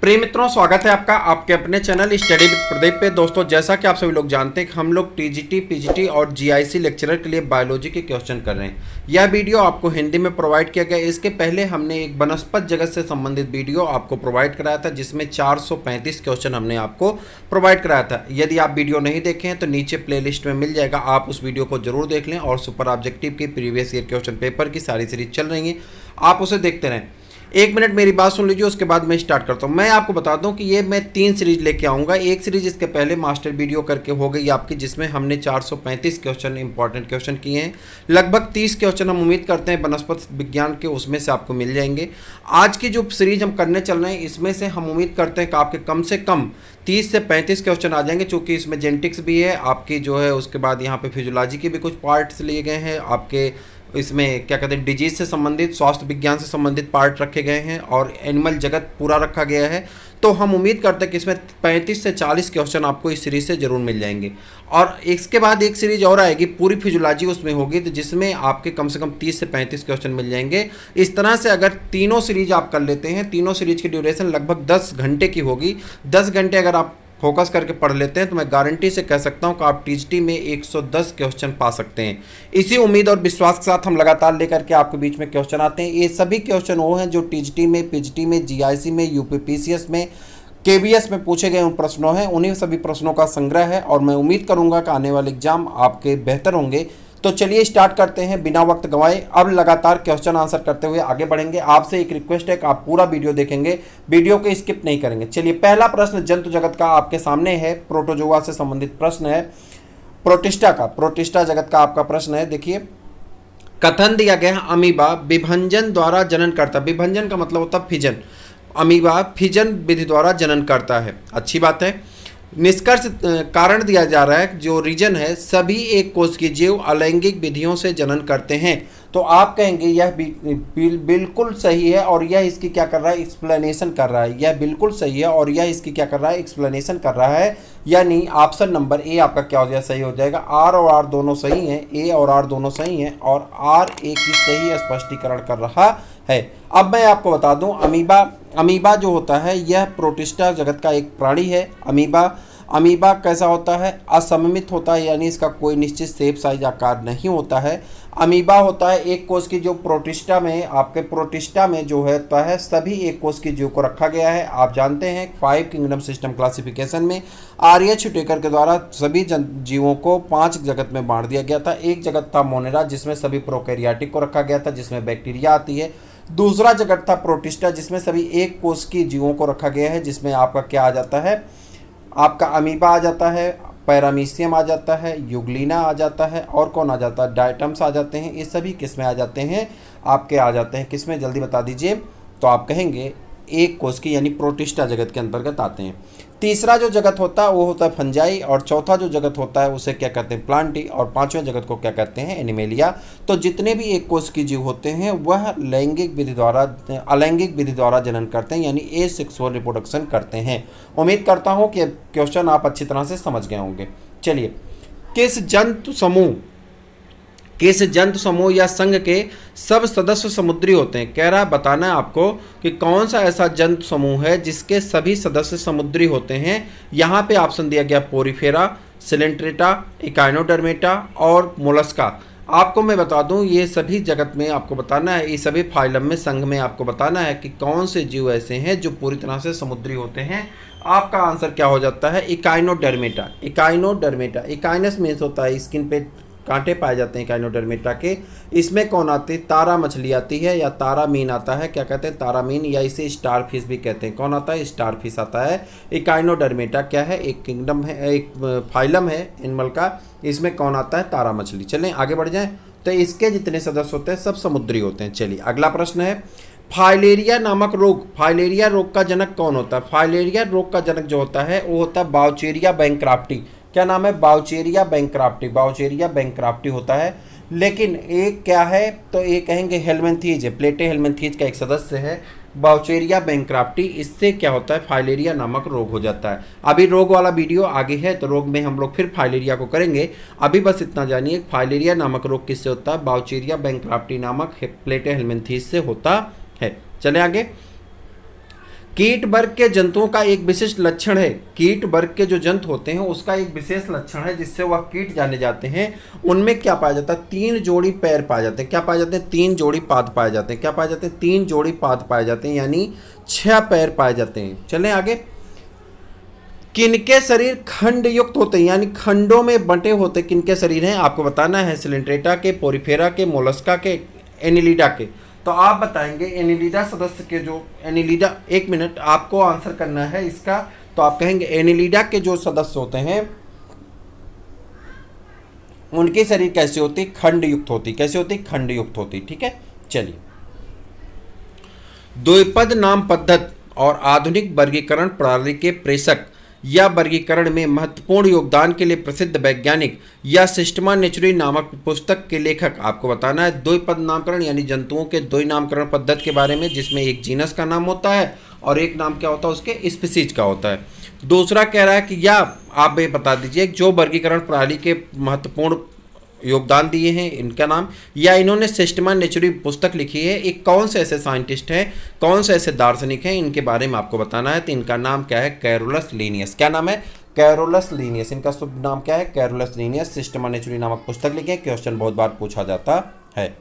प्रिय मित्रों, स्वागत है आपका आपके अपने चैनल स्टडी विद प्रदीप पे। दोस्तों, जैसा कि आप सभी लोग जानते हैं कि हम लोग टीजीटी, पीजीटी और जीआईसी लेक्चरर के लिए बायोलॉजी के क्वेश्चन कर रहे हैं। यह वीडियो आपको हिंदी में प्रोवाइड किया गया। इसके पहले हमने एक वनस्पत जगत से संबंधित वीडियो आपको प्रोवाइड कराया था, जिसमें 435 क्वेश्चन हमने आपको प्रोवाइड कराया था। यदि आप वीडियो नहीं देखे हैं तो नीचे प्ले लिस्ट में मिल जाएगा, आप उस वीडियो को जरूर देख लें। और सुपर ऑब्जेक्टिव की प्रीवियस ईयर क्वेश्चन पेपर की सारी सीरीज चल रही है, आप उसे देखते रहें। एक मिनट मेरी बात सुन लीजिए, उसके बाद मैं स्टार्ट करता हूँ। मैं आपको बता दूं कि ये मैं 3 सीरीज लेके आऊँगा। एक सीरीज इसके पहले मास्टर वीडियो करके हो गई आपकी, जिसमें हमने 435 क्वेश्चन इंपॉर्टेंट क्वेश्चन किए हैं। लगभग 30 क्वेश्चन हम उम्मीद करते हैं वनस्पति विज्ञान के, उसमें से आपको मिल जाएंगे। आज की जो सीरीज हम करने चल रहे हैं, इसमें से हम उम्मीद करते हैं कि आपके कम से कम 30 से 35 क्वेश्चन आ जाएंगे, चूँकि इसमें जेनेटिक्स भी है आपकी जो है। उसके बाद यहाँ पे फिजियोलॉजी के भी कुछ पार्ट्स लिए गए हैं आपके। इसमें क्या कहते हैं, डिजीज से संबंधित, स्वास्थ्य विज्ञान से संबंधित पार्ट रखे गए हैं और एनिमल जगत पूरा रखा गया है। तो हम उम्मीद करते हैं कि इसमें 35 से 40 क्वेश्चन आपको इस सीरीज से जरूर मिल जाएंगे। और इसके बाद एक सीरीज और आएगी, पूरी फिजियोलॉजी उसमें होगी, तो जिसमें आपके कम से कम 30 से 35 क्वेश्चन मिल जाएंगे। इस तरह से अगर तीनों सीरीज आप कर लेते हैं, तीनों सीरीज की ड्यूरेशन लगभग 10 घंटे की होगी। 10 घंटे अगर आप फोकस करके पढ़ लेते हैं तो मैं गारंटी से कह सकता हूं कि आप टीजीटी में 110 क्वेश्चन पा सकते हैं। इसी उम्मीद और विश्वास के साथ हम लगातार लेकर के आपके बीच में क्वेश्चन आते हैं। ये सभी क्वेश्चन वो हैं जो टीजीटी में, पीजीटी में, जीआईसी में, यूपीपीसीएस में, केवीएस में पूछे गए उन प्रश्नों हैं। उन्हीं सभी प्रश्नों का संग्रह है और मैं उम्मीद करूंगा कि आने वाले एग्जाम आपके बेहतर होंगे। तो चलिए स्टार्ट करते हैं बिना वक्त गंवाए। अब लगातार क्वेश्चन आंसर करते हुए आगे बढ़ेंगे। आपसे एक रिक्वेस्ट है कि आप पूरा वीडियो देखेंगे, वीडियो को स्किप नहीं करेंगे। चलिए, पहला प्रश्न जंतु जगत का आपके सामने है, प्रोटोजोआ से संबंधित प्रश्न है, प्रोटिस्टा का, प्रोटिस्टा जगत का आपका प्रश्न है। देखिए, कथन दिया गया है अमीबा विभंजन द्वारा जनन करता। विभंजन का मतलब होता है फिजन। अमीबा फिजन विधि द्वारा जनन करता है, अच्छी बात है। निष्कर्ष कारण दिया जा रहा है, जो रीजन है, सभी एक कोश के जीव अलैंगिक विधियों से जनन करते हैं। तो आप कहेंगे यह बिल्कुल सही है और यह इसकी क्या कर रहा है, एक्सप्लेनेशन कर रहा है। यह बिल्कुल सही है और यह इसकी क्या कर रहा है, एक्सप्लेनेशन कर रहा है। यानी ऑप्शन नंबर ए आपका क्या हो जाएगा, सही हो जाएगा। आर और आर दोनों सही हैं, ए और आर दोनों सही हैं और आर ए की सही स्पष्टीकरण कर रहा है। अब मैं आपको बता दूं, अमीबा जो होता है यह प्रोटिस्टा जगत का एक प्राणी है। अमीबा कैसा होता है, असममित होता है, यानी इसका कोई निश्चित शेप साइज आकार नहीं होता है। अमीबा होता है एक कोश की, जो प्रोटिस्टा में, आपके प्रोटिस्टा में जो होता है सभी एक कोश की जीव को रखा गया है। आप जानते हैं 5 किंगडम सिस्टम क्लासिफिकेशन में आर्यच टेकर के द्वारा सभी जीवों को 5 जगत में बांट दिया गया था। एक जगत था मोनेरा, जिसमें सभी प्रोकैरियोटिक को रखा गया था, जिसमें बैक्टीरिया आती है। दूसरा जगत था प्रोटिस्टा, जिसमें सभी एक कोश की जीवों को रखा गया है, जिसमें आपका क्या आ जाता है, आपका अमीबा आ जाता है, पैरामीशियम आ जाता है, यूग्लिना आ जाता है, और कौन आ जाता है, डायटम्स आ जाते हैं। ये सभी किसमें आ जाते हैं, आपके आ जाते हैं किसमें, जल्दी बता दीजिए। तो आप कहेंगे एक कोश की, यानी प्रोटिस्टा जगत के अंतर्गत आते हैं। तीसरा जो जगत होता है वो होता है फंजाई, और चौथा जो जगत होता है उसे क्या कहते हैं, प्लांटी, और पांचवें जगत को क्या कहते हैं, एनिमेलिया। तो जितने भी एक कोश की जीव होते हैं वह अलैंगिक विधि द्वारा जनन करते हैं, यानी एसेक्सुअल रिप्रोडक्शन करते हैं। उम्मीद करता हूँ कि क्वेश्चन आप अच्छी तरह से समझ गए होंगे। चलिए, किस जंतु समूह या संघ के सब सदस्य समुद्री होते हैं। कह रहा है बताना है आपको कि कौन सा ऐसा जंतु समूह है जिसके सभी सदस्य समुद्री होते हैं। यहाँ पे ऑप्शन दिया गया पोरीफेरा, सिलेंट्रेटा, इकाइनोडर्मेटा और मोलस्का। आपको मैं बता दूं, ये सभी जगत में आपको बताना है, ये सभी फाइलम में, संघ में आपको बताना है कि कौन से जीव ऐसे हैं जो पूरी तरह से समुद्री होते हैं। आपका आंसर क्या हो जाता है, इकाइनोडर्मेटा। इकाइनस मीन्स होता है स्किन पे कांटे पाए जाते हैं इकाइनोडर्मेटा के। इसमें कौन आती है, तारा मछली आती है, या तारा मीन आता है, क्या कहते हैं, तारा मीन, या इसे स्टार फिश भी कहते हैं। कौन आता है, स्टार फिश आता है। इकाइनोडर्मेटा क्या है, एक किंगडम है, एक फाइलम है एनिमल का। इसमें कौन आता है, तारा मछली। चलें आगे बढ़ जाएं। तो इसके जितने सदस्य होते हैं सब समुद्री होते हैं। चलिए, अगला प्रश्न है, फाइलेरिया नामक रोग, फाइलेरिया रोग का जनक कौन होता है। फाइलेरिया रोग का जनक जो होता है वो होता है बाउचेरिया बैंक्राफ्टी। क्या नाम है, बाउचेरिया बैंक्राफ्टी। बाउचेरिया बैंक्राफ्टी होता है। लेकिन एक क्या है, तो ये कहेंगे हेलमेंथीज है, प्लेटे हेलमेंथीज का एक सदस्य है बाउचेरिया बैंक्राफ्टी। इससे क्या होता है, फाइलेरिया नामक रोग हो जाता है। अभी रोग वाला वीडियो आगे है, तो रोग में हम लोग फिर फाइलेरिया को करेंगे। अभी बस इतना जानिए, फाइलेरिया नामक रोग किससे होता है, बाउचेरिया बैंक्राफ्टी नामक प्लेटे हेलमेंथीज से होता है। चले आगे। कीट वर्ग के जंतुओं का एक विशिष्ट लक्षण है, कीट वर्ग के जो जंतु होते हैं उसका एक विशेष लक्षण है जिससे वह कीट जाने जाते हैं। उनमें क्या पाया जाता है? 3 जोड़ी पैर पाए जाते हैं। क्या पाए जाते हैं? 3 जोड़ी पाद पाए जाते हैं। क्या पाए जाते हैं? 3 जोड़ी पाद पाए जाते हैं, यानी 6 पैर पाए जाते हैं। चलें आगे। किनके शरीर खंड युक्त होते हैं, यानी खंडों में बंटे होते किनके शरीर हैं? आपको बताना है। सिलेंट्रेटा के, पोरिफेरा के, मोलस्का के, एनिलिडा के। तो आप बताएंगे एनिलिडा सदस्य के जो एनिलिडा, 1 मिनट आपको आंसर करना है इसका। तो आप कहेंगे एनिलिडा के जो सदस्य होते हैं उनके शरीर कैसे होती? खंड युक्त होती। कैसे होती? खंड युक्त होती। ठीक है, चलिए। द्विपद नाम पद्धति और आधुनिक वर्गीकरण प्रणाली के प्रेषक या वर्गीकरण में महत्वपूर्ण योगदान के लिए प्रसिद्ध वैज्ञानिक या सिस्टमा नेचुरी नामक पुस्तक के लेखक। आपको बताना है द्विपद नामकरण यानी जंतुओं के द्वि नामकरण पद्धति के बारे में, जिसमें एक जीनस का नाम होता है और एक नाम क्या होता है? उसके स्पीसीज का होता है। दूसरा कह रहा है कि या आप ये बता दीजिए जो वर्गीकरण प्रणाली के महत्वपूर्ण योगदान दिए हैं इनका नाम, या इन्होंने सिस्टमा नेचुरी पुस्तक लिखी है। एक कौन से ऐसे साइंटिस्ट हैं, कौन से ऐसे दार्शनिक हैं, इनके बारे में आपको बताना है। तो इनका नाम क्या है? Carolus Linnaeus. क्या नाम है? Carolus Linnaeus. इनका शुभ नाम क्या है? Carolus Linnaeus. सिस्टमा नेचुरी नामक पुस्तक लिखे। क्वेश्चन बहुत बार पूछा जाता है।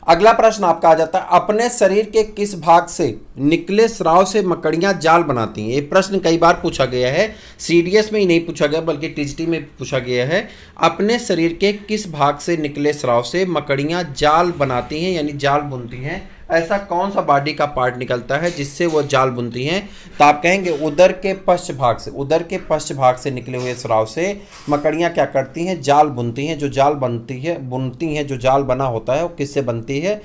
अगला प्रश्न आपका आ जाता है, अपने शरीर के किस भाग से निकले स्राव से मकड़ियां जाल बनाती हैं? ये प्रश्न कई बार पूछा गया है, सीडीएस में ही नहीं पूछा गया बल्कि टीजीटी में पूछा गया है। अपने शरीर के किस भाग से निकले स्राव से मकड़ियां जाल बनाती हैं, यानी जाल बुनती हैं? ऐसा कौन सा बॉडी का पार्ट निकलता है जिससे वो जाल बुनती हैं? तो आप कहेंगे उदर के पश्च भाग से। उदर के पश्च भाग से निकले हुए स्राव से मकड़ियाँ क्या करती हैं? जाल बुनती हैं। जो जाल बुनती हैं, जो जाल बना होता है वो किससे बनती है?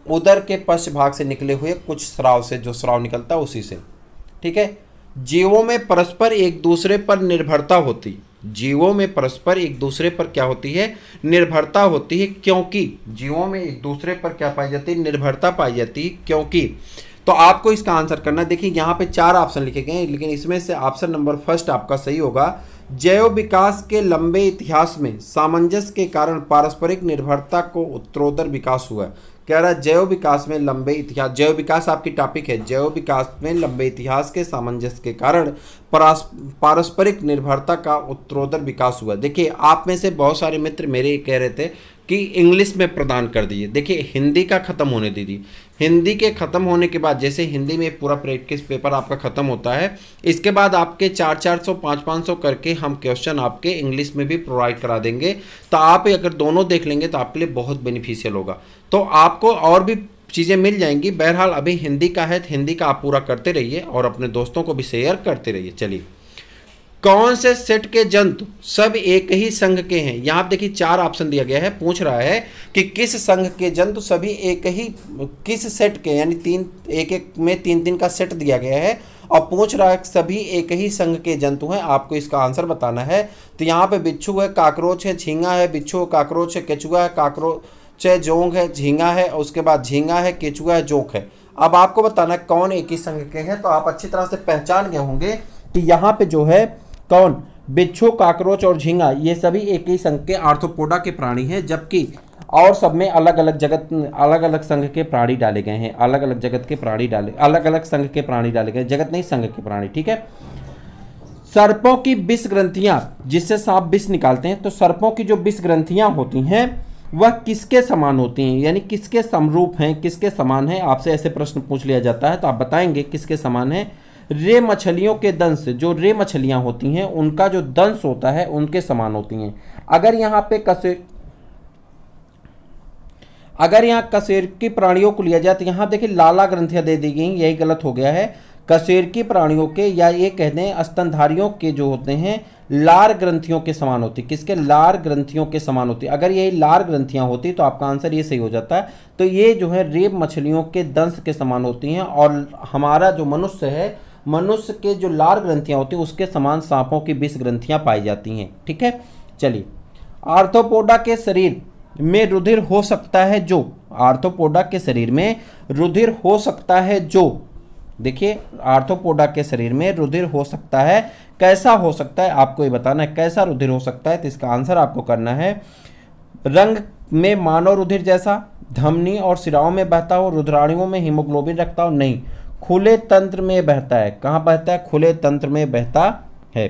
उदर के पश्च भाग से निकले हुए कुछ स्राव से, जो स्राव निकलता है उसी से। ठीक है। जीवों में परस्पर एक दूसरे पर निर्भरता होती, जीवों में परस्पर एक दूसरे पर क्या होती है? निर्भरता होती है। क्योंकि जीवों में एक दूसरे पर क्या पाई जाती है? निर्भरता पाई जाती है। क्योंकि, तो आपको इसका आंसर करना है। देखिए यहाँ पे 4 ऑप्शन लिखे गए हैं, लेकिन इसमें से ऑप्शन नंबर फर्स्ट आपका सही होगा। जैव विकास के लंबे इतिहास में सामंजस्य के कारण पारस्परिक निर्भरता को उत्तरोत्तर विकास हुआ। कह रहा है जैव विकास में लंबे इतिहास, जैव विकास आपकी टॉपिक है, जैव विकास में लंबे इतिहास के सामंजस्य के कारण पारस्परिक निर्भरता का उत्तरोत्तर विकास हुआ। देखिए आप में से बहुत सारे मित्र मेरे कह रहे थे कि इंग्लिश में प्रदान कर दीजिए। देखिए हिंदी का ख़त्म होने दीजिए। हिंदी के ख़त्म होने के बाद, जैसे हिंदी में पूरा प्रैक्टिस पेपर आपका ख़त्म होता है, इसके बाद आपके 400-400 500-500 करके हम क्वेश्चन आपके इंग्लिश में भी प्रोवाइड करा देंगे। तो आप अगर दोनों देख लेंगे तो आपके लिए बहुत बेनिफिशियल होगा। तो आपको और भी चीज़ें मिल जाएंगी। बहरहाल अभी हिंदी का है, हिंदी का आप पूरा करते रहिए और अपने दोस्तों को भी शेयर करते रहिए। चलिए, कौन से सेट के जंतु सब एक ही संघ के हैं? यहाँ देखिए 4 ऑप्शन दिया गया है। पूछ रहा है कि किस संघ के जंतु सभी एक ही, किस सेट के, यानी 3 एक में 3-3 का सेट दिया गया है और पूछ रहा है सभी एक ही संघ के जंतु हैं। आपको इसका आंसर बताना है। तो यहाँ पे बिच्छू है, काकरोच है, झींगा है, बिच्छू काकरोच है, केचुआ है, काकरोच है, जोंक है, झींगा है, उसके बाद झींगा है, केचुआ है, जोंक है। अब आपको बताना है कौन एक ही संघ के हैं। तो आप अच्छी तरह से पहचान गए होंगे कि यहाँ पे जो है कौन, बिच्छू, काकरोच और झींगा, ये सभी एक ही संघ के आर्थ्रोपोडा के प्राणी हैं, जबकि और सब में अलग अलग संघ के प्राणी डाले गए हैं। अलग अलग संघ के प्राणी डाले गए, जगत नहीं संघ के प्राणी। ठीक है। सर्पों की विष ग्रंथियां, जिससे सांप विष निकालते हैं, तो सर्पों की जो विष ग्रंथियां होती हैं वह किसके समान होती हैं, यानी किसके समरूप हैं, किसके समान हैं? आपसे ऐसे प्रश्न पूछ लिया जाता है तो आप बताएंगे किसके समान है। रे मछलियों के दंश, जो रे मछलियां होती हैं उनका जो दंश होता है उनके समान होती हैं। अगर यहाँ कशेरुकी प्राणियों को लिया जाए तो यहाँ देखिए लाला ग्रंथियां दे दी गई, यही गलत हो गया है। कशेरुकी प्राणियों के, या ये कहते हैं स्तनधारियों के जो होते हैं लार ग्रंथियों के समान होती। किसके? लार ग्रंथियों के समान होती। अगर यही लार ग्रंथियां होती तो आपका आंसर ये सही हो जाता है। तो ये जो है रेब मछलियों के दंश के समान होती हैं, और हमारा जो मनुष्य है, मनुष्य के जो लार ग्रंथियां होती हैं उसके समान सांपों की विष ग्रंथियां पाई जाती हैं। ठीक है। चलिए, आर्थ्रोपोडा के शरीर में रुधिर हो सकता है जो, आर्थ्रोपोडा के शरीर में रुधिर हो सकता है जो, देखिए आर्थ्रोपोडा के शरीर में रुधिर हो सकता है, कैसा हो सकता है आपको ये बताना है, कैसा रुधिर हो सकता है। तो इसका आंसर आपको करना है रंग में मानव रुधिर जैसा धमनी और सिराओं में बहता हो, रुधिराणुओं में हीमोग्लोबिन रखता हो, नहीं, खुले तंत्र में बहता है। कहाँ बहता है? खुले तंत्र में बहता है।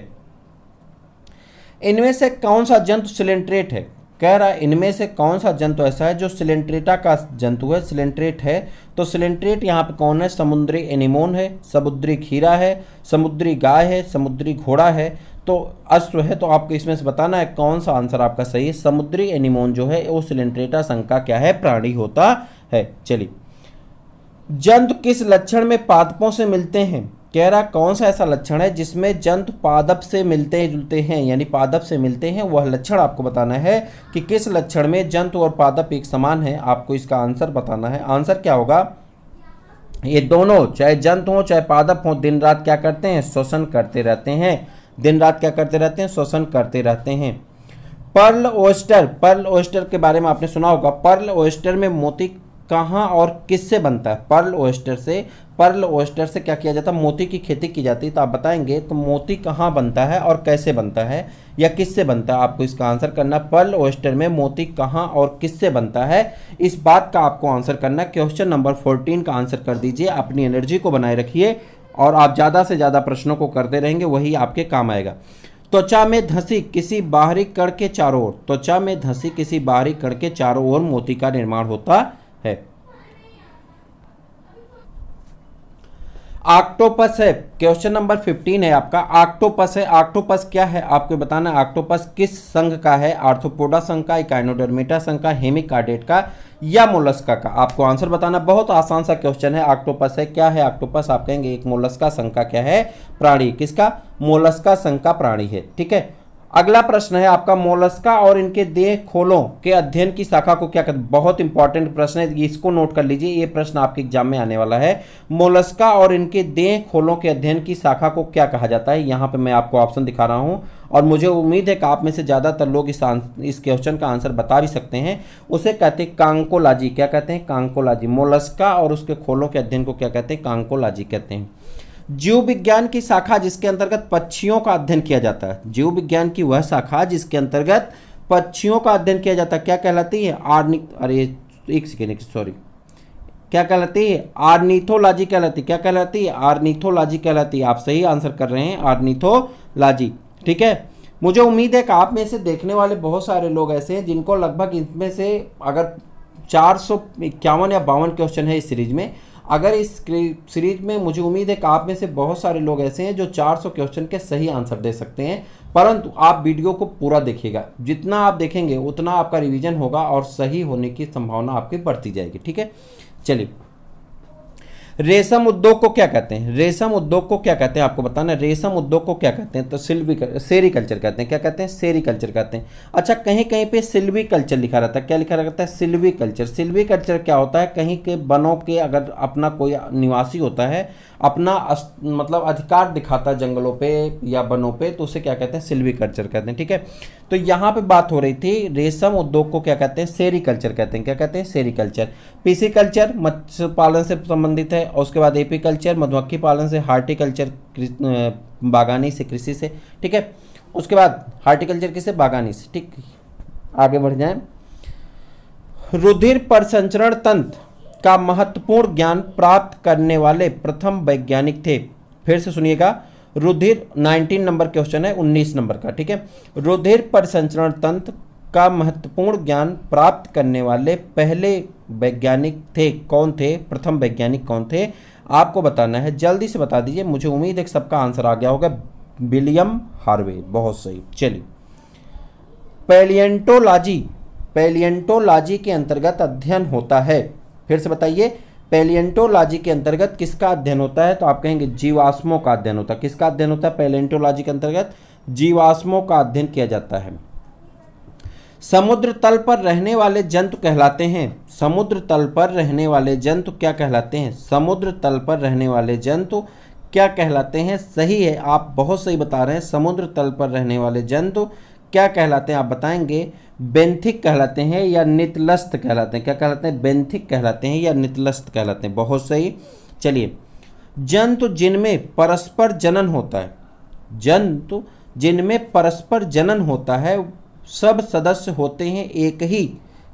इनमें से कौन सा जंतु सिलेंट्रेट है? कह रहा है इनमें से कौन सा जंतु ऐसा है जो सिलेंट्रेटा का जंतु है, सिलेंट्रेट है। तो सिलेंट्रेट यहाँ पे कौन है? समुद्री एनीमोन है, समुद्री खीरा है, समुद्री गाय है, समुद्री घोड़ा है, तो अश्व है। तो आपको इसमें से बताना है कौन सा आंसर आपका सही है। समुद्री एनीमोन जो है वो सिलेंट्रेटा संघ का क्या है? प्राणी होता है। चलिए, जंतु किस लक्षण में पादपों से मिलते हैं? कह रहा कौन सा ऐसा लक्षण है जिसमें जंतु पादप से मिलते जुलते हैं, यानी पादप से मिलते हैं, वह लक्षण आपको बताना है कि किस लक्षण में जंतु और पादप एक समान है। आपको इसका आंसर बताना है। आंसर क्या होगा? ये दोनों, चाहे जंतु हो चाहे पादप हो, दिन रात क्या करते हैं? श्वसन करते रहते हैं। दिन रात क्या करते रहते हैं? श्वसन करते रहते हैं। पर्ल ओयस्टर, पर्ल ओयस्टर के बारे में आपने सुना होगा। पर्ल ओयस्टर में मोती कहाँ और किससे बनता है? पर्ल ओयस्टर से क्या किया जाता है? मोती की खेती की जाती है। तो आप बताएंगे तो मोती कहाँ बनता है और कैसे बनता है या किससे बनता है? आपको इसका आंसर करना। पर्ल ओयस्टर में मोती कहाँ और किससे बनता है, इस बात का आपको आंसर करना। क्वेश्चन नंबर 14 का आंसर कर दीजिए। अपनी एनर्जी को बनाए रखिए और आप ज़्यादा से ज़्यादा प्रश्नों को करते रहेंगे, वही आपके काम आएगा। त्वचा में धंसी किसी बाहरी कण के चारों ओर, त्वचा में धंसी किसी बाहरी कण के चारों ओर मोती का निर्माण होता है। ऑक्टोपस है, क्वेश्चन नंबर 15 है आपका। ऑक्टोपस है। ऑक्टोपस क्या है आपको बताना। ऑक्टोपस किस संघ का है? आर्थ्रोपोडा संघ का, इकाइनोडर्मेटा संघ का, हेमिकार्डेट का या मोलस्का का? आपको आंसर बताना। बहुत आसान सा क्वेश्चन है। ऑक्टोपस है, क्या है ऑक्टोपस? आप कहेंगे एक मोलस्का संघ का क्या है? प्राणी। किसका? मोलस्का संघ का प्राणी है। ठीक है, अगला प्रश्न है आपका, मोलस्का और इनके देह खोलों के अध्ययन की शाखा को क्या कहते हैं? बहुत इंपॉर्टेंट प्रश्न है, इसको नोट कर लीजिए, ये प्रश्न आपके एग्जाम में आने वाला है। मोलस्का और इनके देह खोलों के अध्ययन की शाखा को क्या कहा जाता है? यहाँ पे मैं आपको ऑप्शन दिखा रहा हूँ और मुझे उम्मीद है कि आप में से ज़्यादातर लोग इस क्वेश्चन का आंसर बता भी सकते हैं। उसे कहते हैं कांकोलॉजी। क्या कहते हैं? कांकोलॉजी। मोलस्का और उसके खोलों के अध्ययन को क्या कहते हैं? कांकोलॉजी कहते हैं। जीव विज्ञान की शाखा जिसके अंतर्गत पक्षियों का अध्ययन किया जाता है, जीव विज्ञान की वह शाखा जिसके अंतर्गत पक्षियों का अध्ययन किया जाता है, क्या कहलाती है? क्या कहलाती है? आर्निथोलॉजी कहलाती है। क्या कहलाती है? आर्निथोलॉजी कहलाती है। आप सही आंसर कर रहे हैं, आर्निथोलॉजी। ठीक है, मुझे उम्मीद है कि आप में से देखने वाले बहुत सारे लोग ऐसे हैं जिनको लगभग इनमें से अगर 451 या 52 क्वेश्चन है इस सीरीज में, अगर इस सीरीज में मुझे उम्मीद है कि आप में से बहुत सारे लोग ऐसे हैं जो 400 क्वेश्चन के सही आंसर दे सकते हैं, परंतु आप वीडियो को पूरा देखिएगा। जितना आप देखेंगे उतना आपका रिवीजन होगा और सही होने की संभावना आपकी बढ़ती जाएगी। ठीक है, चलिए, रेशम उद्योग को क्या कहते हैं? रेशम उद्योग को क्या कहते हैं आपको बताना। रेशम उद्योग को क्या कहते हैं? तो सेरीकल्चर कहते हैं। क्या कहते हैं? सेरीकल्चर कहते हैं। अच्छा, कहीं कहीं पे सिल्वीकल्चर लिखा रहता है। क्या लिखा रहता है? सिल्वीकल्चर। सिल्वीकल्चर क्या होता है? कहीं के वनों के अगर अपना कोई निवासी होता है, अपना मतलब अधिकार दिखाता है जंगलों पे या वनों पे, तो उसे क्या कहते हैं? सिल्वीकल्चर कहते हैं। ठीक है, तो यहाँ पे बात हो रही थी रेशम उद्योग को क्या कहते हैं? सेरीकल्चर कहते हैं। क्या कहते हैं? सेरीकल्चर। पिसिकल्चर मत्स्य पालन से संबंधित है, और उसके बाद एपीकल्चर मधुमक्खी पालन से, हार्टिकल्चर बागानी से, कृषि से। ठीक है, उसके बाद हार्टिकल्चर किससे? बागानी से। ठीक, आगे बढ़ जाएं। रुधिर परिसंचरण तंत्र का महत्वपूर्ण ज्ञान प्राप्त करने वाले प्रथम वैज्ञानिक थे। फिर से सुनिएगा, रुधिर 19 नंबर क्वेश्चन है, 19 नंबर का। ठीक है, रुधिर परिसंचरण तंत्र का महत्वपूर्ण ज्ञान प्राप्त करने वाले पहले वैज्ञानिक थे। कौन थे? प्रथम वैज्ञानिक कौन थे आपको बताना है। जल्दी से बता दीजिए, मुझे उम्मीद है कि सबका आंसर आ गया होगा। William Harvey. बहुत सही। चलिए, पैलिएंटोलॉजी, पैलिएंटोलॉजी के अंतर्गत अध्ययन होता है। फिर से बताइए, पैलिएंटोलॉजी के अंतर्गत किसका अध्ययन होता है? तो आप कहेंगे जीवाश्मों का अध्ययन होता है। किसका अध्ययन होता है? पैलिएंटोलॉजी के अंतर्गत जीवाश्मों का अध्ययन किया जाता है। समुद्र तल पर रहने वाले जंतु कहलाते हैं। समुद्र तल पर रहने वाले जंतु क्या कहलाते हैं? समुद्र तल पर रहने वाले जंतु क्या कहलाते हैं? सही है, आप बहुत सही बता रहे हैं। समुद्र तल पर रहने वाले जंतु क्या कहलाते हैं? आप बताएंगे बेंथिक कहलाते हैं या नितलस्थ कहलाते हैं। क्या कहलाते हैं? बेंथिक कहलाते हैं या नितलस्थ कहलाते हैं। बहुत सही। चलिए, जंतु जिनमें परस्पर जनन होता है, जंतु जिनमें परस्पर जनन होता है, सब सदस्य होते हैं एक ही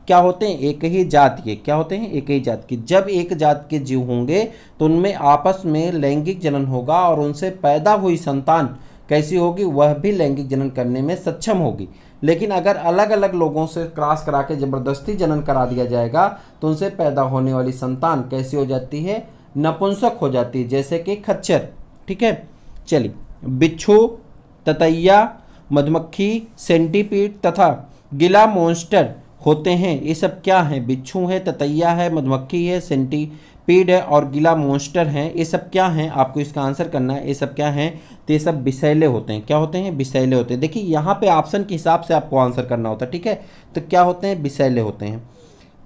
क्या होते हैं, एक ही जात के। क्या होते हैं, एक ही जात के। जब एक जात के जीव होंगे तो उनमें आपस में लैंगिक जनन होगा और उनसे पैदा हुई संतान कैसी होगी, वह भी लैंगिक जनन करने में सक्षम होगी। लेकिन अगर अलग अलग लोगों से क्रॉस करा के ज़बरदस्ती जनन करा दिया जाएगा तो उनसे पैदा होने वाली संतान कैसी हो जाती है, नपुंसक हो जाती है, जैसे कि खच्चर। ठीक है, चलिए। बिच्छू, ततैया, मधुमक्खी, सेंटीपीड तथा गिला मॉन्स्टर होते हैं। ये सब क्या हैं, बिच्छू है, ततैया है, मधुमक्खी है, सेंटीपीड है और गिला मॉन्स्टर हैं। ये सब क्या हैं, आपको इसका आंसर करना है। ये सब क्या हैं, तो ये सब विषैले होते हैं। क्या होते हैं, विषैले होते हैं। देखिए यहाँ पे ऑप्शन के हिसाब से आपको आंसर करना होता है। ठीक है, तो क्या होते हैं, विषैले होते हैं।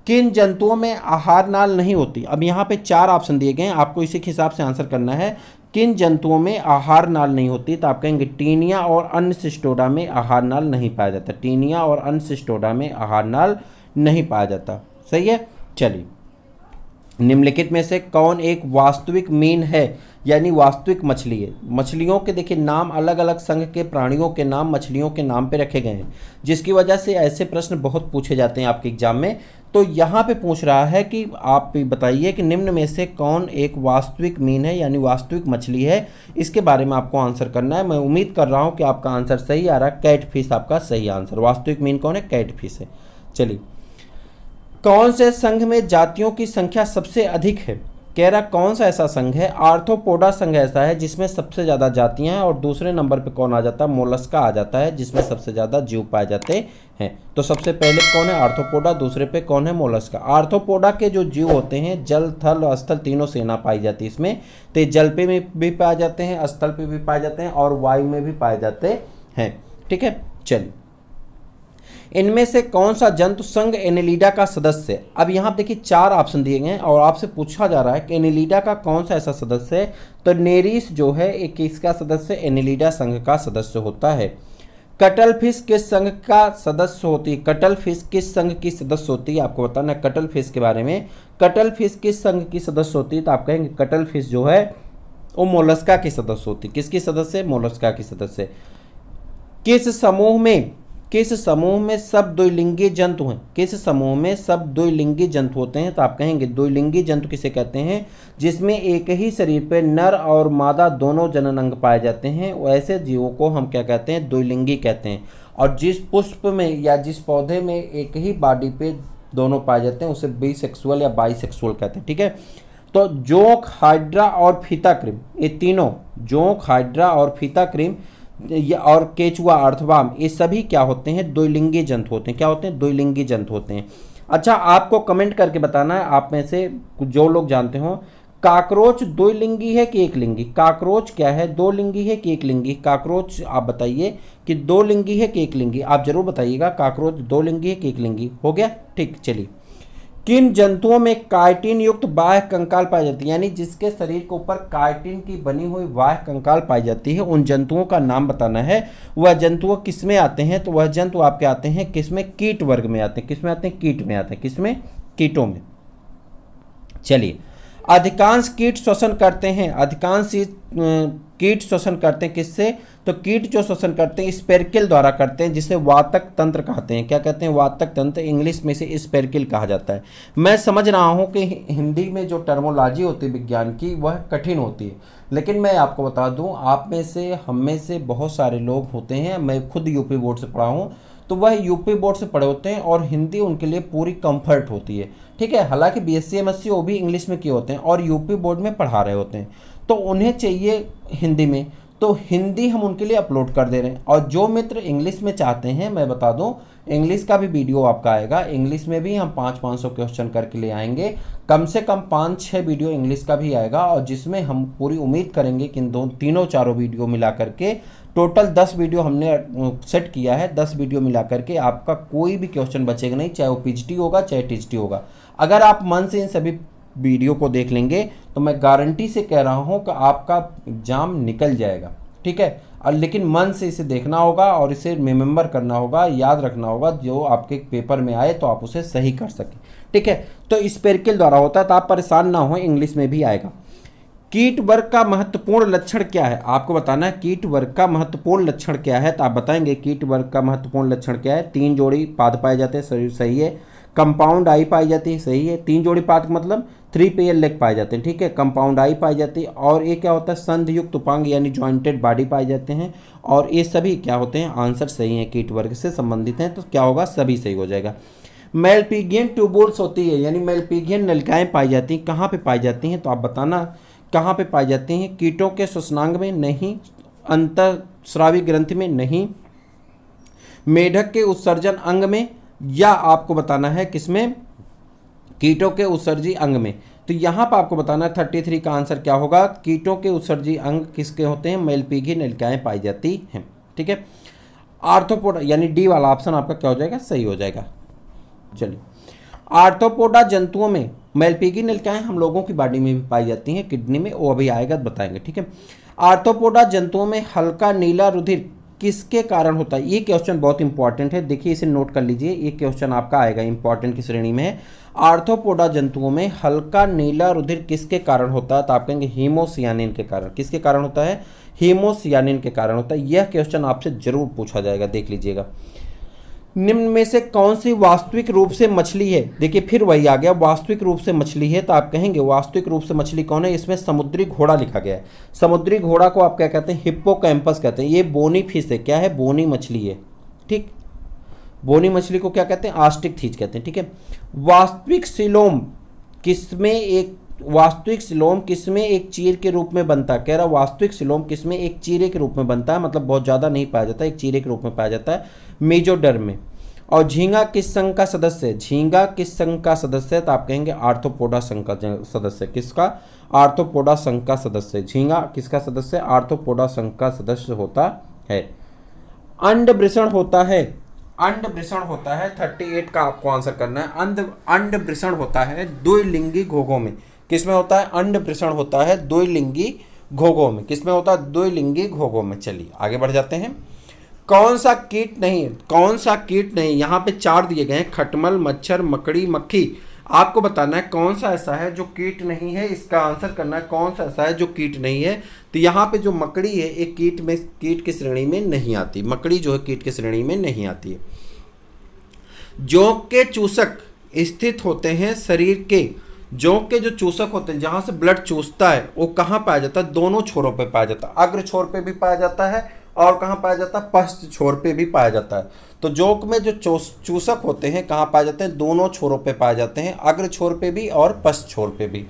किन जंतुओं में आहार नाल नहीं होती। अब यहाँ पे 4 ऑप्शन दिए गए हैं, आपको इसी के हिसाब से आंसर करना है। किन जंतुओं में आहार नाल नहीं होती, तो आप कहेंगे टीनिया और अन्य सिस्टोडा में आहार नाल नहीं पाया जाता। टीनिया और अन्य सिस्टोडा में आहार नाल नहीं पाया जाता। सही है। चलिए, निम्नलिखित में से कौन एक वास्तविक मीन है, यानी वास्तविक मछली है। मछलियों के देखिए नाम, अलग अलग संघ के प्राणियों के नाम मछलियों के नाम पे रखे गए हैं, जिसकी वजह से ऐसे प्रश्न बहुत पूछे जाते हैं आपके एग्जाम में। तो यहाँ पे पूछ रहा है कि आप बताइए कि निम्न में से कौन एक वास्तविक मीन है, यानी वास्तविक मछली है। इसके बारे में आपको आंसर करना है। मैं उम्मीद कर रहा हूँ कि आपका आंसर सही आ रहा है। कैटफिश आपका सही आंसर। वास्तविक मीन कौन है, कैटफिश है। चलिए, कौन से संघ में जातियों की संख्या सबसे अधिक है। कह रहा कौन सा ऐसा संघ है, आर्थ्रोपोडा संघ ऐसा है जिसमें सबसे ज़्यादा जातियां हैं। और दूसरे नंबर पे कौन आ जाता है, मोलस्का आ जाता है जिसमें सबसे ज़्यादा जीव पाए जाते हैं। तो सबसे पहले कौन है, आर्थ्रोपोडा, दूसरे पे कौन है, मोलस्का। आर्थ्रोपोडा के जो जीव होते हैं जल थल और स्थल तीनों सेना पाई जाती है इसमें। तो ये जल पे में भी पाए जाते हैं, स्थल पे भी पाए जाते हैं और वायु में भी पाए जाते हैं। ठीक है, चलिए। इनमें से कौन सा जंतु संघ एनेलिडा का सदस्य है। अब यहाँ देखिए 4 ऑप्शन दिए गए हैं और आपसे पूछा जा रहा है कि एनेलिडा का कौन सा ऐसा सदस्य है। तो नेरीस जो है एक किसका सदस्य, एनेलिडा संघ का सदस्य होता है। कटल फिश किस संघ का सदस्य होती है, कटल फिश किस संघ की सदस्य होती है, आपको बताना है कटल फिश के बारे में। कटल फिश किस संघ की सदस्य होती है, तो आप कहेंगे कटल फिश जो है वो मोलस्का की सदस्य होती है। किसकी सदस्य, मोलस्का की सदस्य। किस समूह में सब द्विलिंगी जंतु हैं, किस समूह में सब द्विलिंगी जंतु होते हैं, तो आप कहेंगे द्विलिंगी जंतु किसे कहते हैं, जिसमें एक ही शरीर पे नर और मादा दोनों जनन अंग पाए जाते हैं। ऐसे जीवों को हम क्या कहते हैं, द्विलिंगी कहते हैं। और जिस पुष्प में या जिस पौधे में एक ही बॉडी पे दोनों पाए जाते हैं उसे बीसेक्सुअल या बाईसेक्सुअल कहते हैं। ठीक है, तो जोंक, हाइड्रा और फीता क्रीम, ये तीनों, जोंक, हाइड्रा और फीता क्रीम और केचुआ, अर्थवाम, ये सभी क्या होते हैं, द्विलिंगी जंतु होते हैं। क्या होते हैं, द्विलिंगी जंतु होते हैं। अच्छा, आपको कमेंट करके बताना है आप में से जो लोग जानते हो, काकरोच द्विलिंगी है कि एक लिंगी। काकरोच क्या है, दो लिंगी है कि एक लिंगी। काकरोच आप बताइए कि दो लिंगी है कि एक लिंगी, आप जरूर बताइएगा। काकरोच दो लिंगी है कि एक लिंगी, हो गया। ठीक, चलिए। किन जंतुओं में काइटिन युक्त बाह्य कंकाल पाई जाती है, यानी जिसके शरीर के ऊपर काइटिन की बनी हुई बाह्य कंकाल पाई जाती है, उन जंतुओं का नाम बताना है। वह जंतु किस में आते हैं, तो वह जंतु आपके आते हैं किसमें, कीट वर्ग में आते हैं। किसमें आते हैं, कीट में आते हैं। किसमें, कीटों में। चलिए, अधिकांश कीट श्वसन करते हैं, अधिकांश कीट श्वसन करते हैं किससे, तो कीट जो श्वसन करते हैं स्पेर्किल द्वारा करते हैं, जिसे वातक तंत्र कहते हैं। क्या कहते हैं, वातक तंत्र, इंग्लिश में से स्पेर्किल कहा जाता है। मैं समझ रहा हूं कि हिंदी में जो टर्मोलॉजी होती है विज्ञान की वह कठिन होती है, लेकिन मैं आपको बता दूं, आप में से हम में से बहुत सारे लोग होते हैं, मैं खुद यूपी बोर्ड से पढ़ा हूँ, तो वह यूपी बोर्ड से पढ़े होते हैं और हिंदी उनके लिए पूरी कंफर्ट होती है। ठीक है, हालांकि बीएससी एमएससी वो भी इंग्लिश में किए होते हैं और यूपी बोर्ड में पढ़ा रहे होते हैं, तो उन्हें चाहिए हिंदी में, तो हिंदी हम उनके लिए अपलोड कर दे रहे हैं। और जो मित्र इंग्लिश में चाहते हैं, मैं बता दूं, इंग्लिश का भी वीडियो आपका आएगा। इंग्लिश में भी हम 500-500 क्वेश्चन करके ले आएंगे, कम से कम 5-6 वीडियो इंग्लिश का भी आएगा, और जिसमें हम पूरी उम्मीद करेंगे कि तीनों चारों वीडियो मिला करके टोटल 10 वीडियो हमने सेट किया है। 10 वीडियो मिला करके आपका कोई भी क्वेश्चन बचेगा नहीं, चाहे वो पीजीटी होगा चाहे टीजीटी होगा। अगर आप मन से इन सभी वीडियो को देख लेंगे तो मैं गारंटी से कह रहा हूं कि आपका एग्जाम निकल जाएगा। ठीक है, और लेकिन मन से इसे देखना होगा और इसे रिमेंबर करना होगा, याद रखना होगा, जो आपके पेपर में आए तो आप उसे सही कर सकें। ठीक है, तो स्पेर्किल द्वारा होता है, तो आप परेशान ना हो, इंग्लिश में भी आएगा। कीट वर्ग का महत्वपूर्ण लक्षण क्या है, आपको बताना है कीट वर्ग का महत्वपूर्ण लक्षण क्या है, तो आप बताएंगे कीट वर्ग का महत्वपूर्ण लक्षण क्या है। 3 जोड़ी पाद पाए जाते हैं, सही है। कंपाउंड आई पाई जाती है, सही है। 3 जोड़ी पाद मतलब 3 पेयर लेग पाए जाते हैं, ठीक है। कंपाउंड आई पाई जाती है। और ये क्या होता है, संधियुक्त उपांग यानी जॉइंटेड बॉडी पाए जाते हैं। और ये सभी क्या होते हैं, आंसर सही है, कीट वर्ग से संबंधित हैं, तो क्या होगा, सभी सही हो जाएगा। मेलपिगियन ट्यूबुल्स होती है यानी मेलपिगियन नलिकाएं पाई जाती हैं, कहाँ पे पाई जाती हैं, तो आप बताना कहाँ पे पाई जाती हैं। कीटों के श्वसनांग में नहीं, अंतःस्रावी ग्रंथि में नहीं, मेढक के उत्सर्जन अंग में, या आपको बताना है किसमें, कीटों के उत्सर्जी अंग में। तो यहाँ पर आपको बताना है 33 का आंसर क्या होगा, कीटों के उत्सर्जी अंग किसके होते हैं, मेलपिगी नलिकाएं पाई जाती हैं, ठीक है। आर्थ्रोपोडा यानी डी वाला ऑप्शन आपका क्या हो जाएगा, सही हो जाएगा। चलिए, आर्थ्रोपोडा जंतुओं में मेलपिगी नलिकाएं हम लोगों की बॉडी में भी पाई जाती हैं, किडनी में, वो अभी आएगा तो बताएंगे, ठीक है। आर्थ्रोपोडा जंतुओं में हल्का नीला रुधिर किसके कारण होता है, ये क्वेश्चन बहुत इंपॉर्टेंट है, देखिए इसे नोट कर लीजिए, ये क्वेश्चन आपका आएगा, इंपॉर्टेंट की श्रेणी में है। आर्थ्रोपोडा जंतुओं में हल्का नीला रुधिर किसके कारण होता है, तो आप कहेंगे हीमोसियानिन के कारण। किसके कारण होता है, हीमोसियानिन के कारण होता है। यह क्वेश्चन आपसे जरूर पूछा जाएगा, देख लीजिएगा। निम्न में से कौन सी वास्तविक रूप से मछली है, देखिए फिर वही आ गया, वास्तविक रूप से मछली है, तो आप कहेंगे वास्तविक रूप से मछली कौन है, इसमें समुद्री घोड़ा लिखा गया है। समुद्री घोड़ा को आप क्या कहते हैं, हिप्पोकैम्पस कहते हैं। ये बोनी फिश है, क्या है, बोनी मछली है, ठीक। बोनी मछली को क्या कहते हैं, आस्टिक थीज कहते हैं, ठीक है। वास्तविक सिलोम किसमें एक चीर के रूप में बनता है, कह रहा वास्तविक सिलोम किसमें एक चीरे के रूप में बनता है, मतलब बहुत ज़्यादा नहीं पाया जाता, एक चीरे के रूप में पाया जाता है, मेजोडर्म में। और झींगा किस संघ का सदस्य है, झींगा किस संघ का सदस्य है, तो आप कहेंगे आर्थ्रोपोडा संघ का सदस्य। किसका, आर्थ्रोपोडा संघ का सदस्य। झींगा किसका सदस्य, आर्थ्रोपोडा संघ का सदस्य होता है। अंडवृषण होता है, अंडवृषण होता है 38 का आपको आंसर करना है। अंडवृषण होता है द्विलिंगी घोंघों में। किसमें होता है, अंडवृषण होता है द्विलिंगी घोंघों में। किसमें होता है, द्विलिंगी घोंघों में। चलिए आगे बढ़ जाते हैं। कौन सा कीट नहीं, यहाँ पे 4 दिए गए हैं, खटमल, मच्छर, मकड़ी, मक्खी। आपको बताना है कौन सा ऐसा है जो कीट नहीं है, इसका आंसर करना है कौन सा ऐसा है जो कीट नहीं है। तो यहाँ पे जो मकड़ी है एक कीट की श्रेणी में नहीं आती, मकड़ी जो है कीट की श्रेणी में नहीं आती है। जोंक के चूसक स्थित होते हैं शरीर के, जोंक के जो चूसक होते हैं जहाँ से ब्लड चूसता है वो कहाँ पाया जाता है, दोनों छोरों पे पाया जाता है। अग्र छोर पे भी पाया जाता है और कहाँ पाया जाता है, पश्च छोर पे भी पाया जाता है। तो जोंक में जो चूसक होते हैं कहाँ पाए जाते हैं, दोनों छोरों पे पाए जाते हैं, अग्र छोर पे भी और पश्च छोर पे भी।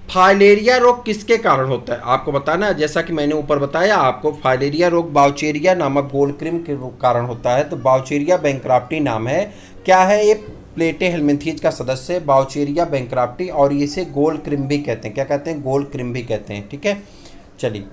फाइलेरिया रोग किसके कारण होता है, आपको बताना है, जैसा कि मैंने ऊपर बताया आपको, फाइलेरिया रोग बाउचेरिया नामक गोलक्रिम के कारण होता है। तो बाउचेरिया बैंक्राफ्टी नाम है, क्या है ये, प्लेटे हेलमिंथीज का सदस्य बाउचेरिया बैंक्राफ्टी, और इसे गोलक्रिम भी कहते हैं। क्या कहते हैं, गोलक्रिम भी कहते हैं, ठीक है। चलिए,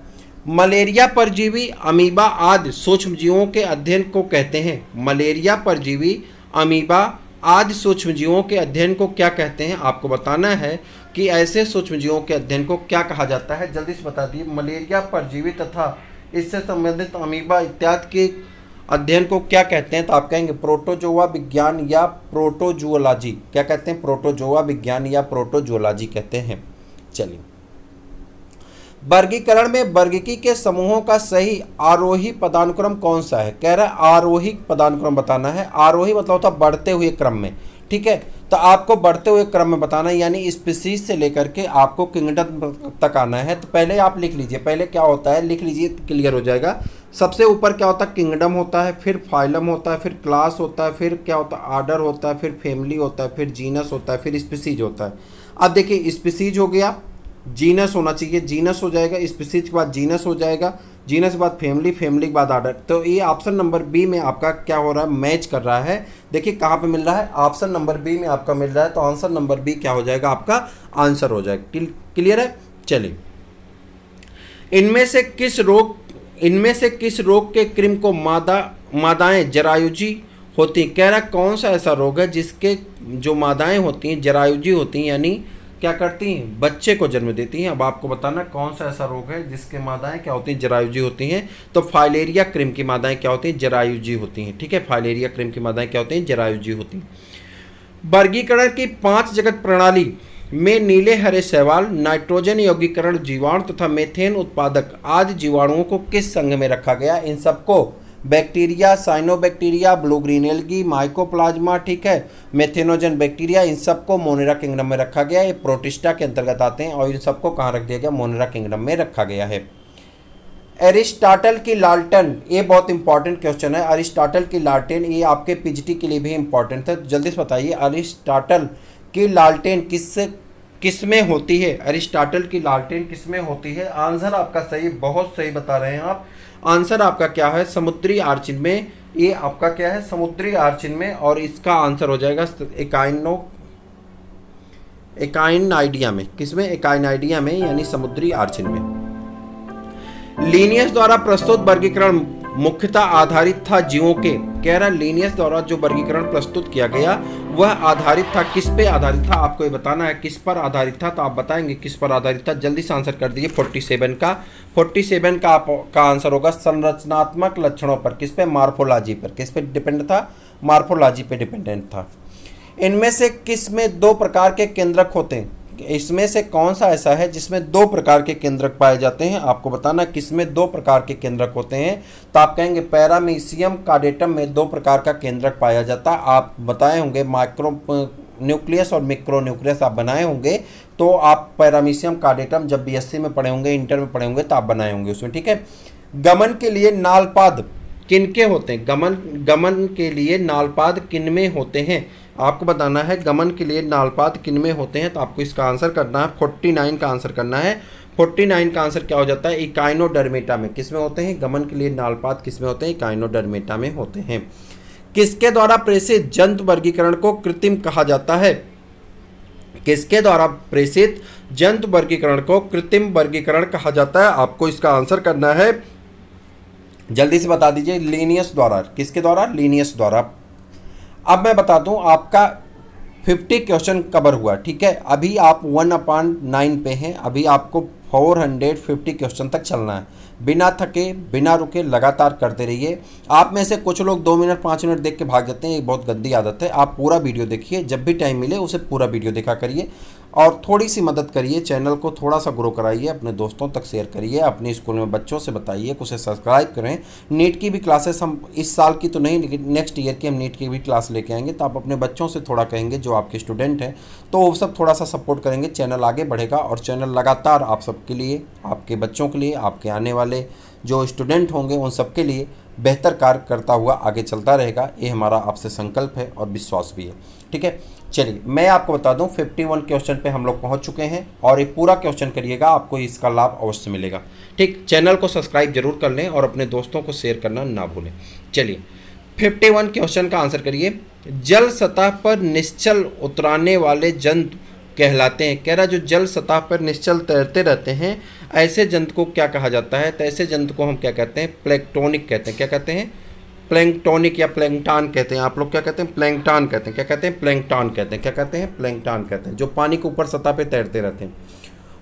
मलेरिया परजीवी अमीबा आदि सूक्ष्मजीवों के अध्ययन को कहते हैं, मलेरिया परजीवी अमीबा आदि सूक्ष्मजीवों के अध्ययन को क्या कहते हैं। आपको बताना है कि ऐसे सूक्ष्मजीवों के अध्ययन को क्या कहा जाता है, जल्दी से बता दिए। मलेरिया परजीवी तथा इससे संबंधित अमीबा इत्यादि के अध्ययन को क्या कहते हैं, तो आप कहेंगे प्रोटोजोआ विज्ञान या प्रोटोजूलॉजी। क्या कहते हैं, प्रोटोजोआ विज्ञान या प्रोटोजूलॉजी कहते हैं। चलिए, वर्गीकरण में वर्गीकी के समूहों का सही आरोही पदानुक्रम कौन सा है, कह रहा है आरोही पदानुक्रम बताना है। आरोही मतलब होता है बढ़ते हुए क्रम में, ठीक है। तो आपको बढ़ते हुए क्रम में बताना है, यानी स्पीसीज से लेकर के आपको किंगडम तक आना है। तो पहले आप लिख लीजिए, पहले क्या होता है लिख लीजिए, क्लियर हो जाएगा। सबसे ऊपर क्या होता है, किंगडम होता है, फिर फाइलम होता है, फिर क्लास होता है, फिर क्या होता है, आर्डर होता है, फिर फैमिली होता है, फिर जीनस होता है, फिर स्पीसीज होता है। अब देखिए, स्पीसीज हो गया, जीनस होना चाहिए, जीनस हो जाएगा, स्पीसीज के बाद जीनस हो जाएगा, जीनस के बाद फैमिली, फैमिली के बाद आर्डर। तो ये ऑप्शन नंबर बी में आपका क्या हो रहा है, मैच कर रहा है। देखिए कहाँ पे मिल रहा है, ऑप्शन नंबर बी में आपका मिल रहा है। तो आंसर नंबर बी क्या हो जाएगा, आपका आंसर हो जाएगा। क्लियर है। चलिए, इनमें से किस रोग के कृमि को मादाएं जरायुजी होती हैं। कह रहा है कौन सा ऐसा रोग है जिसके जो मादाएं होती हैं जरायुजी होती हैं, यानी क्या करती हैं, बच्चे को जन्म देती हैं। अब आपको बताना कौन सा ऐसा रोग है जिसके मादाएं क्या होती हैं, जरायुजी होती हैं। तो फाइलेरिया क्रिम की मादाएं क्या होती हैं, जरायुजी होती हैं, ठीक है। फाइलेरिया क्रिम की मादाएं क्या होती हैं, जरायुजी होती हैं। वर्गीकरण की 5 जगत प्रणाली में नीले हरे शैवाल, नाइट्रोजन यौगीकरण जीवाणु तथा मेथेन उत्पादक आदि जीवाणुओं को किस संघ में रखा गया। इन सबको bacteria, cyanobacteria, blue green algae, mycoplasma, ठीक है, मेथेनोजन बैक्टीरिया, इन सबको मोनेरा किंगडम में रखा गया है। ये प्रोटिस्टा के अंतर्गत आते हैं और इन सबको कहाँ रख दिया गया, मोनेरा किंगडम में रखा गया है। एरिस्टॉटल की लालटेन, ये बहुत इंपॉर्टेंट क्वेश्चन है। एरिस्टॉटल की लालटेन, ये आपके पीजीटी के लिए भी इंपॉर्टेंट है, तो जल्दी से बताइए एरिस्टॉटल की लालटेन किस में होती है। एरिस्टॉटल की लालटेन किस में होती है। आंसर आपका सही, बहुत सही बता रहे हैं आप। आंसर आपका क्या है, समुद्री आर्चिन में। ये आपका क्या है, समुद्री आर्चिन में, और इसका आंसर हो जाएगा एकाइनाइडिया में। किसमें, एकाइनाइडिया में, यानी समुद्री आर्चिन में। लीनियस द्वारा प्रस्तुत वर्गीकरण मुख्यतः आधारित था जीवों के, कह रहा लीनियस द्वारा जो वर्गीकरण प्रस्तुत किया गया वह आधारित था, किस पे आधारित था, आपको ये बताना है किस पर आधारित था। तो आप बताएंगे किस पर आधारित था, जल्दी से आंसर कर दीजिए। 47 का आपका आंसर होगा संरचनात्मक लक्षणों पर। किस पे, मार्फोलॉजी पर। किस पे डिपेंड था, मार्फोलॉजी पे डिपेंडेंट था। इनमें से किस में दो प्रकार के केंद्रक होते हैं, इसमें से कौन सा ऐसा है जिसमें दो प्रकार के केंद्रक पाए जाते हैं, आपको बताना किसमें दो प्रकार के केंद्रक होते हैं। तो आप कहेंगे पैरामीशियम कार्डेटम में दो प्रकार का केंद्रक पाया जाता है। आप बताए होंगे माइक्रो न्यूक्लियस और मिक्रो न्यूक्लियस आप बनाए होंगे, तो आप पैरामीशियम कार्डेटम जब बीएससी में पढ़े होंगे, इंटर में पढ़े होंगे, तो आप बनाए होंगे उसमें, ठीक है। गमन के लिए नालपाद किनके होते हैं, गमन के लिए नालपाद किनमें होते हैं, आपको बताना है गमन के लिए नालपाद किनमें होते हैं। तो आपको इसका आंसर करना है 49 का आंसर करना है। 49 का आंसर क्या हो जाता है, इकाइनोडर्मेटा में। किसमें होते हैं, गमन के लिए नालपाद किसमें होते हैं, इकाइनोडर्मेटा में होते हैं। किसके द्वारा प्रेषित जंतु वर्गीकरण को कृत्रिम कहा जाता है, किसके द्वारा प्रेषित जंतु वर्गीकरण को कृत्रिम वर्गीकरण कहा जाता है, आपको इसका आंसर करना है, जल्दी से बता दीजिए। लीनियस द्वारा। किसके द्वारा, लीनियस द्वारा। अब मैं बता दूं आपका 50 क्वेश्चन कवर हुआ, ठीक है। अभी आप 1/9 पे हैं, अभी आपको 450 क्वेश्चन तक चलना है, बिना थके बिना रुके लगातार करते रहिए। आप में से कुछ लोग 2 मिनट 5 मिनट देख के भाग जाते हैं, ये बहुत गंदी आदत है। आप पूरा वीडियो देखिए, जब भी टाइम मिले उसे पूरा वीडियो देखा करिए, और थोड़ी सी मदद करिए, चैनल को थोड़ा सा ग्रो कराइए, अपने दोस्तों तक शेयर करिए, अपने स्कूल में बच्चों से बताइए कि उसे सब्सक्राइब करें। नीट की भी क्लासेस हम इस साल की तो नहीं, लेकिन नेक्स्ट ईयर की हम नीट की भी क्लास लेके आएंगे, तो आप अपने बच्चों से थोड़ा कहेंगे जो आपके स्टूडेंट हैं, तो वो सब थोड़ा सा सपोर्ट करेंगे, चैनल आगे बढ़ेगा। और चैनल लगातार आप सबके लिए, आपके बच्चों के लिए, आपके आने वाले जो स्टूडेंट होंगे उन सबके लिए बेहतर कार्य करता हुआ आगे चलता रहेगा। ये हमारा आपसे संकल्प है और विश्वास भी है, ठीक है। चलिए मैं आपको बता दूं 51 क्वेश्चन पे हम लोग पहुंच चुके हैं, और ये पूरा क्वेश्चन करिएगा, आपको इसका लाभ अवश्य मिलेगा, ठीक। चैनल को सब्सक्राइब जरूर कर लें और अपने दोस्तों को शेयर करना ना भूलें। चलिए 51 क्वेश्चन का आंसर करिए। जल सतह पर निश्चल उतराने वाले जंतु कहलाते हैं, कह रहा जो जल सतह पर निश्चल तैरते रहते हैं ऐसे जंतु को क्या कहा जाता है, तो ऐसे जंतु को हम क्या कहते हैं, प्लैंक्टोनिक कहते हैं। क्या कहते हैं, प्लैंक्टोनिक या प्लैंकटन कहते हैं। आप लोग क्या कहते हैं, प्लैंकटन कहते हैं। क्या कहते हैं, प्लैंकटन कहते हैं। क्या कहते हैं, प्लैंकटन कहते हैं, जो पानी के ऊपर सतह पे तैरते रहते हैं।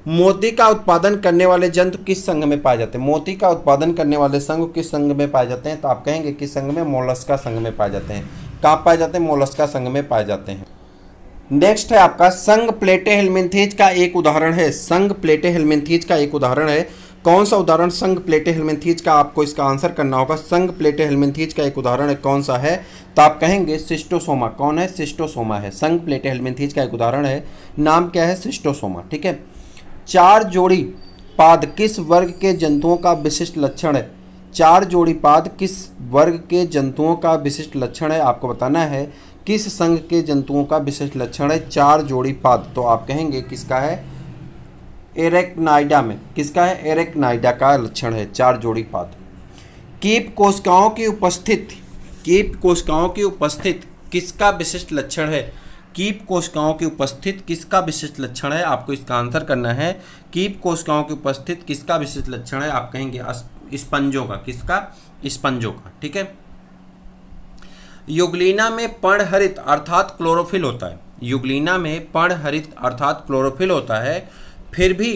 मोती का उत्पादन करने वाले जंतु किस संघ में पाए जाते हैं, मोती का उत्पादन करने वाले संघ किस संघ में पाए जाते हैं, तो आप कहेंगे किस संघ में, मोलस्का संघ में पाए जाते हैं। कहाँ पाए जाते हैं, मोलस्का संघ में पाए जाते हैं। नेक्स्ट है आपका संघ प्लेटेहेल्मिन्थेज का एक उदाहरण है, संघ प्लेटेहेल्मिन्थेज का एक उदाहरण है। कौन सा उदाहरण, संघ प्लेटेहेल्मिन्थेज का, आपको इसका आंसर करना होगा। संघ प्लेटेहेल्मिन्थेज का एक उदाहरण है, कौन सा है, तो आप कहेंगे सिस्टोसोमा। कौन है, सिस्टोसोमा है। संघ प्लेटेहेल्मिन्थेज का एक उदाहरण है, नाम क्या है, सिस्टोसोमा, ठीक है। 4 जोड़ी पाद किस वर्ग के जंतुओं का विशिष्ट लक्षण है, 4 जोड़ी पाद किस वर्ग के जंतुओं का विशिष्ट लक्षण है, आपको बताना है किस संघ के जंतुओं का विशिष्ट लक्षण है 4 जोड़ी पाद। तो आप कहेंगे किसका है, एरेक्नाइडा में। किसका है, एरेक्नाइडा का लक्षण है 4 जोड़ी पाद। कीप कोशिकाओं की उपस्थिति, कीप कोशिकाओं की उपस्थिति किसका विशिष्ट लक्षण है, कीप कोशिकाओं की उपस्थिति किसका विशिष्ट लक्षण है, आपको इसका आंसर करना है। कीप कोशिकाओं की उपस्थिति किसका विशिष्ट लक्षण है, आप कहेंगे स्पंजों का। किसका, स्पंजों का, ठीक है। युग्लिना में पर्णहरित अर्थात क्लोरोफिल होता है, युग्लिना में पर्णहरित अर्थात क्लोरोफिल होता है, फिर भी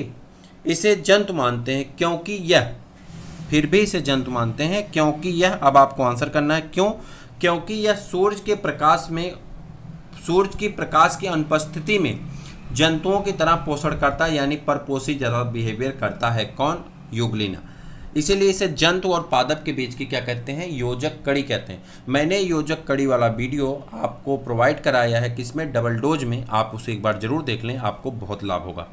इसे जंतु मानते हैं क्योंकि यह, फिर भी इसे जंतु मानते हैं क्योंकि यह, अब आपको आंसर करना है क्यों, क्योंकि यह सूर्य के प्रकाश में, सूर्य की प्रकाश की अनुपस्थिति में जंतुओं की तरह पोषण करता है, यानी परपोषी जैसा बिहेवियर करता है। कौन, युग्लिना। इसीलिए इसे जंतु और पादप के बीच की क्या कहते हैं, योजक कड़ी कहते हैं। मैंने योजक कड़ी वाला वीडियो आपको प्रोवाइड कराया है किसमें, डबल डोज में, आप उसे एक बार जरूर देख लें, आपको बहुत लाभ होगा।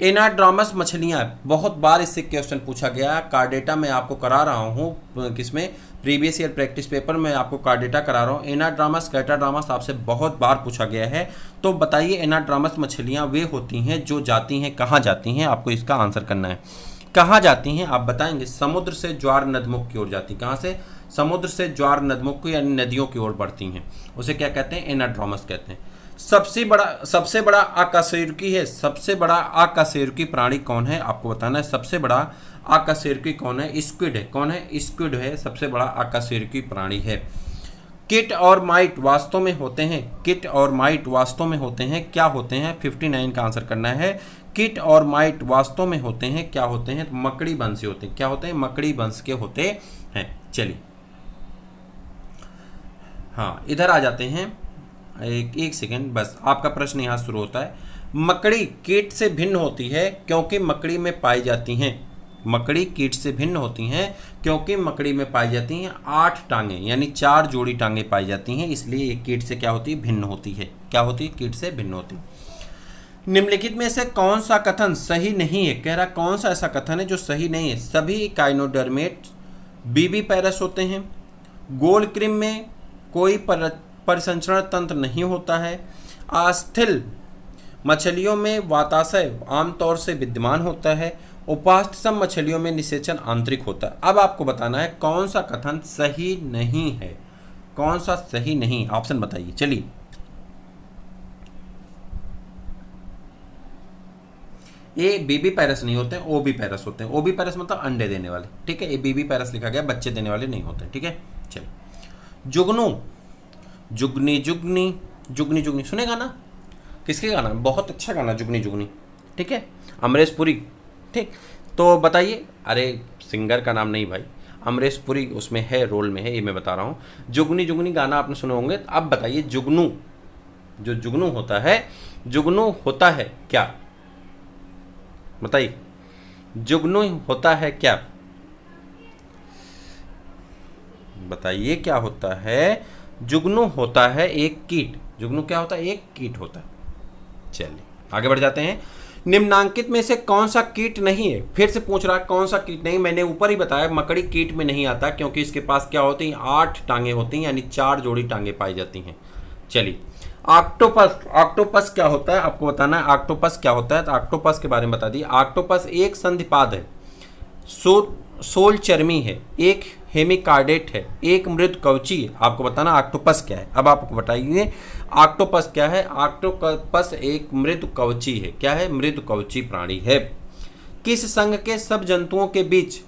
एनाड्रामस मछलियाँ, बहुत बार इससे क्वेश्चन पूछा गया। कार्डेटा मैं आपको करा रहा हूँ किसमें, प्रीवियस ईयर प्रैक्टिस पेपर में आपको कार्डेटा करा रहा हूँ। एनाड्रामस कैटाड्रामस आपसे बहुत बार पूछा गया है। तो बताइए एनाड्रामस मछलियाँ वे होती हैं जो जाती हैं, कहाँ जाती हैं, आपको इसका आंसर करना है। कहाँ जाती हैं आप बताएंगे, समुद्र से ज्वार नदमुख की ओर जाती। कहाँ से, समुद्र से ज्वार नदमुख यानी नदियों की ओर बढ़ती हैं, उसे क्या कहते हैं, एनाड्रामस कहते हैं। सबसे बड़ा अकशेरुकी है, सबसे बड़ा अकशेरुकी प्राणी कौन है, आपको बताना है। सबसे बड़ा अकशेरुकी कौन है, स्क्विड है। कौन है, स्क्विड है, सबसे बड़ा अकशेरुकी प्राणी है। किट और माइट वास्तव में होते हैं, किट और माइट वास्तव में होते हैं, क्या होते हैं, 59 का आंसर करना है। किट और माइट वास्तव में होते हैं, क्या होते हैं, मकड़ी वंश होते हैं। क्या होते हैं, मकड़ी वंश के होते हैं। चलिए हाँ, इधर आ जाते हैं, एक सेकेंड बस, आपका प्रश्न यहाँ शुरू होता है। मकड़ी कीट से भिन्न होती है क्योंकि मकड़ी में पाई जाती हैं, मकड़ी कीट से भिन्न होती हैं क्योंकि मकड़ी में पाई जाती हैं 8 टांगे, यानी 4 जोड़ी टांगे पाई जाती हैं, इसलिए एक कीट से क्या होती है, भिन्न होती है। क्या होती है, कीट से भिन्न होती है। निम्नलिखित में से कौन सा कथन सही नहीं है, कह रहा कौन सा ऐसा कथन है जो सही नहीं है। सभी काइनोडर्मेट बीबी पैरस होते हैं, गोल क्रिम में कोई परिसंचरण तंत्र नहीं होता है, आस्थिल मछलियों में वाताशय आमतौर से विद्यमान होता है, उपास्थसम मछलियों में निषेचन आंतरिक होता है। अब आपको बताना है कौन सा कथन सही नहीं है, कौन सा सही नहीं, ऑप्शन बताइए। चलिए ए बीबी पैरस नहीं होते हैं, ओ बी पैरस होते हैं। ओ बी पैरस मतलब अंडे देने वाले, ठीक है। ए बीबी पैरस लिखा गया, बच्चे देने वाले नहीं होते, ठीक है। चलिए जुगनू, जुगनी जुगनी, जुगनी जुगनी सुने गाना, किसके गाना, बहुत अच्छा गाना जुगनी जुगनी, ठीक है, अमरीश पुरी, ठीक। तो बताइए, अरे सिंगर का नाम नहीं भाई, अमरीश पुरी उसमें है, रोल में है, ये मैं बता रहा हूँ। जुगनी जुगनी गाना आपने सुने होंगे। अब बताइए जुगनू, जो जुगनू होता है, जुगनू होता है क्या, बताइए जुगनू होता है क्या, बताइए क्या होता है। जुगनू होता है एक कीट, जुगनू क्या होता है, एक कीट होता है। चलिए आगे बढ़ जाते हैं। निम्नांकित में से कौन सा कीट नहीं है, फिर से पूछ रहा है कौन सा कीट नहीं। मैंने ऊपर ही बताया मकड़ी कीट में नहीं आता क्योंकि इसके पास क्या होती हैं, 8 टांगे होती हैं, यानी 4 जोड़ी टांगे पाई जाती हैं। चलिए ऑक्टोपस, ऑक्टोपस क्या होता है आपको बताना है, ऑक्टोपस क्या होता है, तो ऑक्टोपस के बारे में बता दिए। ऑक्टोपस एक संधिपाद है, सोल चर्मी है, एक हेमिकार्डेट है, एक मृद कवची है। आपको बताना ऑक्टोपस क्या है। अब आपको बताइए ऑक्टोपस क्या है। ऑक्टोपस एक मृद कवची है। क्या है, मृद कवची प्राणी है। किस संघ के सब जंतुओं के बीच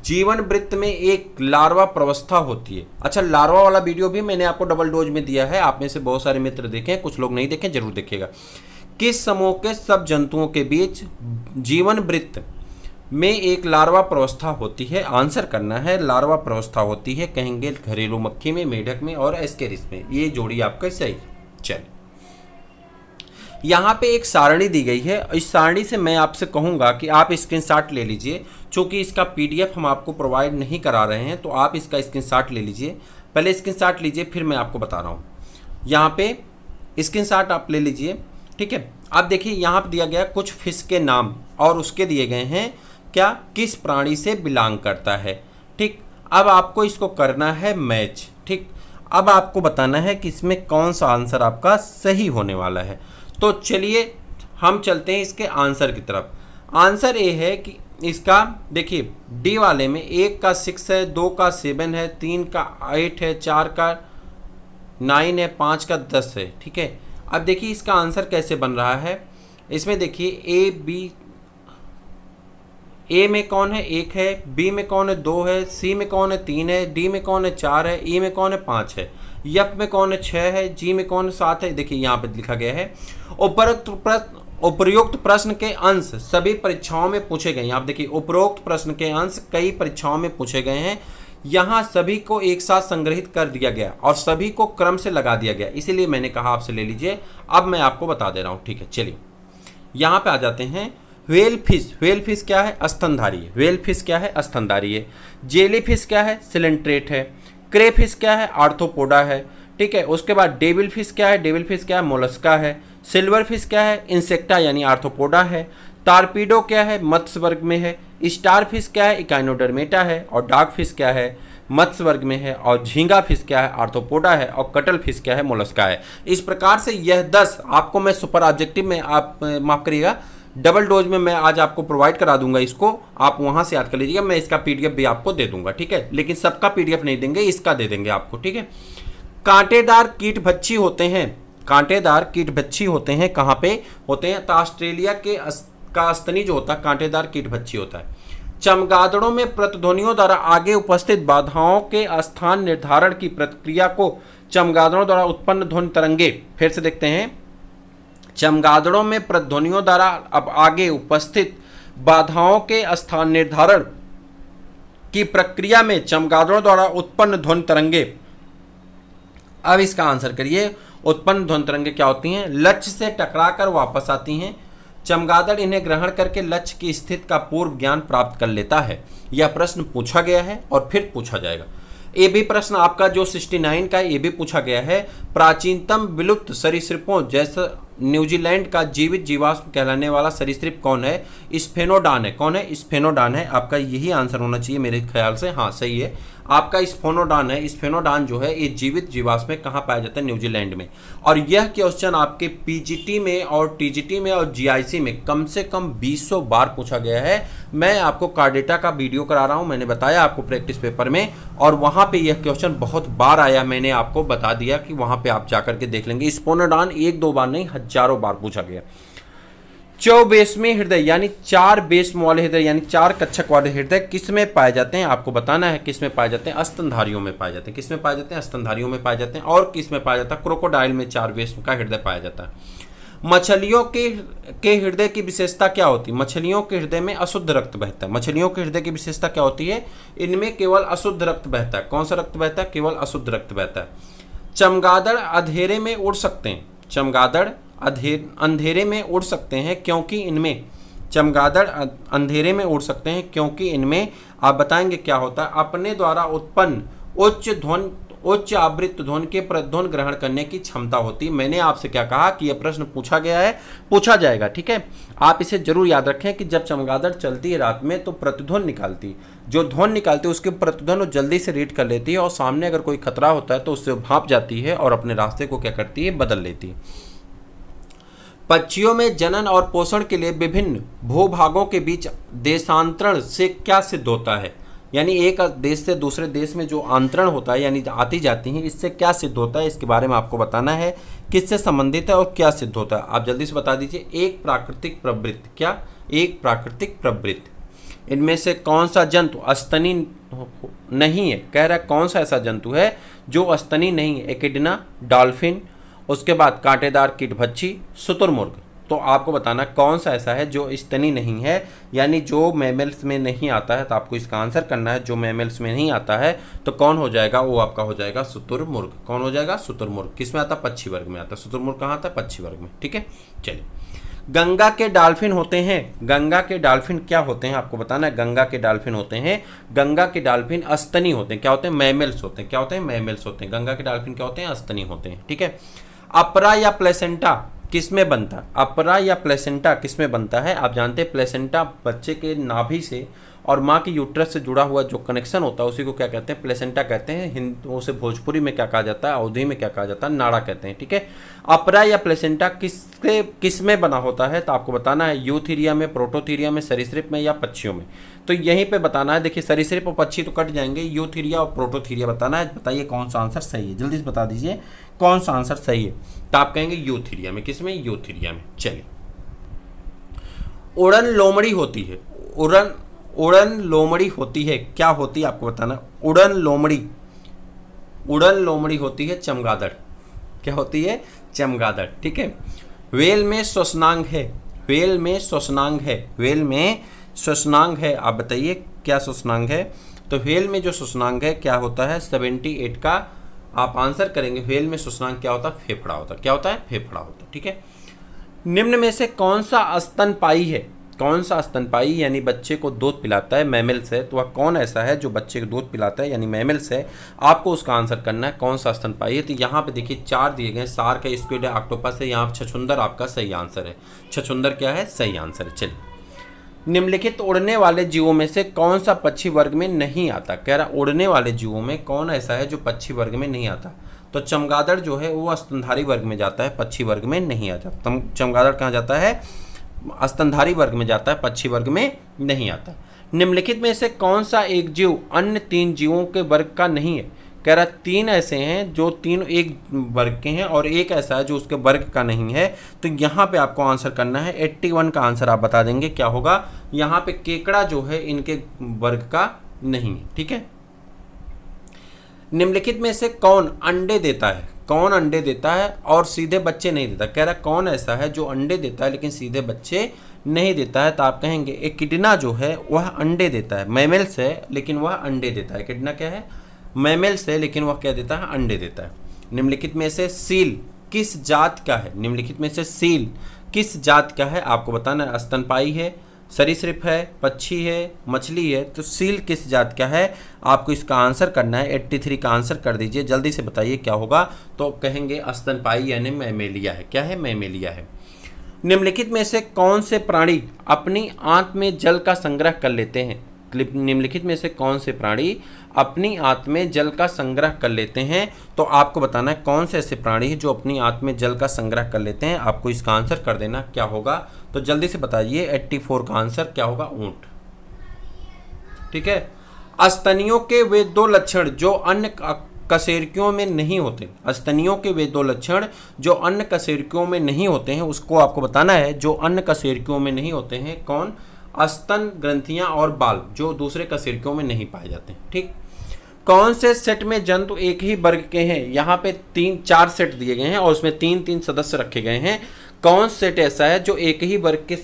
जीवन वृत्त में एक लार्वा प्रवस्था होती है। अच्छा, लार्वा वाला वीडियो भी मैंने आपको डबल डोज में दिया है, आप में से बहुत सारे मित्र देखें, कुछ लोग नहीं देखें, जरूर देखिएगा। किस समूह के सब जंतुओं के बीच जीवन वृत्त में एक लार्वा प्रवस्था होती है, आंसर करना है। लार्वा प्रवस्था होती है, कहेंगे घरेलू मक्खी में, मेढक में और एस्केरिस में। ये जोड़ी आपका सही। चलिए यहाँ पे एक सारणी दी गई है, इस सारणी से मैं आपसे कहूँगा कि आप स्क्रीनशॉट ले लीजिए। चूँकि इसका पीडीएफ हम आपको प्रोवाइड नहीं करा रहे हैं, तो आप इसका स्क्रीनशॉट ले लीजिए। पहले स्क्रीनशॉट लीजिए, फिर मैं आपको बता रहा हूँ। यहाँ पे स्क्रीनशॉट आप ले लीजिए, ठीक है। अब देखिए यहाँ पे दिया गया कुछ फिश के नाम और उसके दिए गए हैं क्या, किस प्राणी से बिलोंग करता है, ठीक। अब आपको इसको करना है मैच, ठीक। अब आपको बताना है कि इसमें कौन सा आंसर आपका सही होने वाला है। तो चलिए हम चलते हैं इसके आंसर की तरफ। आंसर ये है कि इसका देखिए डी वाले में 1 का 6 है, 2 का 7 है, 3 का 8 है, 4 का 9 है, 5 का 10 है, ठीक है। अब देखिए इसका आंसर कैसे बन रहा है। इसमें देखिए ए बी, ए में कौन है, 1 है, बी में कौन है, 2 है, सी में कौन है, 3 है, डी में कौन है, 4 है, ई में कौन है, 5 है, एफ में कौन है, 6 है, जी में कौन है, 7 है। देखिए यहाँ पे लिखा गया है उपरोक्त प्रश्न के अंश सभी परीक्षाओं में पूछे गए हैं। आप देखिए उपरोक्त प्रश्न के अंश कई परीक्षाओं में पूछे गए हैं। यहाँ सभी को एक साथ संग्रहित कर दिया गया और सभी को क्रम से लगा दिया गया, इसीलिए मैंने कहा आपसे ले लीजिए। अब मैं आपको बता दे रहा हूँ, ठीक है। चलिए यहाँ पे आ जाते हैं। व्हेल फिश क्या है? स्तनधारी है। व्हेल फिश क्या है? स्तनधारी है। जेली फिश क्या है? सिलेंट्रेट है। क्रे फिश क्या है? आर्थ्रोपोडा है। ठीक है, उसके बाद डेविल फिश क्या है? डेविल फिश क्या है? मोलस्का है। सिल्वर फिश क्या है? इंसेक्टा यानी आर्थ्रोपोडा है। टारपीडो क्या है? मत्स्य वर्ग में है। स्टार फिश क्या है? इकाइनोडर्मेटा है। और डार्क फिश क्या है? मत्स्य वर्ग में है। और झींगा फिश क्या है? आर्थ्रोपोडा है। और कटल फिश क्या है? मोलस्का है। इस प्रकार से यह 10 आपको मैं सुपर ऑब्जेक्टिव में, आप माफ करिएगा, डबल डोज में मैं आज आपको प्रोवाइड करा दूंगा। इसको आप वहां से याद कर लीजिएगा। मैं इसका पीडीएफ भी आपको दे दूंगा, ठीक है, लेकिन सबका पीडीएफ नहीं देंगे, इसका दे देंगे आपको, ठीक है। कांटेदार कीट भक्षी होते हैं। कांटेदार कीट भक्षी होते हैं कहाँ पे होते हैं? तो ऑस्ट्रेलिया के का स्तनी जो होता है कांटेदार कीट भक्षी होता है। चमगादड़ों में प्रतिध्वनियों द्वारा आगे उपस्थित बाधाओं के स्थान निर्धारण की प्रक्रिया को चमगादड़ों द्वारा उत्पन्न ध्वनि तरंगे, फिर से देखते हैं, चमगादड़ों में प्रतिध्वनियों द्वारा अब आगे उपस्थित बाधाओं के स्थान निर्धारण की प्रक्रिया में चमगादड़ों द्वारा उत्पन्न ध्वनि तरंगे। अब इसका आंसर करिए। उत्पन्न ध्वनि तरंगे क्या होती हैं? लक्ष्य से टकराकर वापस आती हैं। चमगादड़ इन्हें ग्रहण करके लक्ष्य की स्थिति का पूर्व ज्ञान प्राप्त कर लेता है। यह प्रश्न पूछा गया है और फिर पूछा जाएगा। ये भी प्रश्न आपका जो 69 का, ये भी पूछा गया है। प्राचीनतम विलुप्त सरीसृपों जैसा न्यूजीलैंड का जीवित जीवाश्म कहलाने वाला सरीसृप कौन है? स्फेनोडॉन है। कौन है? स्फेनोडॉन है। आपका यही आंसर होना चाहिए मेरे ख्याल से। हाँ, सही है, आपका स्फेनोडॉन है। स्फेनोडॉन जो है ये जीवित जीवाश्म में कहाँ पाया जाता है? न्यूजीलैंड में। और यह क्वेश्चन आपके पीजीटी में और टीजीटी में और जीआईसी में कम से कम 200 बार पूछा गया है। मैं आपको कार्डेटा का वीडियो करा रहा हूँ, मैंने बताया आपको प्रैक्टिस पेपर में, और वहाँ पे यह क्वेश्चन बहुत बार आया। मैंने आपको बता दिया कि वहाँ पे आप जाकर के देख लेंगे। स्फेनोडॉन 1-2 बार नहीं, हजारों बार पूछा गया। चौबेसवें हृदय यानी 4 बेसम वाले हृदय यानी 4 कक्षक वाले हृदय किस में पाए जाते हैं? आपको बताना है किस में पाए जाते हैं? स्तनधारियों में पाए जाते हैं। किस में पाए जाते हैं? स्तनधारियों में पाए जाते हैं। और किस में पाया जाता है? क्रोकोडाइल में 4 बेसम का हृदय पाया जाता है। मछलियों के हृदय की विशेषता क्या होती है? मछलियों के हृदय में अशुद्ध रक्त बहता है। मछलियों के हृदय की विशेषता क्या होती है? इनमें केवल अशुद्ध रक्त बहता है। कौन सा रक्त बहता है? केवल अशुद्ध रक्त बहता है। चमगादड़ अंधेरे में उड़ सकते हैं। चमगादड़ अंधेरे में उड़ सकते हैं क्योंकि इनमें, चमगादड़ अंधेरे में उड़ सकते हैं क्योंकि इनमें, आप बताएंगे क्या होता है? अपने द्वारा उत्पन्न उच्च आवृत्त ध्वनि के प्रतिध्वनि ग्रहण करने की क्षमता होती है। मैंने आपसे क्या कहा कि यह प्रश्न पूछा गया है, पूछा जाएगा, ठीक है। आप इसे जरूर याद रखें कि जब चमगादड़ चलती है रात में तो प्रतिध्वनि निकालती, जो ध्वनि निकालती है उसके प्रतिध्वनि जल्दी से रीड कर लेती है, और सामने अगर कोई खतरा होता है तो उससे भाप जाती है और अपने रास्ते को क्या करती है? बदल लेती है। पक्षियों में जनन और पोषण के लिए विभिन्न भूभागों के बीच देशांतरण से क्या सिद्ध होता है? यानी एक देश से दूसरे देश में जो अंतरण होता है यानी आती जाती हैं, इससे क्या सिद्ध होता है? इसके बारे में आपको बताना है, किससे संबंधित है और क्या सिद्ध होता है। आप जल्दी से बता दीजिए। एक प्राकृतिक प्रवृत्ति। क्या? एक प्राकृतिक प्रवृत्ति। इनमें से कौन सा जंतु स्तनी नहीं है? कह रहा है कौन सा ऐसा जंतु है जो स्तनी नहीं है? एकिडना, डॉल्फिन, उसके बाद कांटेदार कीटभक्षी, शुतुरमुर्ग। तो आपको बताना कौन सा ऐसा है जो स्तनी नहीं है, यानी जो मैमल्स में नहीं आता है। तो आपको इसका आंसर करना है, जो मैमल्स में नहीं आता है तो कौन हो जाएगा? वो आपका हो जाएगा शुतुरमुर्ग। कौन हो जाएगा? शुतुरमुर्ग। किस में आता है? पक्षी वर्ग में आता है। शुतुरमुर्ग कहाँ आता है? पक्षी वर्ग में, ठीक है। चलिए, गंगा के डॉल्फिन होते हैं। गंगा के डॉल्फिन क्या होते हैं? आपको बताना है। गंगा के डॉल्फिन होते हैं, गंगा के डॉल्फिन स्तनी होते हैं। क्या होते हैं? मैमल्स होते हैं। क्या होते हैं? मैमल्स होते हैं। गंगा के डॉल्फिन क्या होते हैं? स्तनी होते हैं, ठीक है। अपरा या प्लेसेंटा किसमें बनता है? अपरा या प्लेसेंटा किसमें बनता है? आप जानते हैं प्लेसेंटा बच्चे के नाभि से और माँ की यूट्रस से जुड़ा हुआ जो कनेक्शन होता है उसी को क्या कहते हैं? प्लेसेंटा कहते हैं। हिंदू से भोजपुरी में क्या कहा जाता है? अवधी में क्या कहा जाता है? नाड़ा कहते हैं, ठीक है। अपरा या प्लेसेंटा किस में बना होता है? तो आपको बताना है यूथीरिया में, प्रोटोथीरिया में, सरीसृप में या पक्षियों में। तो यहीं पे बताना है। देखिए सरीसृप और पक्षी तो कट जाएंगे, यूथीरिया और प्रोटोथीरिया बताना है। बताइए कौन सा आंसर सही है, जल्दी से बता दीजिए कौन सा आंसर सही है। तो आप कहेंगे यूथीरिया में। किसमें? यूथीरिया में। चलिए, उड़न लोमड़ी होती है। उड़न लोमड़ी होती है, क्या होती है आपको बताना। उड़न लोमड़ी होती है चमगादड़। क्या होती है? चमगादड़, ठीक है। वेल में श्वसनांग है। वेल में श्वसनांग है। वेल में श्वसनांग है, आप बताइए क्या श्वसनांग है। तो वेल में जो श्वसनांग है क्या होता है? 78 का आप आंसर करेंगे। वेल में श्वसनांग क्या होता है? फेफड़ा होता है। क्या होता है? फेफड़ा होता है, ठीक है। निम्न में से कौन सा स्तनपायी है? कौन सा स्तनपायी यानी बच्चे को दूध पिलाता है मैमल्स है, तो वह कौन ऐसा है जो बच्चे को दूध पिलाता है यानी मैमल्स है। आपको उसका आंसर करना है कौन सा स्तनपायी है। तो यहाँ पे देखिए 4 दिए गए, शार्क है, स्क्विड है, ऑक्टोपस है, यहाँ छछूंदर आपका सही आंसर है। छछूंदर क्या है, सही आंसर है। चलिए, निम्नलिखित उड़ने वाले जीवों में से कौन सा पक्षी वर्ग में नहीं आता। कह रहा उड़ने वाले जीवों में कौन ऐसा है जो पक्षी वर्ग में नहीं आता। तो चमगादड़ जो है वो स्तनधारी वर्ग में जाता है, पक्षी वर्ग में नहीं आता। चमगादड़ कहाँ जाता है, स्तनधारी वर्ग में जाता है, पक्षी वर्ग में नहीं आता। निम्नलिखित में से कौन सा एक जीव अन्य 3 जीवों के वर्ग का नहीं है। कह रहा 3 ऐसे हैं जो 3 एक वर्ग के हैं और एक ऐसा है जो उसके वर्ग का नहीं है। तो यहाँ पे आपको आंसर करना है 81 का आंसर आप बता देंगे क्या होगा। यहाँ पे केकड़ा जो है इनके वर्ग का नहीं है। ठीक है, निम्नलिखित में से कौन अंडे देता है, कौन अंडे देता है और सीधे बच्चे नहीं देता। कह रहा कौन ऐसा है जो अंडे देता है लेकिन सीधे बच्चे नहीं देता है। तो आप कहेंगे एकिडना जो है वह अंडे देता है, मैमल्स है लेकिन वह अंडे देता है। एकिडना क्या है, मैमल्स है लेकिन वह क्या देता है, अंडे देता है। निम्नलिखित में से सील किस जात का है, निम्नलिखित में से सील किस जात का है आपको बताना है। स्तनपायी है, सरीसृप है, पक्षी है, मछली है। तो सील किस जात का है आपको इसका आंसर करना है। 83 का आंसर कर दीजिए, जल्दी से बताइए क्या होगा। तो कहेंगे स्तनपायी यानी मैमेलिया है। क्या है, मैमेलिया है। निम्नलिखित में से कौन से प्राणी अपनी आंत में जल का संग्रह कर लेते हैं। निम्नलिखित में से कौन से प्राणी अपनी आंत में जल का संग्रह कर लेते हैं। तो आपको बताना है कौन से ऐसे प्राणी हैं जो अपनी आंत में जल का संग्रह कर लेते हैं। आपको इसका आंसर कर देना क्या होगा। तो जल्दी से बताइए 84 का आंसर क्या होगा, ऊंट। ठीक है, स्तनियों के वे 2 लक्षण जो अन्य कशेरुकियों में नहीं होते। स्तनियों के वे 2 लक्षण जो अन्य कशेरुकियों में नहीं होते हैं उसको आपको बताना है। जो अन्य कशेरुकियों में नहीं होते हैं कौन, स्तन ग्रंथियां और बाल जो दूसरे कशेरुकियों में नहीं पाए जाते हैं। ठीक, कौन से सेट में जंतु एक ही वर्ग के हैं। यहाँ पे 4 सेट दिए गए हैं और उसमें 3 सदस्य रखे गए हैं। कौन सेट ऐसा है जो एक ही वर्ग के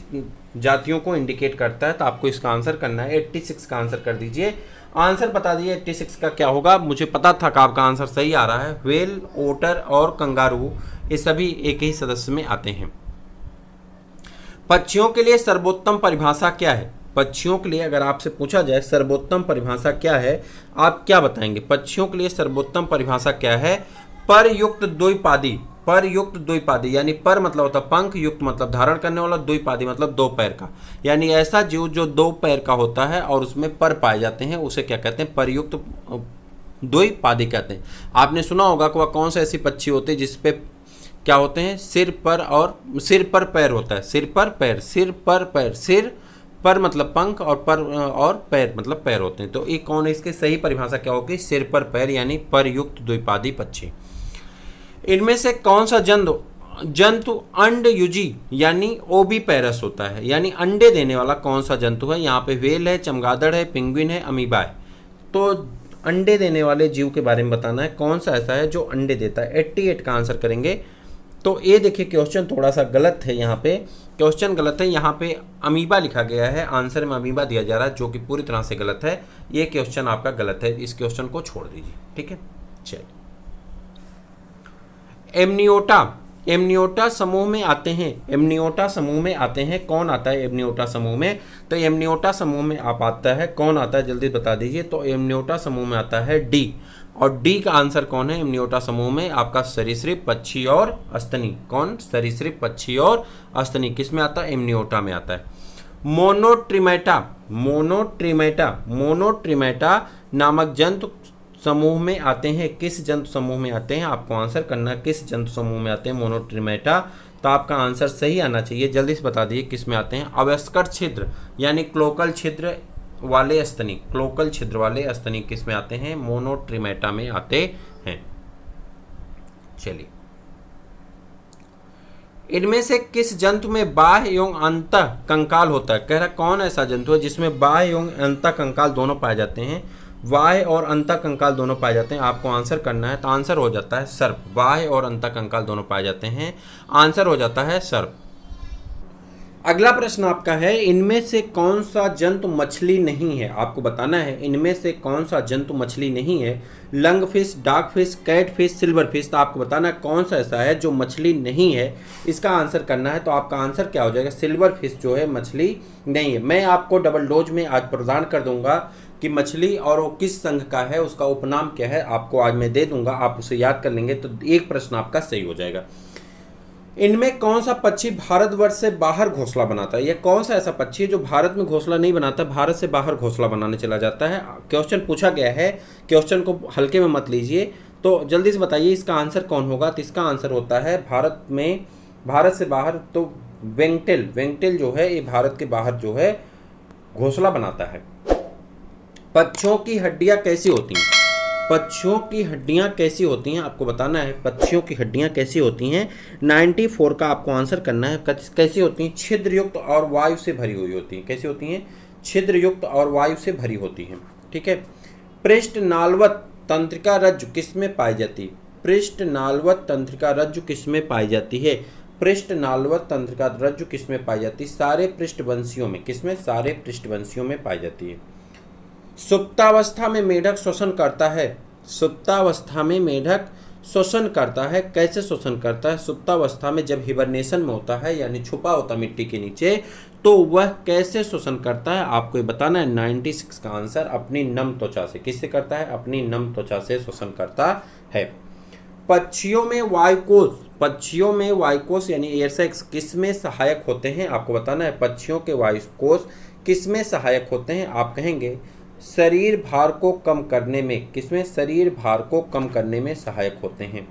जातियों को इंडिकेट करता है। तो आपको इसका आंसर करना है। 86 का आंसर कर दीजिए। आंसर बता दिए 86 का क्या होगा। मुझे पता था कि आपका आंसर सही आ रहा है। व्हेल, ओटर और कंगारू ये सभी एक ही सदस्य में आते हैं। पक्षियों के लिए सर्वोत्तम परिभाषा क्या है। पक्षियों के लिए अगर आपसे पूछा जाए सर्वोत्तम परिभाषा क्या है, आप क्या बताएंगे। पक्षियों के लिए सर्वोत्तम परिभाषा क्या है, परयुक्त द्विपादी। परयुक्त द्विपादी यानी पर मतलब होता है पंख, युक्त मतलब धारण करने वाला, द्विपादी मतलब 2 पैर का। यानी ऐसा जीव जो 2 पैर का होता है और उसमें पर पाए जाते हैं उसे क्या कहते हैं, परयुक्त द्विपादी कहते हैं। आपने सुना होगा कि वह कौन से ऐसी पक्षी होते हैं जिसपे क्या होते हैं, सिर पर पैर होता है। सिर पर पैर, सिर पर पैर, सिर पर मतलब पंख और पैर मतलब पैर होते हैं। तो ये कौन है, इसकी सही परिभाषा क्या होगी, सिर पर पैर यानी परयुक्त द्विपादी पक्षी। इनमें से कौन सा जंतु अंडयुजी यानी ओबी पैरस होता है, यानी अंडे देने वाला कौन सा जंतु है। यहाँ पे व्हेल है, चमगादड़ है, पेंगुइन है, अमीबा है। तो अंडे देने वाले जीव के बारे में बताना है कौन सा ऐसा है जो अंडे देता है। 88 का आंसर करेंगे। तो ये देखिए क्वेश्चन थोड़ा सा गलत है, यहाँ पे क्वेश्चन गलत है। यहाँ पे अमीबा लिखा गया है, आंसर में अमीबा दिया जा रहा है जो कि पूरी तरह से गलत है। ये क्वेश्चन आपका गलत है, इस क्वेश्चन को छोड़ दीजिए। ठीक है, चलिए। एमनियोटा समूह में आते हैं। एमनियोटा समूह में आते हैं, कौन आता है एमनियोटा समूह में। तो एमनियोटा समूह में आप आता है, कौन आता है जल्दी बता दीजिए। तो एमनियोटा समूह में आता है डी, और डी का आंसर कौन है एमनियोटा समूह में, आपका सरीसृप, पक्षी और स्तनी। कौन, सरीसृप, पक्षी और स्तनी किस में आता है, एमनियोटा में आता है। मोनोट्रिमेटा नामक जंतु समूह में आते हैं, किस जंतु समूह में आते हैं आपको आंसर करना है, किस जंतु समूह में आते हैं मोनोट्रिमेटा। तो आपका आंसर सही आना चाहिए, जल्दी से बता दीजिए किस में आते हैं। अवस्कर छिद्र यानी क्लोकल छिद्र वाले स्तनी, क्लोकल छिद्र वाले स्तनी किस में आते हैं, मोनोट्रिमेटा में आते हैं। चलिए, इनमें से किस जंतु में बाह्य एवं अंतः कंकाल होता है। कह रहा कौन ऐसा जंतु है जिसमें बाह्य एवं अंतः कंकाल दोनों पाए जाते हैं, बाह्य और अंतः कंकाल दोनों पाए जाते हैं। आपको आंसर करना है, तो आंसर हो जाता है सर्प। बाह्य और अंतः कंकाल दोनों पाए जाते हैं, आंसर हो जाता है सर्प। अगला प्रश्न आपका है, इनमें से कौन सा जंतु मछली नहीं है। आपको बताना है इनमें से कौन सा जंतु मछली नहीं है। Lung fish, dark fish, cat fish, silver fish. तो आपको बताना है कौन सा ऐसा है जो मछली नहीं है, इसका आंसर करना है। तो आपका आंसर क्या हो जाएगा, सिल्वर फिश जो है मछली नहीं है। मैं आपको डबल डोज में आज प्रदान कर दूंगा कि मछली और वो किस संघ का है, उसका उपनाम क्या है, आपको आज मैं दे दूंगा। आप उसे याद कर लेंगे तो एक प्रश्न आपका सही हो जाएगा। इनमें कौन सा पक्षी भारतवर्ष से बाहर घोंसला बनाता है। यह कौन सा ऐसा पक्षी है जो भारत में घोंसला नहीं बनाता, भारत से बाहर घोंसला बनाने चला जाता है। क्वेश्चन पूछा गया है, क्वेश्चन को हल्के में मत लीजिए। तो जल्दी से बताइए इसका आंसर कौन होगा। तो इसका आंसर होता है भारत से बाहर तो वेंगटेल जो है ये भारत के बाहर जो है घोंसला बनाता है। पक्षियों की हड्डियां कैसी होती हैं। पक्षियों की हड्डियां कैसी होती हैं, आपको बताना है पक्षियों की हड्डियां कैसी होती हैं। 94 का आपको आंसर करना है। कैसी होती हैं, छिद्रयुक्त और वायु से भरी हुई होती हैं। कैसी होती हैं, छिद्रयुक्त और वायु से भरी होती हैं। ठीक है। पृष्ठनालवत तंत्रिका रज्जु किसमें पाई जाती है। पृष्ठनालवत तंत्रिका रज्जु किसमें पाई जाती है। पृष्ठनालवत तंत्रिका रज्जु किसमें पाई जाती है, सारे पृष्ठवंशियों में। किसमें, सारे पृष्ठवंशियों में पाई जाती है। सुप्तावस्था में मेढक श्वसन करता है। सुप्तावस्था में मेढक श्वसन करता है। कैसे श्वसन करता है, सुप्तावस्था में जब हिबरनेशन में होता है यानी छुपा होता मिट्टी के नीचे, तो वह कैसे श्वसन करता है आपको ये बताना है। 96 का आंसर अपनी नम त्वचा से। किससे करता है, अपनी नम त्वचा से श्वसन करता है। पक्षियों में वायुकोश यानी एयर सैक्स किसमें सहायक होते हैं, आपको बताना है। पक्षियों के वायुकोश किसमें सहायक होते हैं, आप कहेंगे शरीर भार को कम करने में। किसमें, शरीर भार को कम करने में सहायक होते हैं।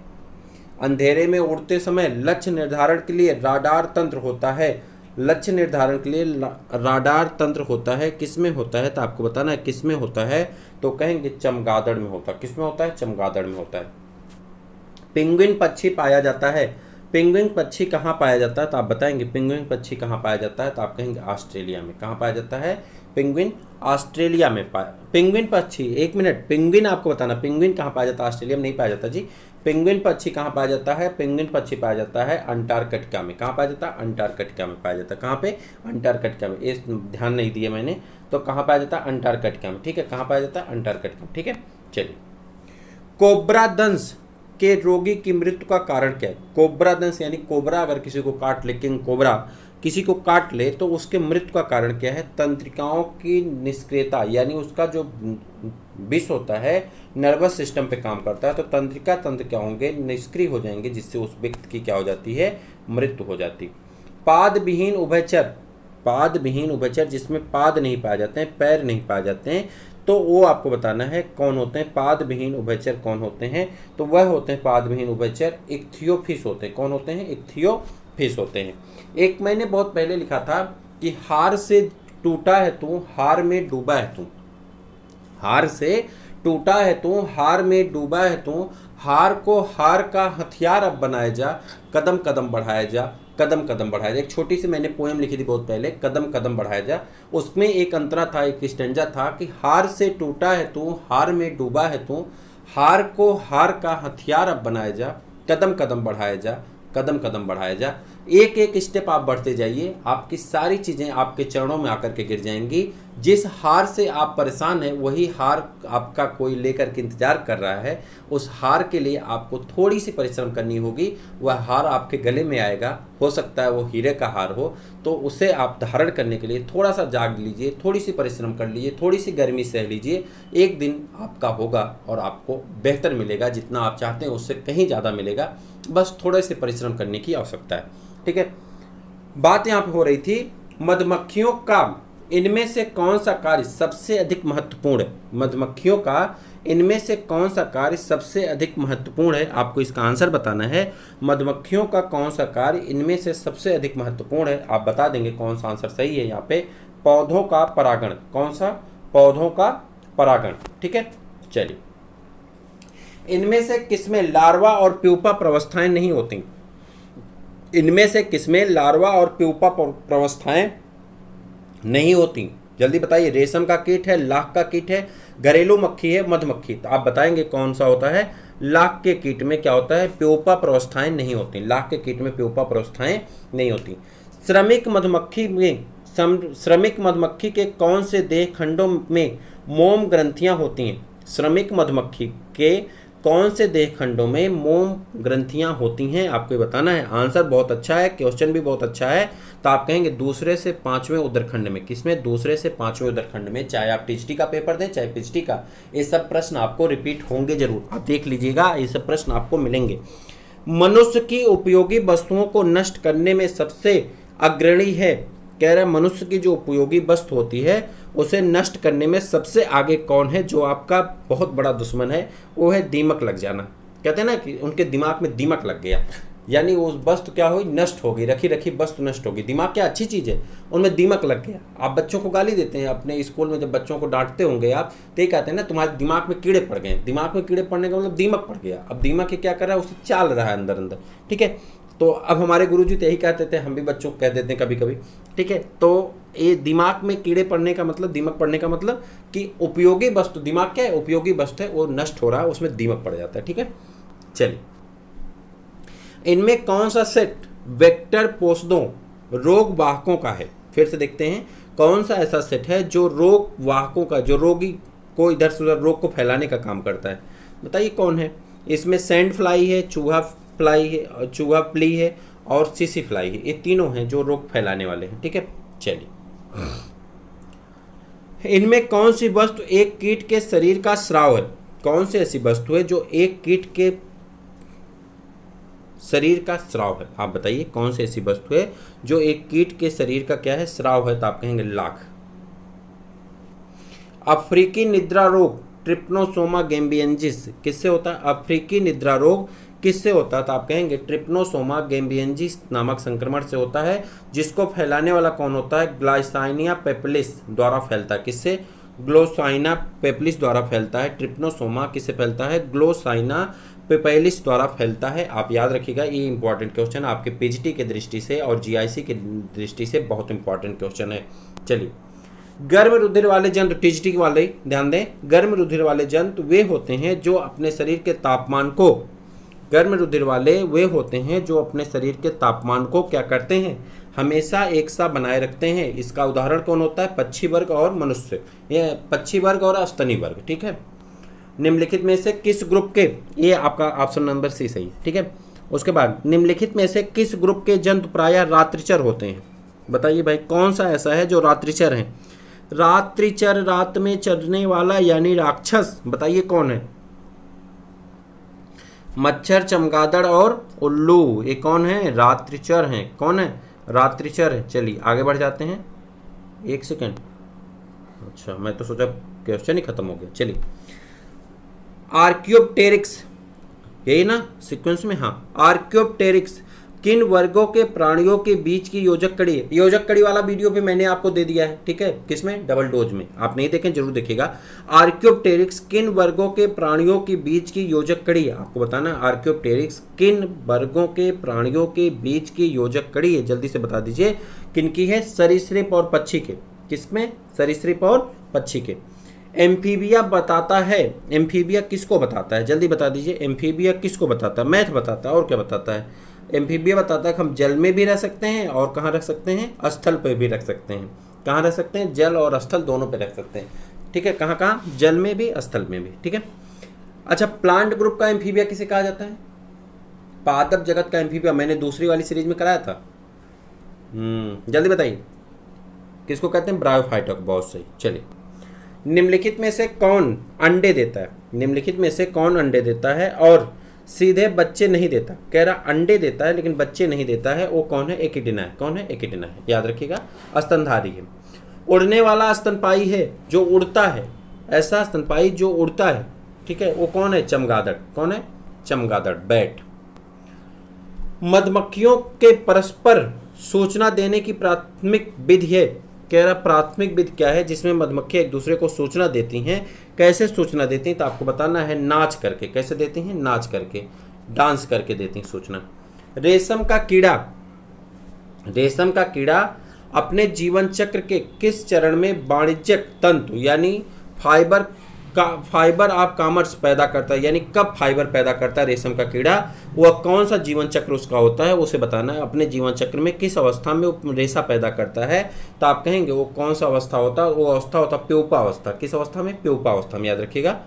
अंधेरे में उड़ते समय लक्ष्य निर्धारण के लिए राडार तंत्र होता है। लक्ष्य निर्धारण के लिए राडार तंत्र होता है, किसमें होता है, तो आपको बताना है किसमें होता है। तो कहेंगे चमगादड़ में होता है। किसमें होता है, चमगादड़ में होता है। पेंगुइन पक्षी पाया जाता है। पेंगुइन पक्षी कहाँ पाया जाता है, तो आप बताएंगे पेंगुइन पक्षी कहाँ पाया जाता है। तो आप कहेंगे ऑस्ट्रेलिया में। कहाँ पाया जाता है, पेंगुइन ऑस्ट्रेलिया में पाया। पेंगुइन पक्षी, एक मिनट, पेंगुइन आपको बताना, पेंगुइन कहाँ पाया जाता है, ऑस्ट्रेलिया में नहीं पाया जाता जी। पेंगुइन पक्षी कहाँ पाया जाता है, पेंगुइन पक्षी पाया जाता है अंटार्कटिका में। कहाँ पाया जाता है, अंटार्कटिका में पाया जाता है। कहाँ पे, अंटार्कटिका में। ये ध्यान नहीं दिया मैंने, तो कहाँ पाया जाता है, अंटार्कटिका में। ठीक है, कहाँ पाया जाता है, अंटार्कटिका में। ठीक है, चलिए। कोबरा दंश के रोगी की मृत्यु का कारण क्या है। कोबरा दंश यानी कोबरा अगर किसी को काट ले, किंग कोबरा किसी को काट ले तो उसके मृत्यु का कारण क्या है। तंत्रिकाओं की निष्क्रियता यानी उसका जो विष होता है नर्वस सिस्टम पे काम करता है, तो तंत्रिका तंत्र क्या होंगे, निष्क्रिय हो जाएंगे, जिससे उस व्यक्ति की क्या हो जाती है, मृत्यु हो जाती। पाद विहीन उभयचर जिसमें पाद नहीं पाए जाते हैं, पैर नहीं पाए जाते हैं, तो वो आपको बताना है कौन होते हैं पाद विहीन उभयचर। कौन होते हैं, तो वह होते हैं पाद विहीन उभयचर इक्थियोफिस होते हैं। कौन होते हैं, इक्थियोफिस होते हैं। एक मैंने बहुत पहले लिखा था कि हार से टूटा है तू, हार में डूबा है तू। हार से टूटा है तू, हार में डूबा है तू, हार को हार का हथियार अब बनाया जा, कदम कदम बढ़ाया जा, कदम कदम बढ़ाया जा। एक छोटी सी मैंने पोएम लिखी थी बहुत पहले, कदम कदम बढ़ाया जा। उसमें एक अंतरा था, एक स्टैंजा था कि हार से टूटा है तू, हार में डूबा है तू, हार को हार का हथियार अब बनाया जा, कदम कदम बढ़ाया जा, कदम कदम बढ़ाया जा। एक एक स्टेप आप बढ़ते जाइए, आपकी सारी चीज़ें आपके चरणों में आकर के गिर जाएंगी। जिस हार से आप परेशान हैं वही हार आपका कोई लेकर के इंतजार कर रहा है। उस हार के लिए आपको थोड़ी सी परिश्रम करनी होगी, वह हार आपके गले में आएगा। हो सकता है वो हीरे का हार हो, तो उसे आप धारण करने के लिए थोड़ा सा जाग लीजिए, थोड़ी सी परिश्रम कर लीजिए, थोड़ी सी गर्मी सह लीजिए। एक दिन आपका होगा और आपको बेहतर मिलेगा, जितना आप चाहते हैं उससे कहीं ज़्यादा मिलेगा। बस थोड़े से परिश्रम करने की आवश्यकता है। ठीक है, बात यहाँ पे हो रही थी मधुमक्खियों का इनमें से कौन सा कार्य सबसे अधिक महत्वपूर्ण है। मधुमक्खियों का इनमें से कौन सा कार्य सबसे अधिक महत्वपूर्ण है, आपको इसका आंसर बताना है। मधुमक्खियों का कौन सा कार्य इनमें से सबसे अधिक महत्वपूर्ण है, आप बता देंगे कौन सा आंसर सही है। यहाँ पे पौधों का परागण। कौन सा, पौधों का परागण। ठीक है, चलिए। इनमें से किसमें लार्वा और प्यूपा प्रवस्थाएं नहीं होती। इनमें से किसमें लार्वा और प्यूपा प्रवस्थाएं नहीं होती, जल्दी बताइए। रेशम का कीट है, लाख का कीट है, घरेलू मक्खी है, मधुमक्खी। तो आप बताएंगे कौन सा होता है। लाख के कीट में क्या होता है, प्यूपा प्रवस्थाएं नहीं होती। लाख के कीट में प्यूपा प्रवस्थाएं नहीं होती। श्रमिक मधुमक्खी के कौन से देह खंडों में मोम ग्रंथियां होती हैं? श्रमिक मधुमक्खी के कौन से देह खंडों में मोम ग्रंथियां होती हैं? आपको बताना है। आंसर बहुत अच्छा है, क्वेश्चन भी बहुत अच्छा है। तो आप कहेंगे दूसरे से पांचवें उदरखंड में। किसमें? दूसरे से पांचवें उदरखंड में। चाहे आप टीजीटी का पेपर दें चाहे पीजीटी का, ये सब प्रश्न आपको रिपीट होंगे जरूर। आप देख लीजिएगा, ये सब प्रश्न आपको मिलेंगे। मनुष्य की उपयोगी वस्तुओं को नष्ट करने में सबसे अग्रणी है। कह रहा है मनुष्य की जो उपयोगी वस्तु होती है उसे नष्ट करने में सबसे आगे कौन है? जो आपका बहुत बड़ा दुश्मन है वो है दीमक लग जाना। कहते हैं ना कि उनके दिमाग में दीमक लग गया, यानी वो वस्तु क्या हुई? नष्ट हो गई, रखी रखी वस्तु नष्ट हो गई। दिमाग क्या अच्छी चीज़ है, उनमें दीमक लग गया। आप बच्चों को गाली देते हैं अपने स्कूल में, जब बच्चों को डांटते होंगे आप, तो ये कहते हैं ना तुम्हारे दिमाग में कीड़े पड़ गए। दिमाग में कीड़े पड़ने का मतलब दीमक पड़ गया। अब दीमक क्या कर रहा है? उसे चाल रहा है अंदर अंदर। ठीक है, तो अब हमारे गुरुजी तो यही कहते थे, हम भी बच्चों को कह देते हैं कभी कभी। ठीक है, तो ये दिमाग में कीड़े पड़ने का मतलब, दीमक पड़ने का मतलब कि उपयोगी वस्तु, दिमाग क्या है? उपयोगी वस्तु है, वो नष्ट हो रहा है, उसमें दीमक पड़ जाता है। ठीक है, चलिए, इनमें कौन सा सेट वेक्टर पोषदों रोग वाहकों का है? फिर से देखते हैं, कौन सा ऐसा सेट है जो रोग वाहकों का, जो रोगी को इधर से उधर रोग को फैलाने का काम करता है? बताइए कौन है? इसमें सैंड फ्लाई है, चूहा फ्लाई है, चूहा फ्ली है और सीसी फ्लाई है। ये तीनों हैं जो रोग फैलाने वाले हैं। ठीक है, चलिए, इनमें कौन सी वस्तु एक कीट के शरीर का स्राव है? कौन सी ऐसी वस्तु है जो एक कीट के शरीर का स्राव है? आप बताइए कौन सी ऐसी वस्तु है जो एक कीट के शरीर का क्या है? स्राव है। तो आप कहेंगे लाख। अफ्रीकी निद्रा रोग ट्रिप्नोसोमा गैम्बियंजिस किससे होता है? अफ्रीकी निद्रा रोग किससे होता है? तो आप कहेंगे ट्रिप्नोसोमा गैम्बियंजिस नामक संक्रमण से होता है, जिसको फैलाने वाला कौन होता है? ग्लाइसाइनिया पेपिलिस द्वारा फैलता है। किससे? ग्लोसाइना पेपिलिस द्वारा फैलता है। ट्रिप्नोसोमा किससे फैलता है? ग्लोसाइना पेपिलिस द्वारा फैलता है। आप याद रखिएगा, ये इंपॉर्टेंट क्वेश्चन आपके पीजीटी की दृष्टि से और जीआईसी की दृष्टि से बहुत इंपॉर्टेंट क्वेश्चन है। चलिए, गर्म रुधिर वाले जंतु, टीजीटी वाले ध्यान दें, गर्म रुधिर वाले जंतु वे होते हैं जो अपने शरीर के तापमान को, गर्म रुधिर वाले वे होते हैं जो अपने शरीर के तापमान को क्या करते हैं? हमेशा एक सा बनाए रखते हैं। इसका उदाहरण कौन होता है? पक्षी वर्ग और मनुष्य, ये पक्षी वर्ग और स्तनी वर्ग। ठीक है, निम्नलिखित में से किस ग्रुप के, ये आपका ऑप्शन नंबर सी सही। ठीक है, उसके बाद निम्नलिखित में से किस ग्रुप के जंतु प्रायः रात्रिचर होते हैं? बताइए भाई, कौन सा ऐसा है जो रात्रिचर है? रात्रिचर, रात में चरने वाला यानी राक्षस। बताइए कौन है? मच्छर, चमगादड़ और उल्लू, ये कौन है? रात्रिचर हैं। कौन है? रात्रिचर है। चलिए आगे बढ़ जाते हैं। एक सेकेंड, अच्छा मैं तो सोचा क्वेश्चन ही खत्म हो गया। चलिए, आर्क्योप्टेरिक्स, यही ना सीक्वेंस में? हाँ, आर्क्योप्टेरिक्स किन वर्गों के प्राणियों के बीच की योजक कड़ी है? योजक कड़ी वाला वीडियो भी मैंने आपको दे दिया है। ठीक है, किसमें? डबल डोज में। आप नहीं देखें जरूर देखिएगा। आर्क्योप्टेरिक्स किन वर्गों के प्राणियों के बीच की योजक कड़ी है? आपको बताना, आर्क्योप्टेरिक्स किन वर्गों के प्राणियों के बीच की योजक कड़ी है? जल्दी से बता दीजिए किनकी है? सरीसृप और पक्षी के। किसमें? सरीसृप और पक्षी के। एम्फीबिया बताता है, एम्फीबिया किसको बताता है? जल्दी बता दीजिए, एम्फीबिया किसको बताता है? मैथ बताता है और क्या बताता है? एम्फीबिया बताता है कि हम जल में भी रह सकते हैं और कहाँ रख सकते हैं? स्थल पे भी रख सकते हैं। कहाँ रख सकते हैं? जल और स्थल दोनों पे रख सकते हैं। ठीक है, कहाँ कहाँ? जल में भी, स्थल में भी। ठीक है, अच्छा, प्लांट ग्रुप का एम्फीबिया किसे कहा जाता है? पादप जगत का एम्फीबिया मैंने दूसरी वाली सीरीज में कराया था। जल्दी बताइए किसको कहते हैं? ब्रायोफाइटा को। बहुत सही। चलिए, निम्नलिखित में से कौन अंडे देता है? निम्नलिखित में से कौन अंडे देता है और सीधे बच्चे नहीं देता? कह रहा अंडे देता है लेकिन बच्चे नहीं देता है। वो कौन है? एकिडिना है। कौन है? एकिडिना है। याद रखिएगा, स्तनधारी है। उड़ने वाला स्तनपाई है जो उड़ता है, ऐसा स्तनपाई जो उड़ता है। ठीक है, वो कौन है? चमगादड़। कौन है? चमगादड़, बैट। मधुमक्खियों के परस्पर सूचना देने की प्राथमिक विधि है। कह रहा प्राथमिक विधि क्या है जिसमें मधुमक्खियां एक दूसरे को सूचना देती हैं? कैसे सूचना देती हैं? तो आपको बताना है, नाच करके। कैसे देती हैं? नाच करके, डांस करके देती हैं सूचना। रेशम का कीड़ा, रेशम का कीड़ा अपने जीवन चक्र के किस चरण में वाणिज्यिक तंतु यानी फाइबर फाइबर ऑफ कॉमर्स पैदा करता है, यानी कब फाइबर पैदा करता है रेशम का कीड़ा, वह कौन सा जीवन चक्र उसका होता है उसे बताना है। अपने जीवन चक्र में किस अवस्था में वो रेशा पैदा करता है, तो आप कहेंगे वो कौन सा अवस्था होता है, वो अवस्था होता है प्यूपा अवस्था। किस अवस्था में? प्यूपा अवस्था में, याद रखिएगा।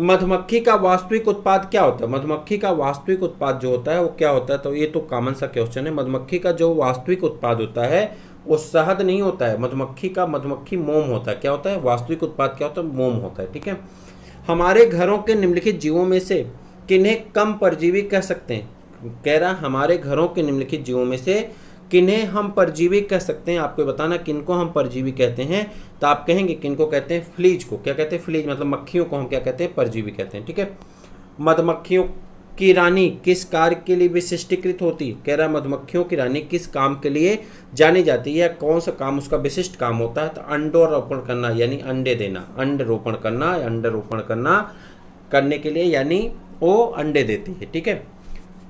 मधुमक्खी का वास्तविक उत्पाद क्या होता है? मधुमक्खी का वास्तविक उत्पाद जो होता है वो क्या होता है, तो ये तो कॉमन सा क्वेश्चन है। मधुमक्खी का जो वास्तविक उत्पाद होता है वो शहद नहीं होता है, मधुमक्खी मोम होता है। क्या होता है? वास्तविक उत्पाद क्या होता है? मोम होता है, ठीक है। हमारे घरों के निम्नलिखित जीवों में से किन्हें कम परजीवी कह सकते हैं? कह रहा हमारे घरों के निम्नलिखित जीवों में से किन्हें हम परजीवी कह सकते हैं, आपको बताना किनको हम परजीवी कहते हैं। तो आप कहेंगे किनको कहते हैं? फ्लीज को। क्या कहते हैं? फ्लीज मतलब मक्खियों को हम क्या कहते हैं? परजीवी कहते हैं, ठीक है। मधुमक्खियों की रानी किस कार्य के लिए विशिष्टीकृत होती? कह रहा मधुमक्खियों की रानी किस काम के लिए जानी जाती है, कौन सा काम उसका विशिष्ट काम होता है? तो अंडोरोपण करना, यानी अंडे देना, अंडरोपण करना, अंडरोपण करने के लिए, यानी वो अंडे देती है, ठीक है।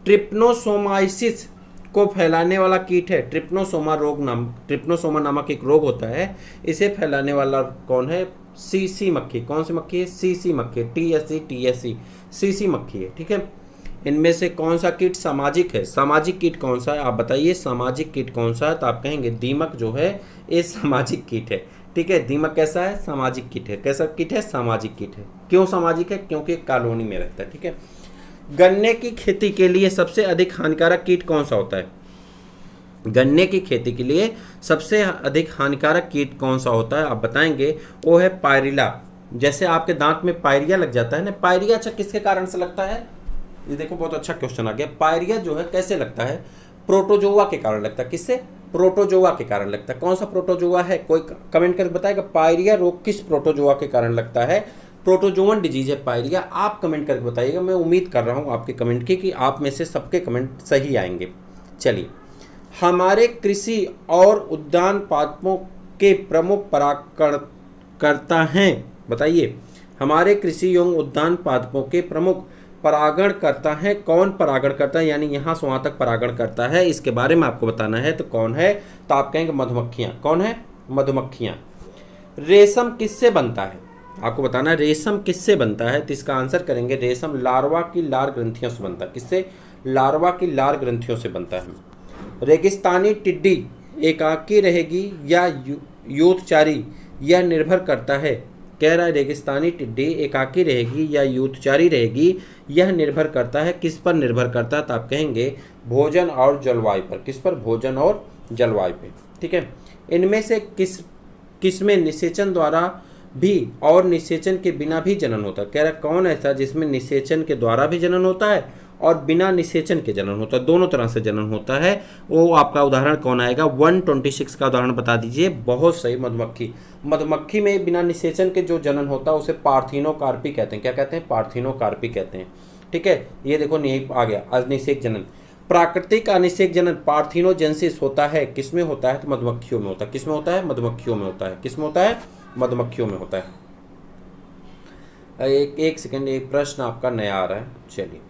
ट्रिप्नोसोमाइसिस को फैलाने वाला कीट है, ट्रिप्नोसोमा नामक एक रोग होता है, इसे फैलाने वाला कौन है? सीसी मक्खी। कौन सी मक्खी है? सीसी मक्खी, टीएससी, सीसी मक्खी है, ठीक है। इनमें से कौन सा कीट सामाजिक है? सामाजिक कीट कौन सा है, आप बताइए सामाजिक कीट कौन सा है? तो आप कहेंगे दीमक जो है ये सामाजिक कीट है, ठीक है। दीमक कैसा है? सामाजिक कीट है। कैसा कीट है? सामाजिक कीट है। क्यों सामाजिक है? क्योंकि कॉलोनी में रहता है, ठीक है। गन्ने की खेती के लिए सबसे अधिक हानिकारक कीट कौन सा होता है? गन्ने की खेती के लिए सबसे अधिक हानिकारक कीट कौन सा होता है, आप बताएंगे वो है पायरिला। जैसे आपके दांत में पायरिया लग जाता है ना, पायरिया अच्छा किसके कारण से लगता है? ये देखो बहुत अच्छा क्वेश्चन आ गया। पायरिया जो है कैसे लगता है? प्रोटोजोआ के कारण लगता है। किससे? प्रोटोजोआ के कारण लगता है। कौन सा प्रोटोजोआ है? कोई कमेंट करके बताएगा पायरिया रोग किस प्रोटोजोआ के कारण लगता है? प्रोटोजोवन डिजीज है पायरिया। आप कमेंट करके बताइएगा, मैं उम्मीद कर रहा हूँ आपके कमेंट की कि आप में से सबके कमेंट सही आएंगे। चलिए, हमारे कृषि और उद्यान पादपों के प्रमुख परागणकर्ता हैं, बताइए। हमारे कृषि एवं उद्यान पादपों के प्रमुख परागण करता है, कौन परागण करता है, यानी यहाँ से वहाँ तक परागण करता है, इसके बारे में आपको बताना है। तो कौन है? तो आप कहेंगे मधुमक्खियाँ। कौन है? मधुमक्खियाँ। रेशम किससे बनता है? आपको बताना है रेशम किससे बनता है, तो इसका आंसर करेंगे रेशम लार्वा की लार ग्रंथियों से बनता है। किससे? लार्वा की लार ग्रंथियों से बनता है। रेगिस्तानी टिड्डी एकाकी रहेगी या यूथचारी, यह निर्भर करता है। कह रहा है रेगिस्तानी टिड्डी एकाकी रहेगी या यूथचारी रहेगी, यह निर्भर करता है। किस पर निर्भर करता है? तो आप कहेंगे भोजन और जलवायु पर। किस पर? भोजन और जलवायु पे, ठीक है। इनमें से किसमें निषेचन द्वारा भी और निषेचन के बिना भी जनन होता है? कह रहा कौन ऐसा जिसमें निषेचन के द्वारा भी जनन होता है और बिना निषेचन के जनन होता है, दोनों तरह से जनन होता है? वो आपका उदाहरण कौन आएगा? 126 का उदाहरण बता दीजिए। बहुत सही, मधुमक्खी। मधुमक्खी में बिना निषेचन के जो जनन होता है उसे पार्थिनोकार्पी कहते हैं। क्या कहते हैं? पार्थिनोकार्पी कहते हैं, ठीक है। ये देखो नहीं आ गया, अनिषेक जनन। प्राकृतिक अनिषेक जनन पार्थिनोजेनेसिस होता है, किसमें होता है? तो मधुमक्खियों में होता है। किसमें होता है? मधुमक्खियों में होता है। किसमें होता है? मधुमक्खियों में होता है। एक सेकंड, एक प्रश्न आपका नया आ रहा है। चलिए,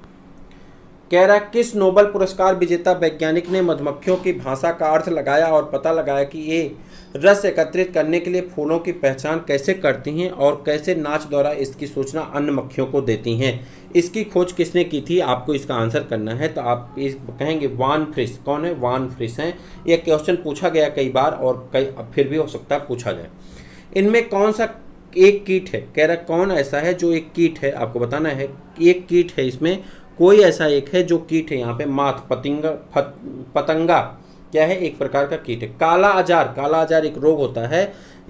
कह रहा किस नोबेल पुरस्कार विजेता वैज्ञानिक ने मधुमक्खियों की भाषा का अर्थ लगाया और पता लगाया कि ये रस एकत्रित करने के लिए फूलों की पहचान कैसे करती हैं और कैसे नाच द्वारा इसकी सूचना अन्य मक्खियों को देती हैं? इसकी खोज किसने की थी? आपको इसका आंसर करना है। तो आप इस कहेंगे वान फ्रिस। कौन है? वान फ्रिस हैं। यह क्वेश्चन पूछा गया कई बार और कई फिर भी हो सकता है पूछा जाए। इनमें कौन सा एक कीट है? कह रहा कौन ऐसा है जो एक कीट है, आपको बताना है। एक कीट है, इसमें कोई ऐसा एक है जो कीट है। यहाँ पे माथ पतंगा क्या है? एक प्रकार का कीट है। काला आजार, काला आजार एक रोग होता है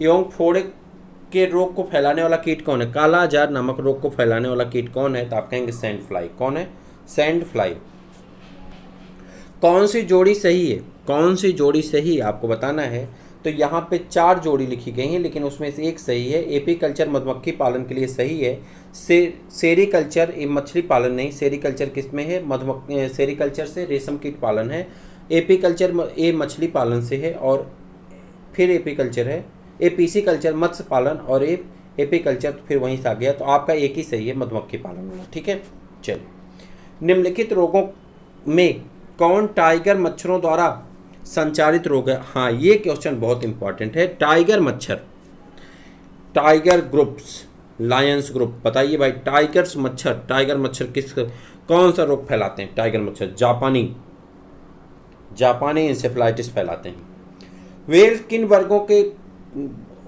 एवं फोड़े के रोग को फैलाने वाला कीट कौन है? काला आजार नामक रोग को फैलाने वाला कीट कौन है? तो आप कहेंगे सैंड फ्लाई। कौन है? Sand fly. कौन सी जोड़ी सही है? कौन सी जोड़ी सही आपको बताना है। तो यहाँ पे 4 जोड़ी लिखी गई हैं, लेकिन उसमें से एक सही है। एपीकल्चर मधुमक्खी पालन के लिए सही है। सेरीकल्चर मछली पालन नहीं, सेरीकल्चर किस में है? सेरीकल्चर से रेशम कीट पालन है। एपीकल्चर मछली पालन से है और फिर एपीकल्चर है। एपीसीकल्चर मत्स्य पालन और एपीकल्चर फिर वहीं से आ गया। तो आपका एक ही सही है, मधुमक्खी पालन वाला, ठीक है। चलिए, निम्नलिखित रोगों में कौन टाइगर मच्छरों द्वारा संचारित रोग है? हाँ, ये क्वेश्चन बहुत इंपॉर्टेंट है। टाइगर मच्छर, टाइगर ग्रुप्स, लायंस ग्रुप। बताइए भाई, टाइगर्स मच्छर, टाइगर मच्छर कौन सा रोग फैलाते हैं? टाइगर मच्छर जापानी इंसेफ्लाइटिस फैलाते हैं। व्हेल किन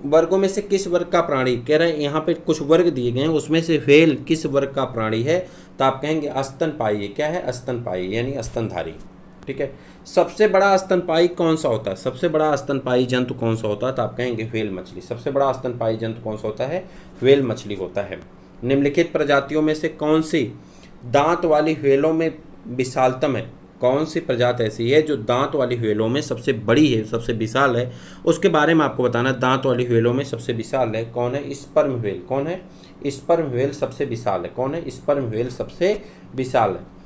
वर्गों में से किस वर्ग का प्राणी? कह रहे हैं यहाँ पे कुछ वर्ग दिए गए हैं, उसमें से व्हेल किस वर्ग का प्राणी है? तो आप कहेंगे स्तनपायी। क्या है? स्तनपायी यानी स्तनधारी। ठीक है। सबसे बड़ा स्तनपायी कौन सा होता है? सबसे बड़ा स्तनपायी जंतु कौन सा होता है? तो आप कहेंगे व्हेल मछली। सबसे बड़ा स्तनपायी जंतु कौन सा होता है? व्हेल मछली होता है। निम्नलिखित प्रजातियों में से कौन सी दांत वाली व्हेलों में विशालतम है? कौन सी प्रजाति ऐसी है जो दांत वाली व्हेलों में सबसे बड़ी है, सबसे विशाल है? उसके बारे में आपको बताना है। दांत वाली व्हेलों में सबसे विशाल है कौन है? Sperm whale. कौन है? स्पर्म व्हेल सबसे विशाल है। कौन है? स्पर्म व्हेल सबसे विशाल है।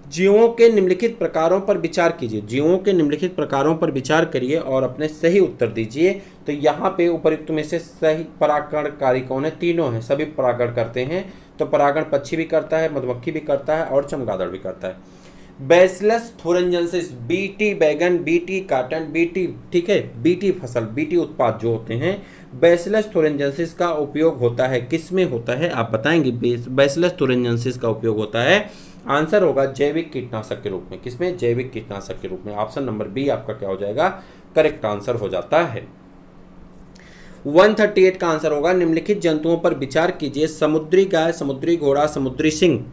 जीवों के निम्नलिखित प्रकारों पर विचार कीजिए। जीवों के निम्नलिखित प्रकारों पर विचार करिए और अपने सही उत्तर दीजिए। तो यहाँ पे उपर्युक्त में से सही परागणकारी कौन है? तीनों हैं, सभी परागण करते हैं। तो परागण पक्षी भी करता है, मधुमक्खी भी करता है और चमगादड़ भी करता है। बैसिलस थोरेंजेंसिस, बीटी बैगन, बीटी काटन, बीटी, ठीक है, बीटी फसल, बीटी उत्पाद जो होते हैं, बैसिलस थोरेंजेंसिस का उपयोग होता है किस में होता है? आप बताएंगे। बैसिलस थोरेंजेंसिस का उपयोग होता है, आंसर होगा जैविक कीटनाशक के रूप में। किसमें? जैविक कीटनाशक के रूप में। ऑप्शन नंबर बी आपका क्या हो जाएगा? करेक्ट आंसर हो जाता है। 138 का आंसर होगा निम्नलिखित जंतुओं पर विचार कीजिए। समुद्री गाय, समुद्री घोड़ा, समुद्री सिंह,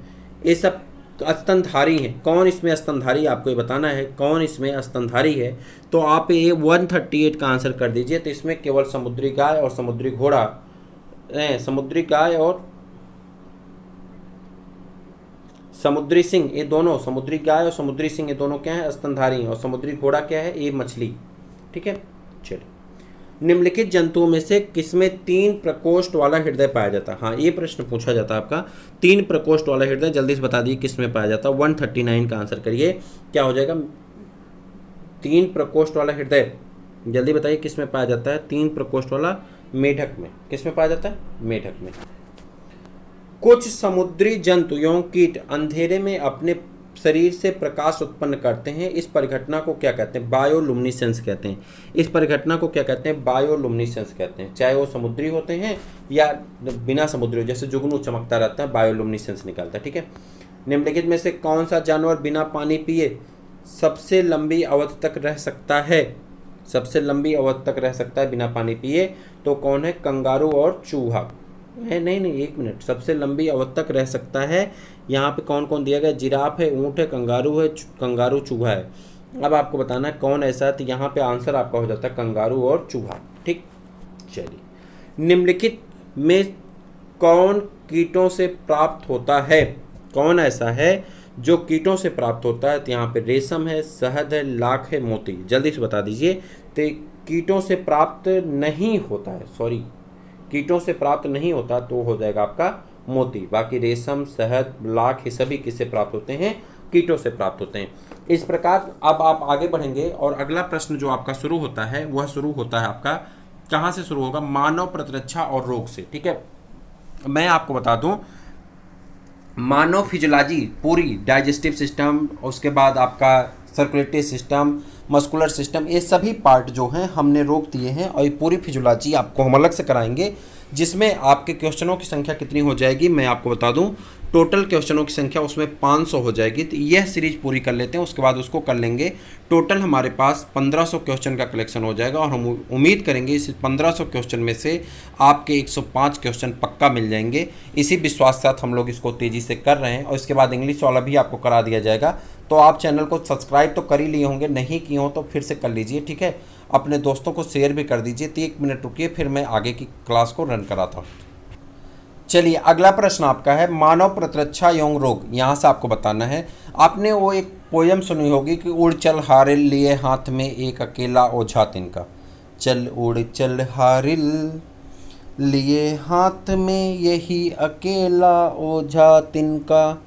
ये सब स्तनधारी हैं। कौन इसमें स्तनधारी? आपको ये बताना है कौन इसमें स्तनधारी है। तो आप ये 138 का आंसर कर दीजिए। तो इसमें केवल समुद्री गाय और समुद्री घोड़ा, समुद्री गाय और समुद्री सिंह, ये दोनों, समुद्री गाय और समुद्री सिंह, ये दोनों क्या है? स्तनधारी हैं। और समुद्री घोड़ा क्या है? ये मछली। ठीक है। चलिए, निम्नलिखित जंतुओं में से किसमें 3 प्रकोष्ठ वाला हृदय पाया जाता है? हाँ, ये प्रश्न पूछा जाता है आपका। 3 प्रकोष्ठ वाला हृदय, जल्दी से बता दीजिए किसमें पाया जाता है। 139 का आंसर करिए। क्या हो जाएगा? 3 प्रकोष्ठ वाला हृदय, जल्दी बताइए किसमें पाया जाता है? 3 प्रकोष्ठ वाला मेढक में। किसमें पाया जाता है? मेढक में। कुछ समुद्री जंतु एवं कीट अंधेरे में अपने शरीर से प्रकाश उत्पन्न करते हैं। इस परिघटना को क्या कहते हैं? बायोलुमिनेसेंस कहते हैं। इस परिघटना को क्या कहते हैं? बायोलुमिनेसेंस कहते हैं। चाहे वो समुद्री होते हैं या बिना समुद्री हो, जैसे जुगनू चमकता रहता है, बायोलुमिनेसेंस निकलता है। ठीक है। निम्नलिखित में से कौन सा जानवर बिना पानी पिए सबसे लंबी अवधि तक रह सकता है? सबसे लंबी अवधि तक रह सकता है बिना पानी पिए, तो कौन है? कंगारू और चूहा है। नहीं, एक मिनट, सबसे लंबी अवधि तक रह सकता है। यहाँ पे कौन कौन दिया गया? जिराफ है, ऊँट है, कंगारू चूहा है। अब आपको बताना है कौन ऐसा है। तो यहाँ पे आंसर आपका हो जाता है कंगारू और चूहा। ठीक। चलिए, निम्नलिखित में कौन कीटों से प्राप्त होता है? कौन ऐसा है जो कीटों से प्राप्त होता है? तो यहाँ पे रेशम है, शहद है, लाख है, मोती। जल्दी से बता दीजिए। तो कीटों से प्राप्त नहीं होता है, सॉरी, कीटों से प्राप्त नहीं होता तो हो जाएगा आपका मोती। बाकी रेशम, शहद, लाख, ये सभी किससे प्राप्त होते हैं? कीटों से प्राप्त होते हैं। इस प्रकार अब आप आगे बढ़ेंगे और अगला प्रश्न जो आपका शुरू होता है वह शुरू होता है आपका कहाँ से शुरू होगा? मानव प्रतिरक्षा और रोग से। ठीक है। मैं आपको बता दूं, मानव फिजियोलॉजी पूरी, डाइजेस्टिव सिस्टम, उसके बाद आपका सर्कुलेटरी सिस्टम, मस्कुलर सिस्टम, ये सभी पार्ट जो हैं हमने रोक दिए हैं। और ये पूरी फिजियोलॉजी आपको हम अलग से कराएंगे, जिसमें आपके क्वेश्चनों की संख्या कितनी हो जाएगी मैं आपको बता दूं। टोटल क्वेश्चनों की संख्या उसमें 500 हो जाएगी। तो यह सीरीज पूरी कर लेते हैं, उसके बाद उसको कर लेंगे। टोटल हमारे पास 1500 क्वेश्चन का कलेक्शन हो जाएगा और हम उम्मीद करेंगे इस 1500 क्वेश्चन में से आपके 105 क्वेश्चन पक्का मिल जाएंगे। इसी विश्वास के साथ हम लोग इसको तेज़ी से कर रहे हैं। और इसके बाद इंग्लिश वाला भी आपको करा दिया जाएगा। तो आप चैनल को सब्सक्राइब तो कर ही लिए होंगे, नहीं किए हो तो फिर से कर लीजिए। ठीक है। अपने दोस्तों को शेयर भी कर दीजिए। तो 1 मिनट रुकिए, फिर मैं आगे की क्लास को रन कराता हूँ। चलिए, अगला प्रश्न आपका है मानव प्रतिरक्षा एवं रोग। यहाँ से आपको बताना है, आपने वो एक पोयम सुनी होगी कि उड़ चल हारिल लिए हाथ में एक अकेला ओझा तिनका। चल उड़ चल हारिल लिए हाथ में यही अकेला ओझा तिनका,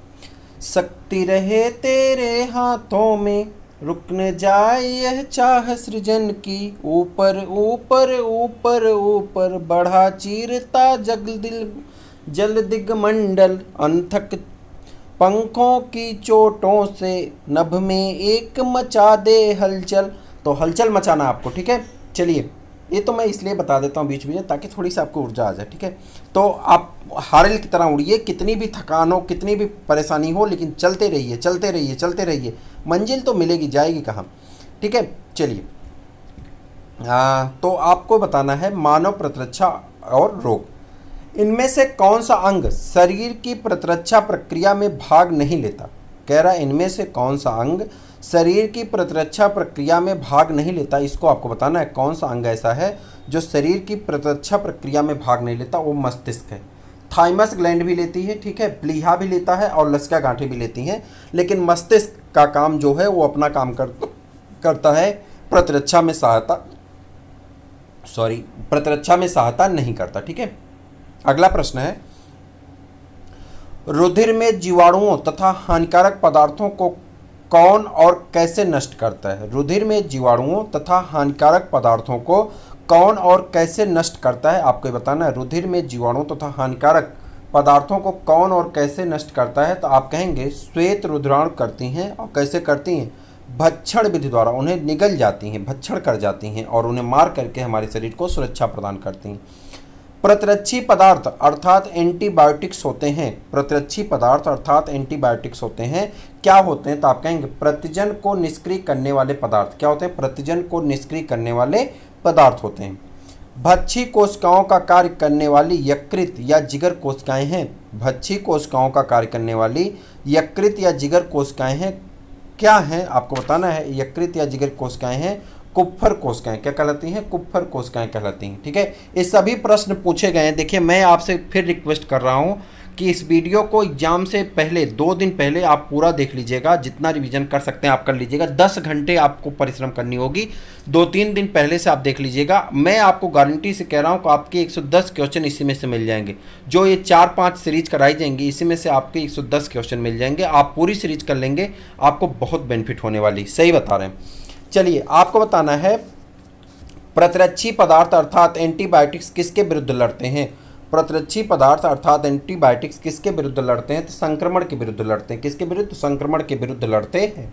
शक्ति रहे तेरे हाथों में, रुक न जाए यह चाह सृजन की, ऊपर ऊपर ऊपर ऊपर बढ़ा चीरता जल दिगमंडल, अनथक पंखों की चोटों से नभ में एक मचा दे हलचल। तो हलचल मचाना आपको। ठीक है। चलिए, ये तो मैं इसलिए बता देता हूँ बीच में ताकि थोड़ी सी आपको ऊर्जा आ जाए। ठीक है। तो आप हारिल की तरह उड़िए, कितनी भी थकान हो, कितनी भी परेशानी हो, लेकिन चलते रहिए, चलते रहिए, चलते रहिए, मंजिल तो मिलेगी, जाएगी कहाँ। ठीक है, चलिए। तो आपको बताना है मानव प्रतिरक्षा और रोग, इनमें से कौन सा अंग शरीर की प्रतिरक्षा प्रक्रिया में भाग नहीं लेता। कह रहा है इनमें से कौन सा अंग शरीर की प्रतिरक्षा प्रक्रिया में भाग नहीं लेता। इसको आपको बताना है कौन सा अंग ऐसा है जो शरीर की प्रतिरक्षा प्रक्रिया में भाग नहीं लेता। वो मस्तिष्क है। थाइमस ग्लैंड भी लेती है, ठीक है, प्लीहा भी लेता है और लसिका गांठें भी लेती हैं, लेकिन मस्तिष्क का काम जो है वो अपना काम करता है, प्रतिरक्षा में सहायता नहीं करता। ठीक है, अगला प्रश्न है, रुधिर में जीवाणुओं तथा हानिकारक पदार्थों को कौन और कैसे नष्ट करता है। रुधिर में जीवाणुओं तथा हानिकारक पदार्थों को कौन और कैसे नष्ट करता है, आपको बताना है। रुधिर में जीवाणुओं तथा हानिकारक पदार्थों को कौन और कैसे नष्ट करता है, तो आप कहेंगे श्वेत रुधिराणु करती हैं। और कैसे करती हैं, भक्षण विधि द्वारा उन्हें निगल जाती हैं, भक्षण कर जाती हैं और उन्हें मार करके हमारे शरीर को सुरक्षा प्रदान करती हैं। प्रतिरक्षी पदार्थ अर्थात एंटीबायोटिक्स होते हैं। प्रतिरक्षी पदार्थ अर्थात एंटीबायोटिक्स होते हैं, क्या होते हैं, तो आप कहेंगे प्रतिजन को निष्क्रिय करने वाले पदार्थ। क्या होते हैं, प्रतिजन को निष्क्रिय करने वाले पदार्थ होते हैं। भक्षी कोशिकाओं का कार्य करने वाली यकृत या जिगर कोशिकाएं हैं। भक्षी कोशिकाओं का कार्य करने वाली यकृत या जिगर कोशिकाएं हैं, क्या हैं, आपको बताना है। यकृत या जिगर कोशिकाएं हैं कुप्फर कोशिकाएं, क्या कहलाती हैं, कुप्फर कोशिकाएं कहलाती हैं। ठीक है, ये सभी प्रश्न पूछे गए हैं। देखिए, मैं आपसे फिर रिक्वेस्ट कर रहा हूं कि इस वीडियो को एग्जाम से पहले 2 दिन पहले आप पूरा देख लीजिएगा, जितना रिवीजन कर सकते हैं आप कर लीजिएगा। 10 घंटे आपको परिश्रम करनी होगी, 2-3 दिन पहले से आप देख लीजिएगा। मैं आपको गारंटी से कह रहा हूँ कि आपके 110 क्वेश्चन इसी में से मिल जाएंगे। जो ये 4-5 सीरीज कराई जाएंगी, इसी में से आपके 110 क्वेश्चन मिल जाएंगे। आप पूरी सीरीज कर लेंगे, आपको बहुत बेनिफिट होने वाली, सही बता रहे हैं। चलिए, आपको बताना है प्रतिरक्षी पदार्थ अर्थात एंटीबायोटिक्स किसके विरुद्ध लड़ते हैं। प्रतिरक्षी पदार्थ अर्थात एंटीबायोटिक्स किसके विरुद्ध लड़ते हैं, तो संक्रमण के विरुद्ध लड़ते हैं। किसके विरुद्ध, संक्रमण के विरुद्ध लड़ते हैं।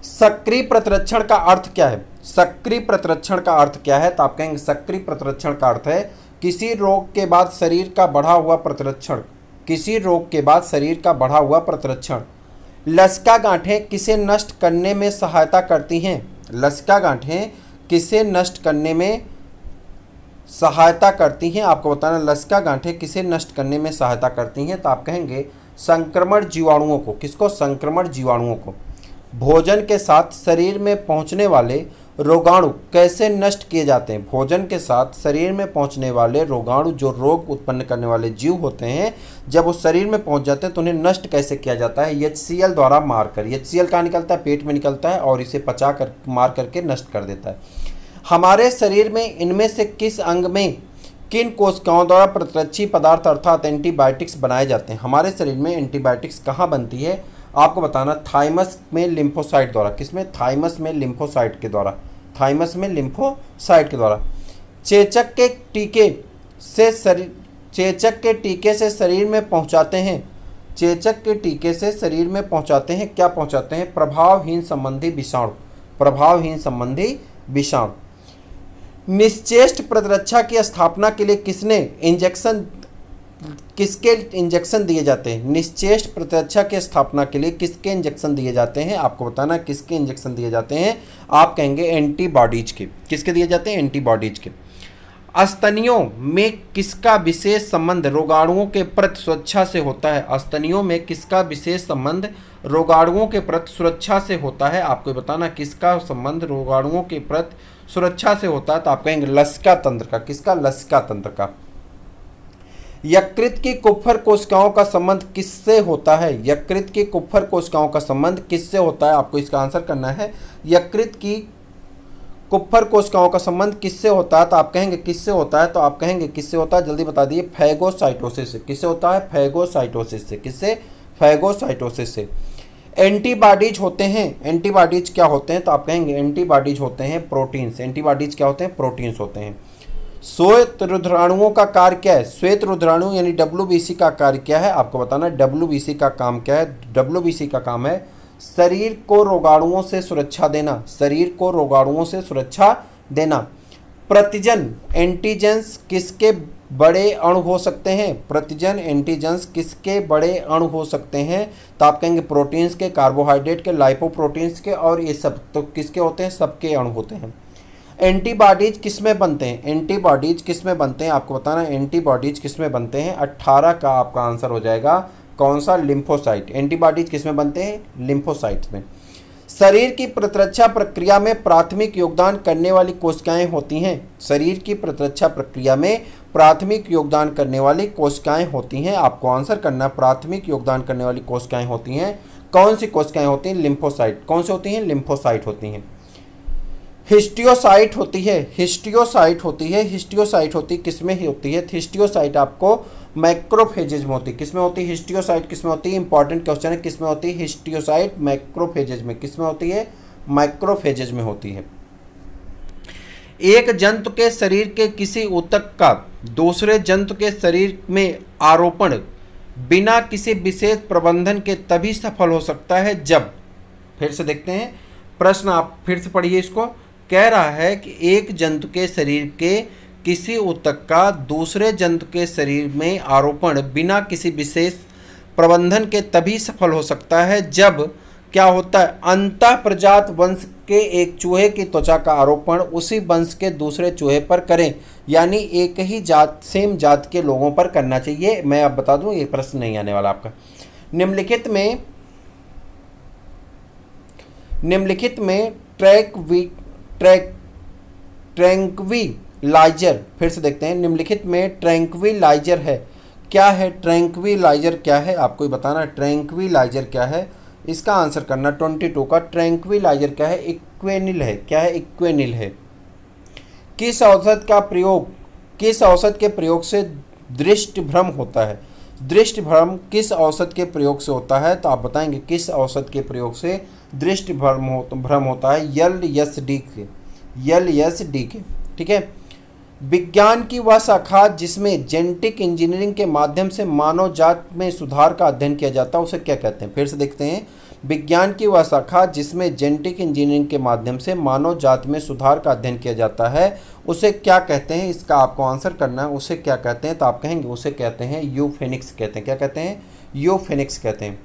सक्रिय प्रतिरक्षण का अर्थ क्या है। सक्रिय प्रतिरक्षण का अर्थ क्या है, तो आप कहेंगे सक्रिय प्रतिरक्षण का अर्थ है किसी रोग के बाद शरीर का बढ़ा हुआ प्रतिरक्षण। किसी रोग के बाद शरीर का बढ़ा हुआ प्रतिरक्षण। लसिका गांठें किसे नष्ट करने में सहायता करती हैं। लसिका गांठें किसे नष्ट करने में सहायता करती हैं, आपको बताना लसिका गांठें किसे नष्ट करने में सहायता करती हैं, तो आप कहेंगे संक्रमण जीवाणुओं को। किसको, संक्रमण जीवाणुओं को। भोजन के साथ शरीर में पहुंचने वाले रोगाणु कैसे नष्ट किए जाते हैं। भोजन के साथ शरीर में पहुंचने वाले रोगाणु, जो रोग उत्पन्न करने वाले जीव होते हैं, जब वो शरीर में पहुंच जाते हैं तो उन्हें नष्ट कैसे किया जाता है, HCl द्वारा मारकर। HCl कहाँ निकलता है, पेट में निकलता है और इसे पचा कर मार करके नष्ट कर देता है। हमारे शरीर में इनमें से किस अंग में किन कोशिकाओं द्वारा प्रतिरक्षी पदार्थ अर्थात एंटीबायोटिक्स बनाए जाते हैं। हमारे शरीर में एंटीबायोटिक्स कहाँ बनती है, आपको बताना थाइमस में लिम्फोसाइट द्वारा। किसमें, थाइमस में लिम्फोसाइट के द्वारा। थाइमस में लिम्फोसाइट के द्वारा। चेचक के टीके से शरीर में पहुंचाते हैं। चेचक के टीके से शरीर में पहुंचाते हैं, क्या पहुंचाते हैं, प्रभावहीन संबंधी विषाणु। प्रभावहीन संबंधी विषाणु। निश्चेष्ट प्रतिरक्षा की स्थापना के लिए किसके इंजेक्शन दिए जाते हैं। निश्चेष्ट प्रतिरक्षा की स्थापना के लिए किसके इंजेक्शन दिए जाते हैं, आपको बताना किसके इंजेक्शन दिए जाते हैं, आप कहेंगे एंटीबॉडीज के। किसके दिए जाते हैं, एंटीबॉडीज के। स्तनियों में किसका विशेष संबंध रोगाणुओं के प्रति सुरक्षा से होता है। स्तनियों में किसका विशेष संबंध रोगाणुओं के प्रति सुरक्षा से होता है, आपको बताना किसका संबंध रोगाणुओं के प्रति सुरक्षा से होता है, तो आप कहेंगे लसिका तंत्र का। किसका, लसिका तंत्र का। यकृत की कुप्फर कोशिकाओं का संबंध किससे होता है। यकृत की कुप्फर कोशिकाओं का संबंध किससे होता है, आपको इसका आंसर करना है। यकृत की कुप्फर कोशिकाओं का संबंध किससे होता है, तो आप कहेंगे किससे होता है, तो आप कहेंगे किससे होता है, जल्दी बता दिए, फैगोसाइटोसिस से। किससे होता है, फैगोसाइटोसिस से। किससे, फैगोसाइटोसिस से। एंटीबॉडीज होते हैं। एंटीबॉडीज क्या होते हैं, तो आप कहेंगे एंटीबॉडीज होते हैं प्रोटीन्स। एंटीबॉडीज क्या होते हैं, प्रोटीन्स होते हैं। श्वेत रुधिराणुओं का कार्य क्या है। श्वेत रुधिराणु यानी WBC का कार्य क्या है, आपको बताना है। WBC का काम क्या है, WBC का काम है शरीर को रोगाणुओं से सुरक्षा देना। शरीर को रोगाणुओं से सुरक्षा देना। प्रतिजन एंटीजेंस किसके बड़े अणु हो सकते हैं? प्रतिजन एंटीजन्स किसके बड़े अणु हो सकते हैं? तो आप कहेंगे प्रोटीन्स के, कार्बोहाइड्रेट के, लाइपोप्रोटीन्स के, और ये सब तो किसके होते हैं? सबके अणु होते हैं। एंटीबॉडीज किसमें बनते हैं? एंटीबॉडीज किसमें बनते हैं आपको बताना। एंटीबॉडीज किसमें बनते हैं? 18 का आपका आंसर हो जाएगा कौन सा? लिम्फोसाइट। एंटीबॉडीज किसमें बनते हैं? लिम्फोसाइट्स में। शरीर की प्रतिरक्षा प्रक्रिया में प्राथमिक योगदान करने वाली कोशिकाएं होती हैं। शरीर की प्रतिरक्षा प्रक्रिया में प्राथमिक योगदान करने वाली कोशिकाएं होती हैं। आपको आंसर करना, प्राथमिक योगदान करने वाली कोशिकाएं होती हैं। कौन सी कोशिकाएं होती हैं? लिम्फोसाइट। कौन सी होती हैं? लिम्फोसाइट होती हैं। हिस्टियोसाइट होती है, हिस्टियोसाइट होती है, हिस्टियोसाइट होती किसमें ही होती है? हिस्टियोसाइट आपको मैक्रोफेजेज में होती है। किसमें होती है हिस्टियोसाइट? किसमें होती है? इंपॉर्टेंट क्वेश्चन है, किसमें होती है हिस्टियोसाइट? मैक्रोफेजेज में। किसमें होती है? माइक्रोफेजेज में होती है। एक जंतु के शरीर के किसी ऊतक का दूसरे जंतु के शरीर में आरोपण बिना किसी विशेष प्रबंधन के तभी सफल हो सकता है जब, फिर से देखते हैं प्रश्न, आप फिर से पढ़िए इसको। कह रहा है कि एक जंतु के शरीर के किसी ऊतक का दूसरे जंतु के शरीर में आरोपण बिना किसी विशेष प्रबंधन के तभी सफल हो सकता है जब क्या होता है? अंतःप्रजात वंश के एक चूहे की त्वचा का आरोपण उसी वंश के दूसरे चूहे पर करें, यानी एक ही जात, सेम जात के लोगों पर करना चाहिए। मैं अब बता दूं, ये प्रश्न नहीं आने वाला आपका। निम्नलिखित में ट्रैंक्विलाइजर, फिर से देखते हैं, निम्नलिखित में ट्रैंक्विलाइजर है। क्या है ट्रैंक्विलाइजर? क्या है आपको ही बताना। ट्रैंक्विलाइजर क्या है इसका आंसर करना। 22 का ट्रैंक्विलाइजर क्या है? इक्वेनिल है। क्या है? इक्वेनिल है। किस औषध के प्रयोग से दृष्टि भ्रम होता है? दृष्टि भ्रम किस औषध के प्रयोग से होता है? तो आप बताएंगे किस औषध के प्रयोग से दृष्टि भ्रम होता है? LSD के। ठीक है। विज्ञान की वह शाखा जिसमें जेनेटिक इंजीनियरिंग के माध्यम से मानव जात में सुधार का अध्ययन किया जाता है उसे क्या कहते हैं? फिर से देखते हैं। विज्ञान की वह शाखा जिसमें जेनेटिक इंजीनियरिंग के माध्यम से मानव जात में सुधार का अध्ययन किया जाता है उसे क्या कहते हैं? इसका आपको आंसर करना है। उसे क्या कहते हैं? तो आप कहेंगे उसे कहते हैं यूफेनिक्स कहते हैं। क्या कहते हैं? यूफेनिक्स कहते हैं।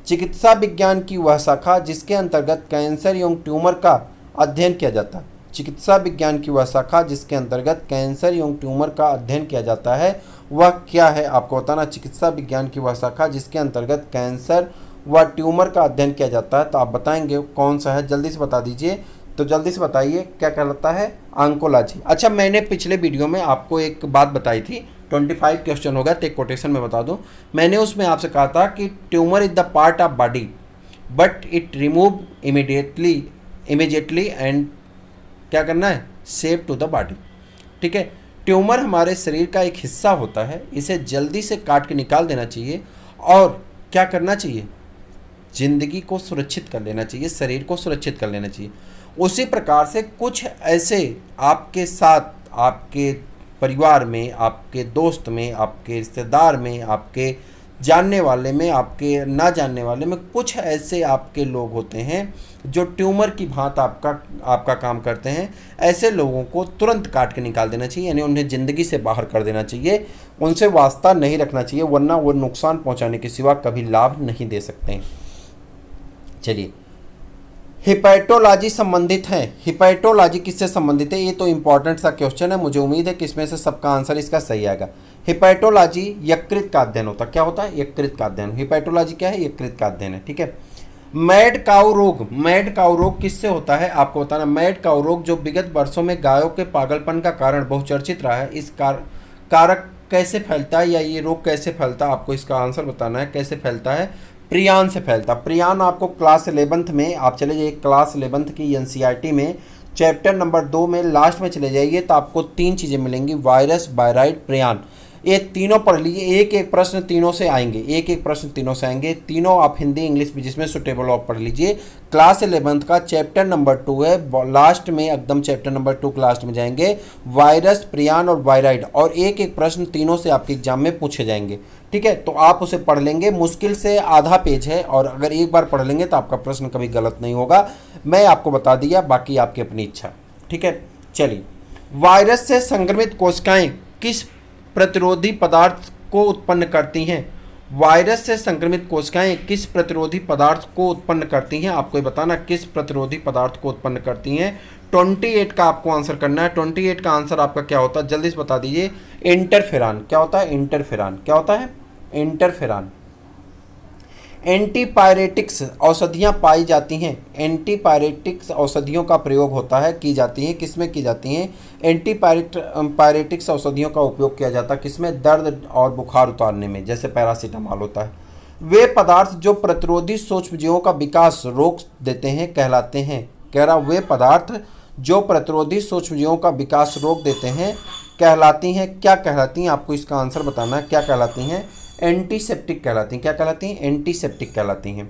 चिकित्सा विज्ञान की वह शाखा जिसके अंतर्गत कैंसर एवं ट्यूमर का अध्ययन किया जाता है। चिकित्सा विज्ञान की वह शाखा जिसके अंतर्गत कैंसर एवं ट्यूमर का अध्ययन किया जाता है वह क्या है? आपको बताना। चिकित्सा विज्ञान की वह शाखा जिसके अंतर्गत कैंसर व ट्यूमर का अध्ययन किया जाता है। तो आप बताएंगे कौन सा है? जल्दी से बता दीजिए। तो जल्दी से बताइए क्या कहलाता है? ऑन्कोलॉजी। अच्छा, मैंने पिछले वीडियो में आपको एक बात बताई थी, 25 क्वेश्चन होगा, तो एक कोटेशन में बता दूं। मैंने उसमें आपसे कहा था कि tumour is the part of body but it remove immediately and क्या करना है? Save to the body. ठीक है। ट्यूमर हमारे शरीर का एक हिस्सा होता है, इसे जल्दी से काट के निकाल देना चाहिए और क्या करना चाहिए? जिंदगी को सुरक्षित कर लेना चाहिए, शरीर को सुरक्षित कर लेना चाहिए। उसी प्रकार से कुछ ऐसे आपके साथ, आपके परिवार में, आपके दोस्त में, आपके रिश्तेदार में, आपके जानने वाले में, आपके ना जानने वाले में कुछ ऐसे आपके लोग होते हैं जो ट्यूमर की भांति आपका काम करते हैं। ऐसे लोगों को तुरंत काट के निकाल देना चाहिए, यानी उन्हें ज़िंदगी से बाहर कर देना चाहिए। उनसे वास्ता नहीं रखना चाहिए, वरना वो नुकसान पहुंचाने के सिवा कभी लाभ नहीं दे सकते हैं। चलिए, हिपैटोलॉजी संबंधित है। हिपैटोलॉजी किससे संबंधित है? ये तो इंपॉर्टेंट सा क्वेश्चन है, मुझे उम्मीद है कि इसमें से सबका आंसर इसका सही आएगा। हिपैटोलॉजी यकृत का अध्ययन होता है। क्या होता है? यकृत का अध्ययन। हिपैटोलॉजी क्या है? यकृत का अध्ययन है। ठीक है। मैड काऊ रोग किससे होता है? आपको बताना। मैड काऊ रोग जो विगत वर्षों में गायों के पागलपन का कारण बहुचर्चित रहा है, इस कारक कैसे फैलता है या ये रोग कैसे फैलता है? आपको इसका आंसर बताना है। कैसे फैलता है? प्रियान से फैलता। प्रियान आपको क्लास 11th में, आप चले जाइए क्लास 11th की NCERT में चैप्टर नंबर 2 में लास्ट में चले जाइए तो आपको 3 चीज़ें मिलेंगी, वायरस, वायराइड, प्रियान। ये तीनों पढ़ लीजिए। एक एक प्रश्न तीनों से आएंगे, एक एक प्रश्न तीनों से आएंगे। तीनों आप हिंदी इंग्लिश भी जिसमें सुटेबल आप पढ़ लीजिए। क्लास 11th का चैप्टर नंबर 2 है, लास्ट में एकदम चैप्टर नंबर 2 के लास्ट में जाएंगे, वायरस, प्रियान और वायराइड, और एक एक प्रश्न तीनों से आपके एग्जाम में पूछे जाएंगे। ठीक है। तो आप उसे पढ़ लेंगे। मुश्किल से आधा पेज है और अगर एक बार पढ़ लेंगे तो आपका प्रश्न कभी गलत नहीं होगा। मैं आपको बता दिया, बाकी आपकी अपनी इच्छा। ठीक है। चलिए, वायरस से संक्रमित कोशिकाएं किस प्रतिरोधी पदार्थ को उत्पन्न करती हैं? वायरस से संक्रमित कोशिकाएं किस प्रतिरोधी पदार्थ को उत्पन्न करती हैं? आपको ये बताना किस प्रतिरोधी पदार्थ को उत्पन्न करती हैं। 28 का आपको आंसर करना है। 28 का आंसर आपका क्या होता है, जल्दी से बता दीजिए। इंटरफेरॉन। क्या होता है? इंटरफेरॉन। क्या होता है? इंटरफेरॉन। एंटीपायरेटिक्स औषधियाँ पाई जाती हैं। एंटीपायरेटिक्स औषधियों का प्रयोग होता है, की जाती हैं, किसमें की जाती हैं? एंटीपायरेटिक्स औषधियों का उपयोग किया जाता है किसमें? दर्द और बुखार उतारने में, जैसे पैरासीटामॉल होता है। वे पदार्थ जो प्रतिरोधी सूक्ष्मजीवों का विकास रोक देते हैं कहलाते हैं। कह रहा वे पदार्थ जो प्रतिरोधी सूक्ष्मजीवों का विकास रोक देते हैं कहलाती हैं। क्या कहलाती हैं? आपको इसका आंसर बताना है। क्या कहलाती हैं? एंटीसेप्टिक कहलाती हैं। क्या कहलाती हैं? एंटीसेप्टिक कहलाती हैं।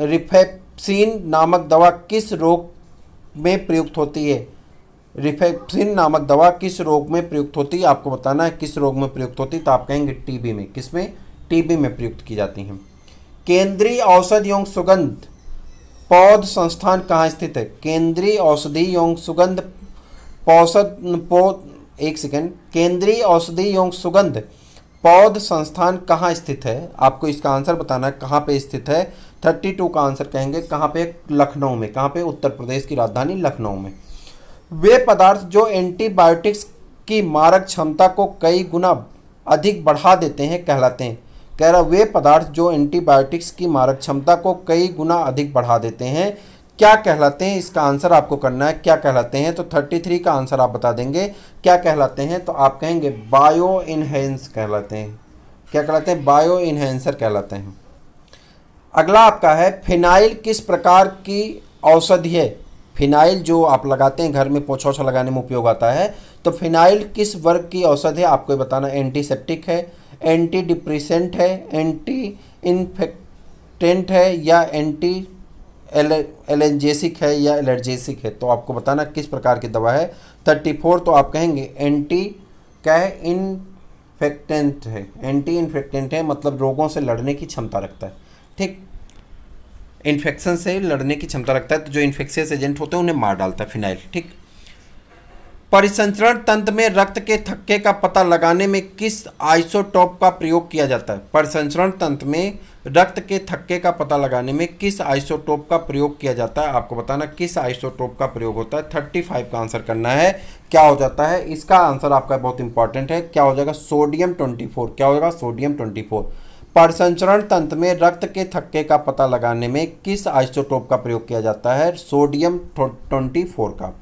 रिफेप्सिन नामक दवा किस रोग में प्रयुक्त होती है? रिफेप्सिन नामक दवा किस रोग में प्रयुक्त होती है? आपको बताना है किस रोग में प्रयुक्त होती है। तो आप कहेंगे टीबी में। किसमें? टीबी में प्रयुक्त की जाती हैं। केंद्रीय औषधि एवं सुगंध पौध संस्थान कहाँ स्थित है? केंद्रीय औषधि एवं सुगंध केंद्रीय औषधि एवं सुगंध पौध संस्थान कहाँ स्थित है? आपको इसका आंसर बताना है कहाँ पे स्थित है। 32 का आंसर कहेंगे कहाँ पे? लखनऊ में। कहाँ पे? उत्तर प्रदेश की राजधानी लखनऊ में। वे पदार्थ जो एंटीबायोटिक्स की मारक क्षमता को कई गुना अधिक बढ़ा देते हैं कहलाते हैं। कह रहा वे पदार्थ जो एंटीबायोटिक्स की मारक क्षमता को कई गुना अधिक बढ़ा देते हैं क्या कहलाते हैं? इसका आंसर आपको करना है। क्या कहलाते हैं? तो 33 का आंसर आप बता देंगे। क्या कहलाते हैं? तो आप कहेंगे बायो इनहेंस कहलाते हैं। क्या कहलाते हैं? बायो इनहेंसर कहलाते हैं। अगला आपका है फिनाइल किस प्रकार की औषधि है? फिनाइल जो आप लगाते हैं घर में पोछा ओछा लगाने में उपयोग आता है, तो फिनाइल किस वर्ग की औषधि है? आपको बताना। एंटीसेप्टिक है, एंटी डिप्रेसेंट है, एंटी इन्फेक्टेंट है, या एंटी एलर्जेसिक है, या एलर्जेसिक है। तो आपको बताना किस प्रकार की दवा है। 34 तो आप कहेंगे एंटी क्या है? इन्फेक्टेंट है। एंटी इन्फेक्टेंट है मतलब रोगों से लड़ने की क्षमता रखता है। ठीक, इन्फेक्शन से लड़ने की क्षमता रखता है, तो जो इन्फेक्शियस एजेंट होते हैं उन्हें मार डालता है फिनाइल। ठीक। परिसंचरण तंत्र में रक्त के थक्के का पता लगाने में किस आइसोटोप का प्रयोग किया जाता है? परिसंचरण तंत्र में रक्त के थक्के का पता लगाने में किस आइसोटोप का प्रयोग किया जाता है? आपको बताना किस आइसोटोप का प्रयोग होता है। 35 का आंसर करना है। क्या हो जाता है? इसका आंसर आपका बहुत इंपॉर्टेंट है। क्या हो जाएगा? सोडियम 24। क्या हो जाएगा? सोडियम 24। परिसंचरण तंत्र में रक्त के थक्के का पता लगाने में किस आइसोटोप का प्रयोग किया जाता है? सोडियम 24 का।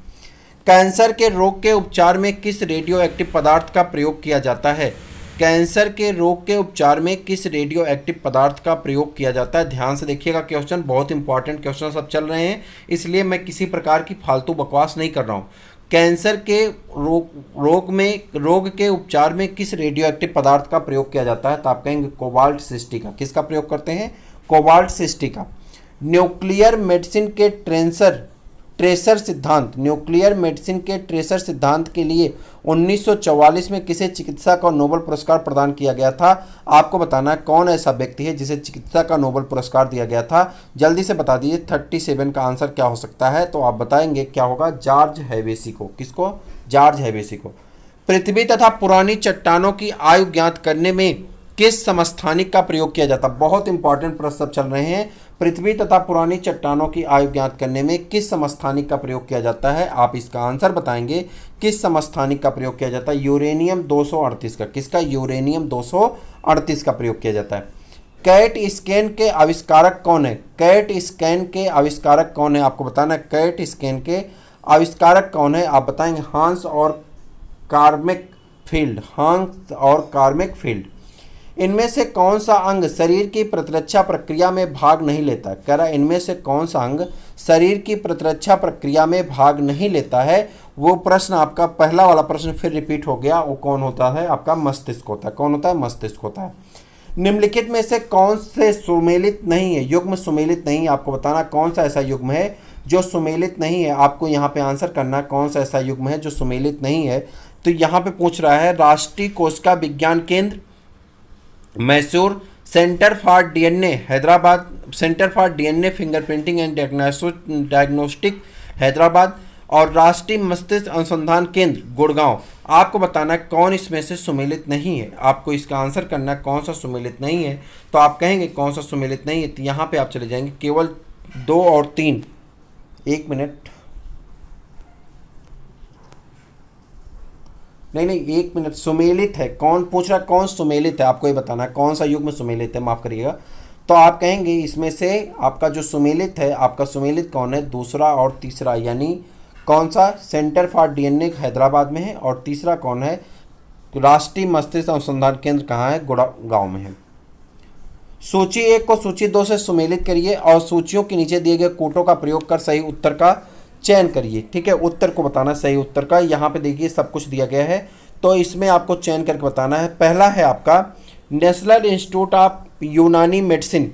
कैंसर के रोग के उपचार में किस रेडियो एक्टिव पदार्थ का प्रयोग किया जाता है? कैंसर के रोग के उपचार में किस रेडियो एक्टिव पदार्थ का प्रयोग किया जाता है? ध्यान से देखिएगा, क्वेश्चन बहुत इंपॉर्टेंट क्वेश्चन सब चल रहे हैं, इसलिए मैं किसी प्रकार की फालतू बकवास नहीं कर रहा हूँ। कैंसर के रोग के उपचार में किस रेडियो एक्टिव पदार्थ का प्रयोग किया जाता है? तो आप कहेंगे कोबाल्ट 60 का। किसका प्रयोग करते हैं? कोबाल्ट 60 का। न्यूक्लियर मेडिसिन के ट्रेसर सिद्धांत न्यूक्लियर मेडिसिन के ट्रेसर सिद्धांत के लिए 1944 में किसे चिकित्सा का नोबेल पुरस्कार प्रदान किया गया था? आपको बताना है कौन ऐसा व्यक्ति है जिसे चिकित्सा का नोबेल पुरस्कार दिया गया था। जल्दी से बता दीजिए। 37 का आंसर क्या हो सकता है? तो आप बताएंगे क्या होगा? जॉर्ज हैवेसी को। किसको? जॉर्ज हैवेसी को। पृथ्वी तथा पुरानी चट्टानों की आयु ज्ञात करने में किस समस्थानिक का प्रयोग किया जाता है? बहुत इंपॉर्टेंट प्रश्न चल रहे हैं। पृथ्वी तथा पुरानी चट्टानों की आयु ज्ञात करने में किस समस्थानिक का प्रयोग किया जाता है? आप इसका आंसर बताएंगे। किस समस्थानिक का प्रयोग किया जाता है? यूरेनियम 238 का। किसका? यूरेनियम 238 का प्रयोग किया जाता है। कैट स्कैन के आविष्कारक कौन है? कैट स्कैन के आविष्कारक कौन है? आपको बताना है कैट स्कैन के आविष्कारक कौन है? आप बताएंगे हांस और कार्मेक फील्ड। हांस और कार्मेक फील्ड। इनमें से कौन सा अंग शरीर की प्रतिरक्षा प्रक्रिया में भाग नहीं लेता? कह रहा है इनमें से कौन सा अंग शरीर की प्रतिरक्षा प्रक्रिया में भाग नहीं लेता है? वो प्रश्न आपका पहला वाला प्रश्न फिर रिपीट हो गया। वो कौन होता है? आपका मस्तिष्क होता है। कौन होता है? मस्तिष्क होता है। निम्नलिखित में से कौन से सुमेलित नहीं है? युग्म सुमेलित नहीं। आपको बताना कौन सा ऐसा युग्म है जो सुमेलित नहीं है। आपको यहाँ पे आंसर करना कौन सा ऐसा युग्म है जो सुमेलित नहीं है। तो यहाँ पे पूछ रहा है राष्ट्रीय कोशिका विज्ञान केंद्र Mysore, centre for DNA Hyderabad, centre for DNA fingerprinting and diagnostic Hyderabad, और राष्ट्रीय मस्तिष्क अनुसंधान केंद्र गुड़गांव। आपको बताना है कौन इसमें से सुमेलित नहीं है। आपको इसका आंसर करना है कौन सा सुमेलित नहीं है। तो आप कहेंगे कौन सा सुमेलित नहीं है, तो यहाँ पे आप चले जाएंगे केवल 2 और 3। एक मिनट, नहीं, एक मिनट। सुमेलित है, कौन पूछ रहा है कौन सुमेलित है, आपको ये बताना है कौन सा युग्म सुमेलित है, माफ़ करिएगा। तो आप कहेंगे इसमें से आपका जो सुमेलित है, आपका सुमेलित कौन है, दूसरा और तीसरा, यानी कौन सा, सेंटर फॉर डीएनए हैदराबाद में है, और तीसरा कौन है, राष्ट्रीय मस्तिष्क अनुसंधान केंद्र कहाँ है, गुड़गांव में है। सूची 1 को सूची 2 से सुमेलित करिए और सूचियों के नीचे दिए गए कोटों का प्रयोग कर सही उत्तर का चयन करिए। ठीक है, उत्तर को बताना सही उत्तर का। यहाँ पे देखिए सब कुछ दिया गया है, तो इसमें आपको चयन करके बताना है। पहला है आपका नेशनल इंस्टीट्यूट ऑफ यूनानी मेडिसिन।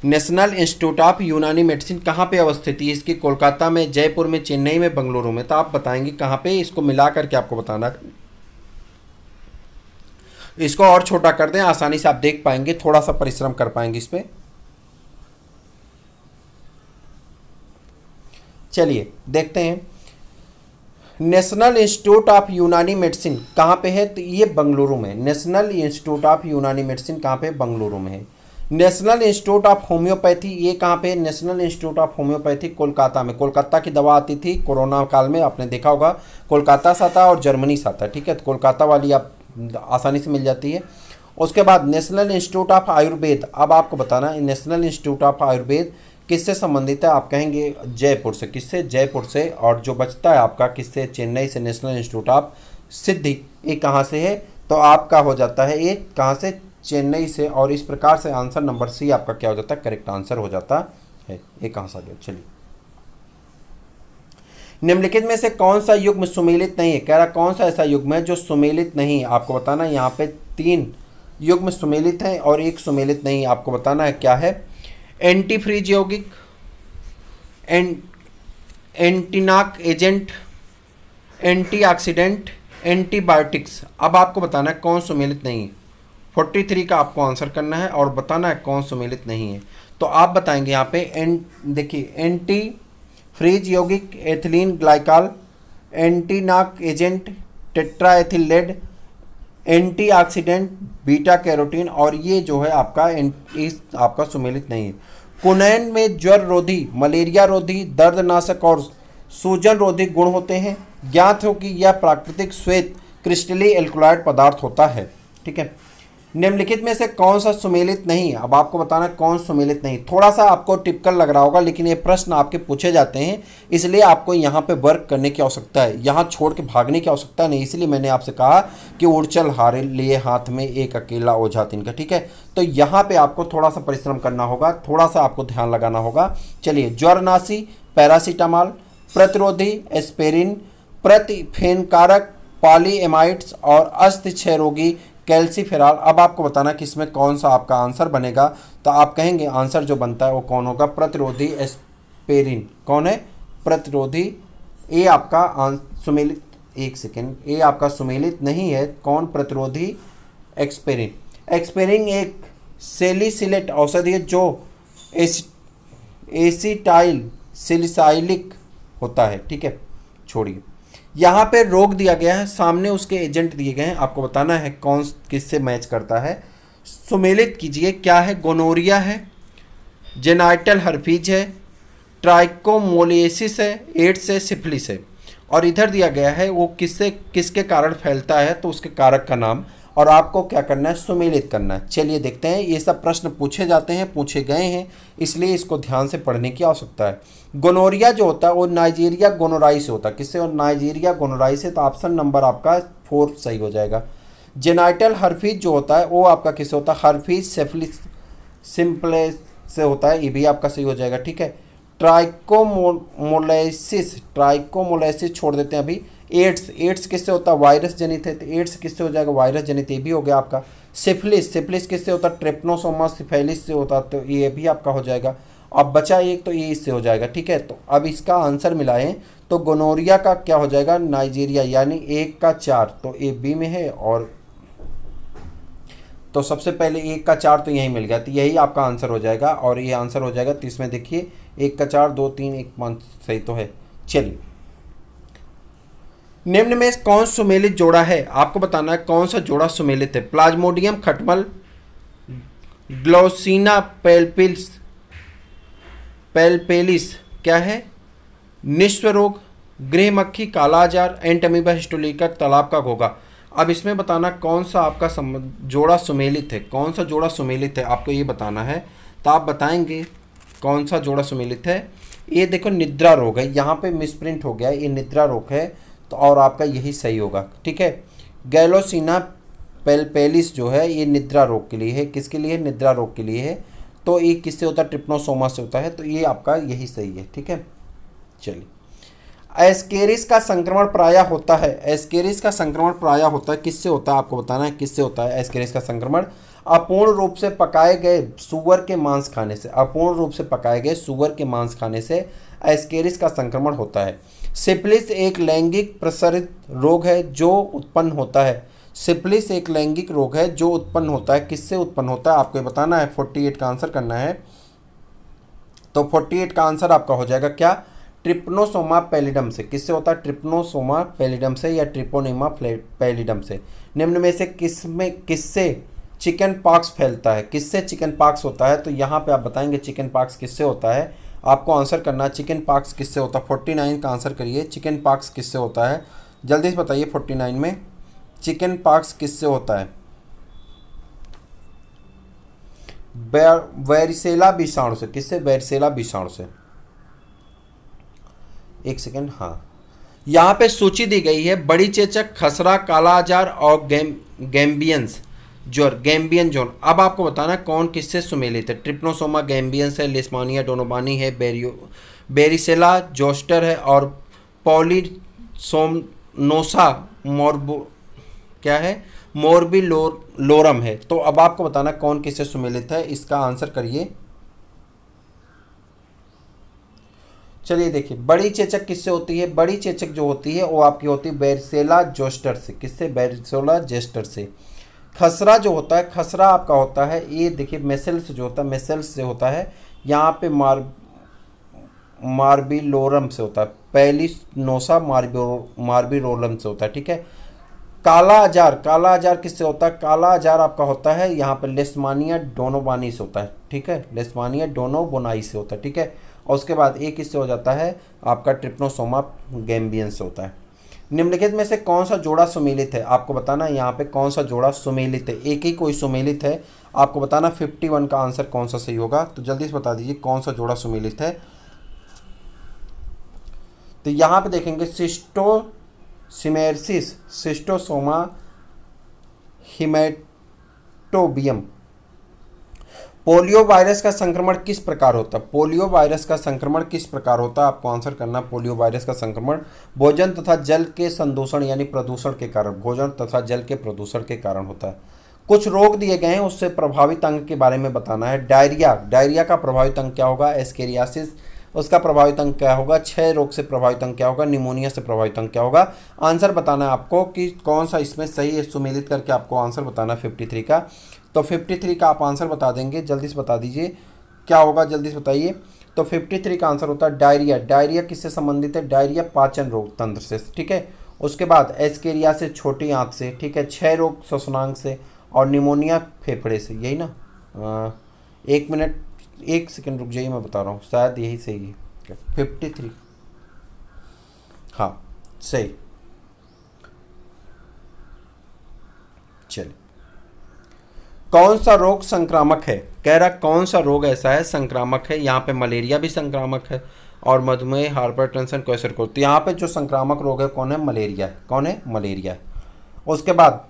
नेशनल इंस्टीट्यूट ऑफ यूनानी मेडिसिन कहाँ पे अवस्थित है, इसकी कोलकाता में, जयपुर में, चेन्नई में, बेंगलुरु में। तो आप बताएंगे कहाँ पे, इसको मिला करके आपको बताना है। इसको और छोटा कर दें, आसानी से आप देख पाएंगे, थोड़ा सा परिश्रम कर पाएंगे इस पे। चलिए देखते हैं, नेशनल इंस्टीट्यूट ऑफ यूनानी मेडिसिन कहाँ पे है, तो ये बेंगलुरु में। नेशनल इंस्टीट्यूट ऑफ यूनानी मेडिसिन कहाँ पे, बेंगलुरु में है। नेशनल इंस्टीट्यूट ऑफ होम्योपैथी ये कहाँ पे, national institute of homeopathy Kolkata में। कोलकाता की दवा आती थी कोरोना काल में, आपने देखा होगा, कोलकाता से आता और जर्मनी से आता है। ठीक है, तो कोलकाता वाली आप आसानी से मिल जाती है। उसके बाद नेशनल इंस्टीट्यूट ऑफ आयुर्वेद। अब आपको बताना है नेशनल इंस्टीट्यूट ऑफ आयुर्वेद किससे संबंधित है, आप कहेंगे जयपुर से। किससे, जयपुर से। और जो बचता है आपका किससे, चेन्नई से, नेशनल इंस्टीट्यूट ऑफ सिद्धि, ये कहाँ से है, तो आपका हो जाता है ये कहाँ से, चेन्नई से। और इस प्रकार से आंसर नंबर सी आपका क्या हो जाता है, करेक्ट आंसर हो जाता है। ये कहाँ से आ गया, चलिए। निम्नलिखित में से कौन सा युग्म सुमेलित नहीं है, कह रहा कौन सा ऐसा युग्म है जो सुमेलित नहीं है, आपको बताना है। यहाँ पे 3 युग्म सुमेलित हैं और 1 सुमेलित नहीं, आपको बताना है क्या है। एंटी फ्रीज यौगिक, एंटीनाक एजेंट, एंटीऑक्सीडेंट, एंटीबायोटिक्स। अब आपको बताना है कौन सुमेलित नहीं है। 43 का आपको आंसर करना है और बताना है कौन सुमेलित नहीं है। तो आप बताएंगे यहाँ पे देखिए, एंटी फ्रीज यौगिक, ethylene glycol, antiknock agent, tetraethyl lead, antioxidant, beta carotene, और ये जो है आपका आपका सुमेलित नहीं है। कुनैन में ज्वर रोधी, मलेरिया रोधी, दर्दनाशक और सूजन रोधी गुण होते हैं। ज्ञात हो कि यह प्राकृतिक श्वेत क्रिस्टली एल्कलॉइड पदार्थ होता है। ठीक है, निम्नलिखित में से कौन सा सुमेलित नहीं, अब आपको बताना कौन सुमेलित नहीं। थोड़ा सा आपको टिपिकल लग रहा होगा, लेकिन ये प्रश्न आपके पूछे जाते हैं, इसलिए आपको यहाँ पे वर्क करने की आवश्यकता है, यहाँ छोड़ के भागने की आवश्यकता नहीं। इसलिए मैंने आपसे कहा कि उड़चल हारे लिए हाथ में एक अकेला ओझा तिनका। ठीक है, तो यहाँ पे आपको थोड़ा सा परिश्रम करना होगा, थोड़ा सा आपको ध्यान लगाना होगा। चलिए, ज्वरनाशी पैरासीटामॉल, प्रतिरोधी एस्पिरिन, प्रतिफेनकारक पॉलीएमाइड्स और अस्थि क्षय रोगी कैल्सीफेरॉल। अब आपको बताना कि इसमें कौन सा आपका आंसर बनेगा, तो आप कहेंगे आंसर जो बनता है वो कौन होगा, प्रतिरोधी एस्पिरिन। कौन है, प्रतिरोधी। ये आपका सुमेलित, एक सेकेंड, ये आपका सुमेलित नहीं है। कौन, प्रतिरोधी एक्सपेरिन। एक्सपेरिन एक सेलिसिलेट औषधि है जो एसिटाइल सिलिसाइलिक होता है। ठीक है, छोड़िए, यहाँ पे रोग दिया गया है, सामने उसके एजेंट दिए गए हैं, आपको बताना है कौन किससे मैच करता है। सुमेलित कीजिए, क्या है, गोनोरिया है, जेनाइटल हर्पीज है, ट्राइकोमोलिएसिस है, एड्स है, सिफिलिस है। और इधर दिया गया है वो किसके कारण फैलता है, तो उसके कारक का नाम, और आपको क्या करना है, सुमेलित करना है। चलिए देखते हैं, ये सब प्रश्न पूछे जाते हैं, पूछे गए हैं, इसलिए इसको ध्यान से पढ़ने की आवश्यकता है। गोनोरिया जो होता है वो नाइजीरिया गोनोराई से होता है। किससे, और नाइजीरिया गोनोराई से। तो ऑप्शन नंबर आपका 4 सही हो जाएगा। जेनाइटल हर्पीज जो होता है वो आपका किससे होता है, हर्पीज सिम्प्लेक्स से होता है, ये भी आपका सही हो जाएगा। ठीक है, ट्राइकोमोलेसिस छोड़ देते हैं अभी। एड्स किससे होता है, वायरस जनित है, तो एड्स किससे हो जाएगा, वायरस जनित, ये भी हो गया आपका। सिफिलिस किससे होता है, ट्रिप्नोसोमा सिफिलिस से होता है, तो ये भी आपका हो जाएगा। अब बचा एक, तो ये इससे हो जाएगा। ठीक है, तो अब इसका आंसर मिलाएं तो गोनोरिया का क्या हो जाएगा, नाइजीरिया, यानी 1 का 4, तो ए बी में है। और तो सबसे पहले 1 का 4 तो यही मिल गया, तो यही आपका आंसर हो जाएगा। और ये आंसर हो जाएगा, तो इसमें देखिए 1 का 4, 2 3 1 5 सही तो है। चलिए, निम्न में कौन सुमेलित जोड़ा है, आपको बताना है कौन सा जोड़ा सुमेलित है। प्लाज्मोडियम खटमल, ग्लोसिना पेलपेलिस क्या है, निस्व रोग, गृह मक्खी, कालाजार, एंटमीबा हिस्टोलिका, तालाब का घोंघा। अब इसमें बताना कौन सा आपका जोड़ा सुमेलित है, कौन सा जोड़ा सुमेलित है, आपको ये बताना है। तो आप बताएंगे कौन सा जोड़ा सुमेलित है। ये देखो निद्रा रोग है, यहाँ पे मिसप्रिंट हो गया, ये निद्रा रोग है, तो और आपका यही सही होगा। ठीक है, गैलोसिना पेलपेलिस जो है ये निद्रा रोग के लिए है। किसके लिए? निद्रा रोग के लिए है। तो ये किससे होता है? ट्रिप्नोसोमा से होता है। तो ये आपका यही सही है। ठीक है, चलिए, एस्केरिस का संक्रमण प्रायः होता है, एस्केरिस का संक्रमण प्रायः होता है किससे होता है, आपको बताना है किससे होता है एस्केरिस का संक्रमण। अपूर्ण रूप से पकाए गए सुअर के मांस खाने से, अपूर्ण रूप से पकाए गए सुअर के मांस खाने से एस्केरिस का संक्रमण होता है। सिफिलिस एक लैंगिक प्रसारित रोग है जो उत्पन्न होता है, सिफिलिस एक लैंगिक रोग है जो उत्पन्न होता है। किससे उत्पन्न होता है, आपको ये बताना है। 48 का आंसर करना है। तो 48 का आंसर आपका हो जाएगा क्या? ट्रिप्नोसोमा पैलिडम से। किससे होता है? ट्रिप्नोसोमा पैलिडम से या ट्रिपोनिमा पैलिडम से। निम्न में से किससे चिकन पॉक्स फैलता है, किससे चिकन पॉक्स होता है? तो यहाँ पे आप बताएंगे चिकन पॉक्स किससे होता है। आपको आंसर करना है चिकन पॉक्स किससे होता है। 49 का आंसर करिए, चिकन पॉक्स किससे होता है, जल्दी से बताइए। 49 में चिकन पॉक्स किससे होता है? वेरिसेला विषाणु से। किससे? वेरिसेला विषाणु से। एक सेकेंड, हाँ, यहाँ पे सूची दी गई है। बड़ी चेचक, खसरा, कालाजार और गैम्बियंस जोर, गैम्बियन जोन। अब आपको बताना कौन किससे सुमेलित है। ट्रिप्नोसोमा गैम्बियंस है, लिस्मानिया डोनोबानी है, बेरिसेला जोस्टर है और पॉलीसोमनोसा क्या है, मोरबीलोरम है। तो अब आपको बताना कौन किससे सुमेलित है, इसका आंसर करिए। चलिए देखिए, बड़ी चेचक किससे होती है? बड़ी चेचक जो होती है वो आपकी होती है बेरिसेला जोस्टर से। किससे? बेरिसेला जोस्टर से। खसरा जो होता है, खसरा आपका होता है, ये देखिए मेसल्स जो होता है, मेसल्स से होता है। यहाँ पे मार्बिलोरम से होता है, पैलिनोसा मार्बिलोरम से होता है। ठीक है, काला आजार, काला आजार किससे होता है? काला आजार आपका होता है यहाँ पे लेस्मानिया डोनोबानी से होता है। ठीक है, लेस्मानिया डोनोबोनाई से होता है। ठीक है, और उसके बाद एक किससे हो जाता है? आपका ट्रिप्नोसोमा गैम्बियन से होता है। निम्नलिखित में से कौन सा जोड़ा सुमेलित है, आपको बताना है यहाँ पे कौन सा जोड़ा सुमेलित है। एक ही कोई सुमेलित है, आपको बताना 51 का आंसर कौन सा सही होगा। तो जल्दी से बता दीजिए कौन सा जोड़ा सुमेलित है। तो यहाँ पे देखेंगे सिस्टोसिमेरसिस, सिस्टोसोमा हिमेटोबियम। पोलियो वायरस का संक्रमण किस प्रकार होता है? पोलियो वायरस का संक्रमण किस प्रकार होता है, आपको आंसर करना। पोलियो वायरस का संक्रमण भोजन तथा जल के संदूषण यानी प्रदूषण के कारण, भोजन तथा जल के प्रदूषण के कारण होता है। कुछ रोग दिए गए हैं, उससे प्रभावित अंग के बारे में बताना है। डायरिया, डायरिया का प्रभावित अंग क्या होगा? एस्केरियासिस। उसका प्रभावित अंग क्या होगा? क्षय रोग से प्रभावित अंग क्या होगा? निमोनिया से प्रभावित अंग क्या होगा? आंसर बताना है आपको कि कौन सा इसमें सही है, सुमेलित करके आपको आंसर बताना है 53 का। तो 53 का आप आंसर बता देंगे, जल्दी से बता दीजिए क्या होगा, जल्दी से बताइए। तो 53 का आंसर होता है डायरिया। डायरिया किससे संबंधित है? डायरिया पाचन रोग तंत्र से। ठीक है, उसके बाद एस्केरिया से, छोटी आंत से। ठीक है, क्षय रोग श्वसनांग से और निमोनिया फेफड़े से। यही ना? 1 मिनट 1 सेकेंड रुक जाइए, मैं बता रहा हूँ, शायद यही सही है। 53, हाँ सही। चलिए, कौन सा रोग संक्रामक है? कह रहा कौन सा रोग ऐसा है संक्रामक है। यहाँ पे मलेरिया भी संक्रामक है और मधुमेह, हाइपरटेंशन, क्वेश्चन। तो यहाँ पे जो संक्रामक रोग है कौन है? मलेरिया है। कौन है? मलेरिया है। उसके बाद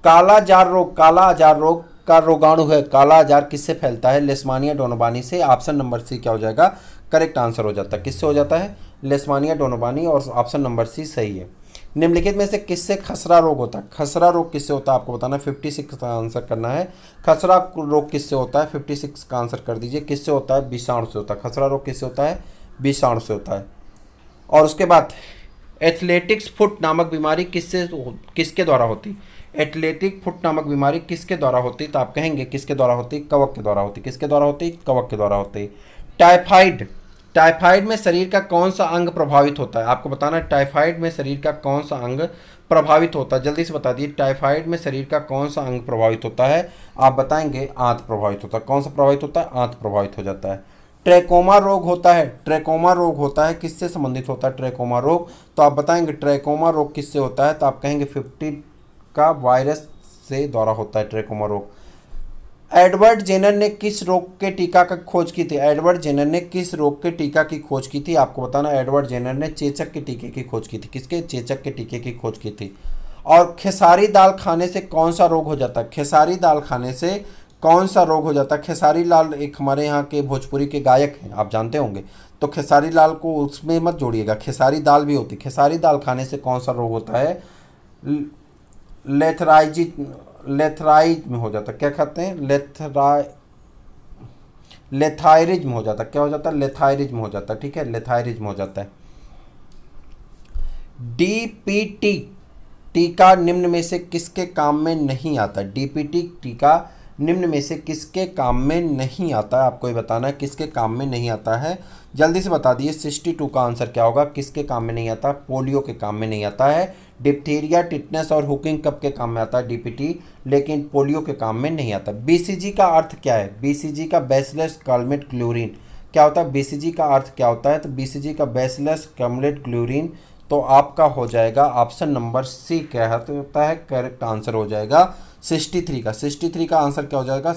काला जार रोग, काला आजार रोग का रोगाणु है। काला आजार किससे फैलता है? लेस्मानिया डोनोबानी से। ऑप्शन नंबर सी क्या हो जाएगा? करेक्ट आंसर हो जाता है। किससे हो जाता है? लेस्मानिया डोनोबानी, और ऑप्शन नंबर सी सही है। निम्नलिखित में से किससे खसरा रोग होता है? खसरा रोग किससे होता है, आपको बताना है। 56 का आंसर करना है। खसरा रोग किससे होता है? 56 का आंसर कर दीजिए। किससे होता है? विषाणु से होता है। खसरा रोग किससे होता है? विषाणु से होता है। और उसके बाद एथलेटिक्स फुट नामक बीमारी किसके द्वारा होती? एथलेटिक फुट नामक बीमारी किसके द्वारा होती? तो आप कहेंगे किसके द्वारा होती? कवक के द्वारा होती। किसके द्वारा होती? कवक के द्वारा होती। टाइफाइड, टाइफाइड में शरीर का कौन सा अंग प्रभावित होता है? आपको बताना है टाइफाइड में शरीर का कौन सा अंग प्रभावित होता है। जल्दी से बता दिए, टाइफाइड में शरीर का कौन सा अंग प्रभावित होता है? आप बताएंगे आंत प्रभावित होता है। कौन सा प्रभावित होता है? आंत प्रभावित हो जाता है। ट्रैकोमा रोग होता है, ट्रैकोमा रोग होता है, किससे संबंधित होता है ट्रैकोमा रोग? तो आप बताएंगे ट्रैकोमा रोग किससे होता है? तो आप कहेंगे 50 का वायरस से द्वारा होता है ट्रैकोमा रोग। एडवर्ड जेनर ने किस रोग के टीका का खोज की थी? एडवर्ड जेनर ने किस रोग के टीका की खोज की थी? आपको बताना, एडवर्ड जेनर ने चेचक के टीके की खोज की थी। किसके? चेचक के टीके की खोज की थी। और खेसारी दाल खाने से कौन सा रोग हो जाता है? खेसारी दाल खाने से कौन सा रोग हो जाता है? खेसारी लाल एक हमारे यहाँ के भोजपुरी के गायक हैं, आप जानते होंगे, तो खेसारी लाल को उसमें मत जोड़िएगा, खेसारी दाल भी होती। खेसारी दाल खाने से कौन सा रोग होता है? लेथराइज्म हो जाता है। क्या कहते हैं? लेथायरिज्म हो जाता है। क्या हो जाता है? लेथायरिज्म हो जाता है। ठीक है, लेथायरिज्म हो जाता है। डीपीटी टीका निम्न में से किसके काम में नहीं आता? डीपीटी टीका निम्न में से किसके काम में नहीं आता है? आपको ये बताना है किसके काम में नहीं आता है। जल्दी से बता दिए, 62 का आंसर क्या होगा? किसके काम में नहीं आता? पोलियो के काम में नहीं आता है। डिप्थीरिया, टिटनेस और हुकिंग कफ के काम में आता है डीपीटी, लेकिन पोलियो के काम में नहीं आता। बीसीजी का अर्थ क्या है? बीसीजी का बैसिलस कलमेट ग्लोरिन क्या होता है? बीसीजी का अर्थ क्या होता है? तो बीसीजी का बैसिलस कलमेट ग्लोरिन, तो आपका हो जाएगा ऑप्शन नंबर सी क्या होता है? करेक्ट आंसर हो जाएगा 63 का। 63 का आंसर क्या हो जाएगा?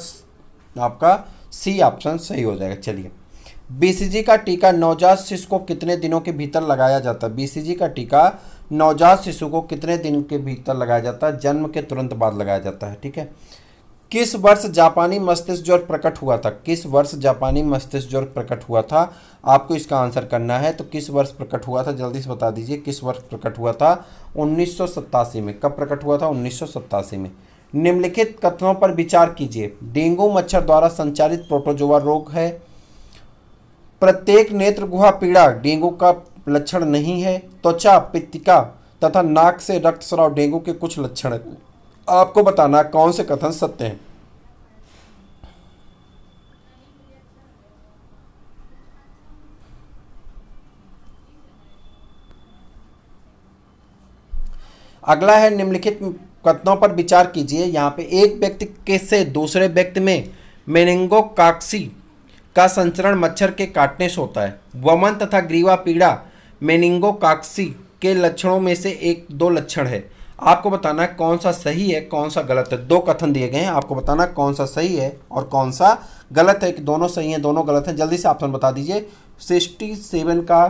आपका सी ऑप्शन सही हो जाएगा। चलिए, बीसीजी का टीका नवजात शिशु को कितने दिनों के भीतर लगाया जाता है? बीसीजी का टीका नवजात शिशु को कितने दिन के भीतर लगाया जाता है? जन्म के तुरंत बाद लगाया जाता है। ठीक है। किस वर्ष जापानी मस्तिष्क ज्वर प्रकट हुआ था? किस वर्ष जापानी मस्तिष्क ज्वर प्रकट हुआ था? आपको इसका आंसर करना है। तो किस वर्ष प्रकट हुआ था? जल्दी से बता दीजिए, किस वर्ष प्रकट हुआ था? 1987 में। कब प्रकट हुआ था? 1987 में। निम्नलिखित कथनों पर विचार कीजिए। डेंगू मच्छर द्वारा संचालित प्रोटोजोआ रोग है। प्रत्येक नेत्र गुहा पीड़ा डेंगू का लक्षण नहीं है। त्वचा, पित्तिका तथा नाक से रक्तस्राव डेंगू के कुछ लक्षण हैं। आपको बताना कौन से कथन सत्य हैं। अगला है निम्नलिखित कथनों पर विचार कीजिए। यहाँ पे एक व्यक्ति के से दूसरे व्यक्ति में मेनिंगोकाक्सी का संचरण मच्छर के काटने से होता है। वमन तथा ग्रीवा पीड़ा मेनिंगोकाक्सी के लक्षणों में से एक दो लक्षण है। आपको बताना है कौन सा सही है कौन सा गलत है। दो कथन दिए गए हैं, आपको बताना कौन सा सही है और कौन सा गलत है, कि दोनों सही हैं दोनों गलत हैं। जल्दी से ऑप्शन बता दीजिए। 67 का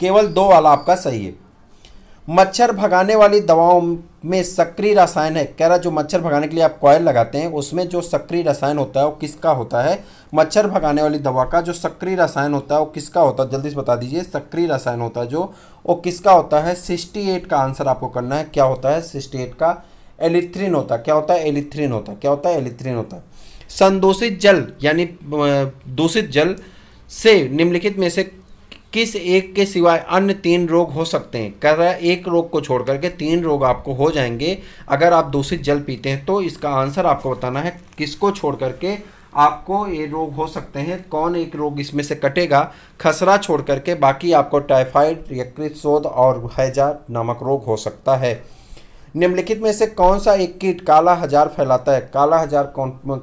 केवल दो वाला आपका सही है। मच्छर भगाने वाली दवाओं में सक्रिय रसायन है। कह रहा जो मच्छर भगाने के लिए आप कॉयल लगाते हैं उसमें जो सक्रिय रसायन होता है वो किसका होता है? मच्छर भगाने वाली दवा का जो सक्रिय रसायन होता है वो किसका होता है? जल्दी से बता दीजिए। सक्रिय रसायन होता है जो वो किसका होता है? 68 का आंसर आपको करना है। क्या होता है? 68 का एलिथ्रिन होता है। क्या होता है? एलिथ्रिन होता है। क्या होता है? एलिथ्रिन होता है। संदूषित जल यानी दूषित जल से निम्नलिखित में से किस एक के सिवाय अन्य 3 रोग हो सकते हैं? कह रहा है एक रोग को छोड़ करके 3 रोग आपको हो जाएंगे अगर आप दूषित जल पीते हैं। तो इसका आंसर आपको बताना है किसको छोड़ करके आपको ये रोग हो सकते हैं। कौन एक रोग इसमें से कटेगा? खसरा छोड़ करके बाकी आपको टाइफाइड, यकृत शोथ और हैजा नामक रोग हो सकता है। निम्नलिखित में से कौन सा एक कीट काला हजार फैलाता है?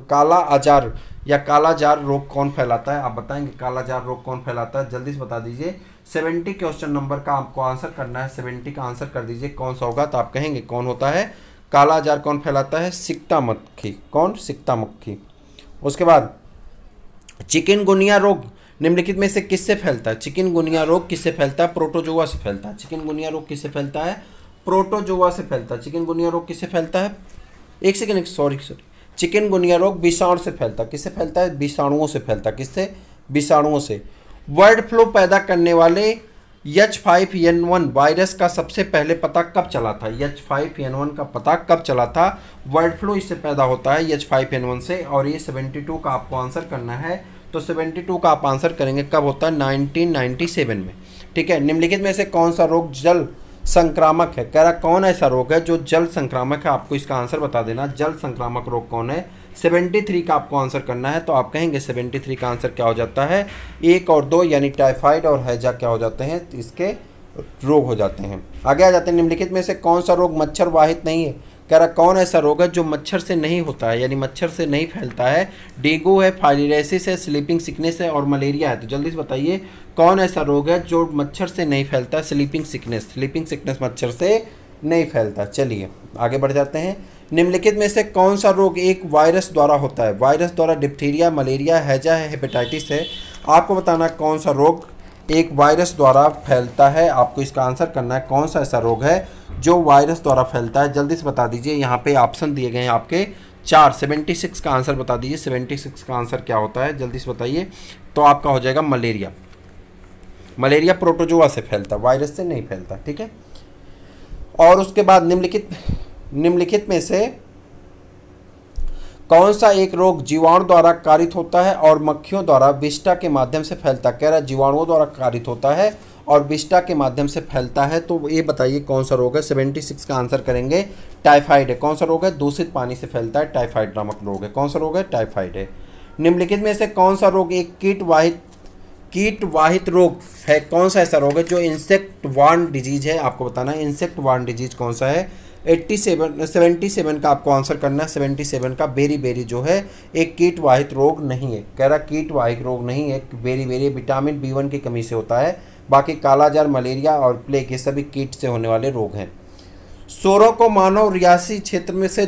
काला आजार या कालाजार रोग कौन फैलाता है? आप बताएंगे कालाजार रोग कौन फैलाता है? जल्दी से बता दीजिए। 70 क्वेश्चन नंबर का आपको आंसर करना है। 70 का आंसर कर दीजिए कौन सा होगा। तो आप कहेंगे कौन होता है? कालाजार कौन फैलाता है? सिक्ता मक्खी। कौन? सिक्ता मक्खी। उसके बाद चिकनगुनिया रोग निम्नलिखित में से किससे फैलता है? चिकनगुनिया रोग किससे फैलता है? प्रोटोजोआ से फैलता है। चिकनगुनिया रोग किससे फैलता है? प्रोटोजोआ से फैलता है। चिकनगुनिया रोग किससे फैलता है? एक सेकेंड, सॉरी। चिकनगुनिया रोग विषाणु से फैलता है। किससे फैलता है? विषाणुओं से फैलता है। किससे? विषाणुओं से। बर्ड फ्लू पैदा करने वाले H5N1 वायरस का सबसे पहले पता कब चला था? H5N1 का पता कब चला था? बर्ड फ्लू इससे पैदा होता है H5N1 से। और ये 72 का आपको आंसर करना है। तो 72 का आप आंसर करेंगे कब होता है? 1997 में। ठीक है। निम्नलिखित में से कौन सा रोग जल संक्रामक है? कह रहा कौन ऐसा रोग है जो जल संक्रामक है? आपको इसका आंसर बता देना। जल संक्रामक रोग कौन है? 73 का आपको आंसर करना है। तो आप कहेंगे 73 का आंसर क्या हो जाता है, 1 और 2 यानी टाइफाइड और हैजा क्या हो जाते हैं, इसके रोग हो जाते हैं। आगे आ जाते हैं, निम्नलिखित में से कौन सा रोग मच्छर वाहित नहीं है। कह रहा कौन ऐसा रोग है जो मच्छर से नहीं होता है, यानी मच्छर से नहीं फैलता है। डेंगू है, फाइलेरियासिस है, स्लीपिंग सिकनेस है और मलेरिया है। तो जल्दी से बताइए कौन ऐसा रोग है जो मच्छर से नहीं फैलता। स्लीपिंग सिकनेस मच्छर से नहीं फैलता। चलिए आगे बढ़ जाते हैं। निम्नलिखित में से कौन सा रोग एक वायरस द्वारा होता है। वायरस द्वारा डिप्थीरिया, मलेरिया, हैजा है, हेपेटाइटिस है। आपको बताना कौन सा रोग एक वायरस द्वारा फैलता है। आपको इसका आंसर करना है कौन सा ऐसा रोग है जो वायरस द्वारा फैलता है। जल्दी से बता दीजिए, यहाँ पे ऑप्शन दिए गए हैं आपके 4। 76 का आंसर बता दीजिए, 76 का आंसर क्या होता है, जल्दी से बताइए। तो आपका हो जाएगा मलेरिया। मलेरिया प्रोटोजोआ से फैलता, वायरस से नहीं फैलता, ठीक है। और उसके बाद निम्नलिखित में से कौन सा एक रोग जीवाणु द्वारा कारित होता है और मक्खियों द्वारा विष्ठा के माध्यम से फैलता। कह रहा है जीवाणुओं द्वारा कारित होता है और विष्ठा के माध्यम से फैलता है। तो ये बताइए कौन सा रोग है। 76 का आंसर करेंगे टाइफाइड है। कौन सा रोग है, दूषित पानी से फैलता है, टाइफाइड नामक रोग है। कौन सा रोग है, टाइफाइड है। निम्नलिखित में से कौन सा रोग एक कीट वाहित रोग है। कौन सा ऐसा रोग है जो इंसेक्ट वार्न डिजीज है। आपको बताना है इंसेक्ट वार्न डिजीज कौन सा है। 77 का आपको आंसर करना है। 77 का बेरी जो है एक कीट वाहित रोग नहीं है। कह रहा कीट वाहित रोग नहीं है, बेरी विटामिन B1 की कमी से होता है। बाकी कालाजार, मलेरिया और प्लेग ये सभी कीट से होने वाले रोग हैं। सूरों को मानव रियासी क्षेत्र में से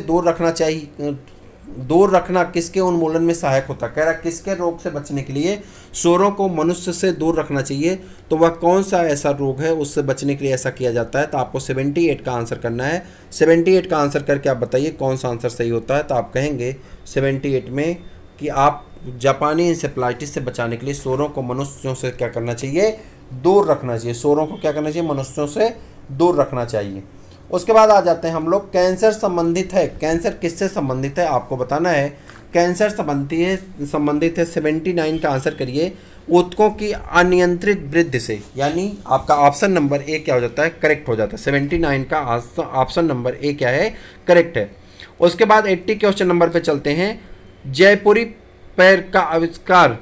दूर रखना किसके उन्मूलन में सहायक होता। कह रहा किसके रोग से बचने के लिए सूरों को मनुष्य से दूर रखना चाहिए। तो वह कौन सा ऐसा रोग है उससे बचने के लिए ऐसा किया जाता है। तो आपको 78 का आंसर करना है। 78 का आंसर करके आप बताइए कौन सा आंसर सही होता है। तो आप कहेंगे 78 में कि आप जापानी इंसेफ्लाइटिस से बचाने के लिए सूरों को मनुष्यों से क्या करना चाहिए, दूर रखना चाहिए। सूरों को क्या करना चाहिए, मनुष्यों से दूर रखना चाहिए। उसके बाद आ जाते हैं हम लोग, कैंसर संबंधित है। कैंसर किससे संबंधित है आपको बताना है। कैंसर संबंधित है 79 का आंसर करिए, ऊतकों की अनियंत्रित वृद्धि से। यानी आपका ऑप्शन नंबर ए क्या हो जाता है, करेक्ट हो जाता है। 79 का ऑप्शन नंबर ए क्या है, करेक्ट है। उसके बाद 80 क्वेश्चन नंबर पे चलते हैं। जयपुरी पैर का आविष्कार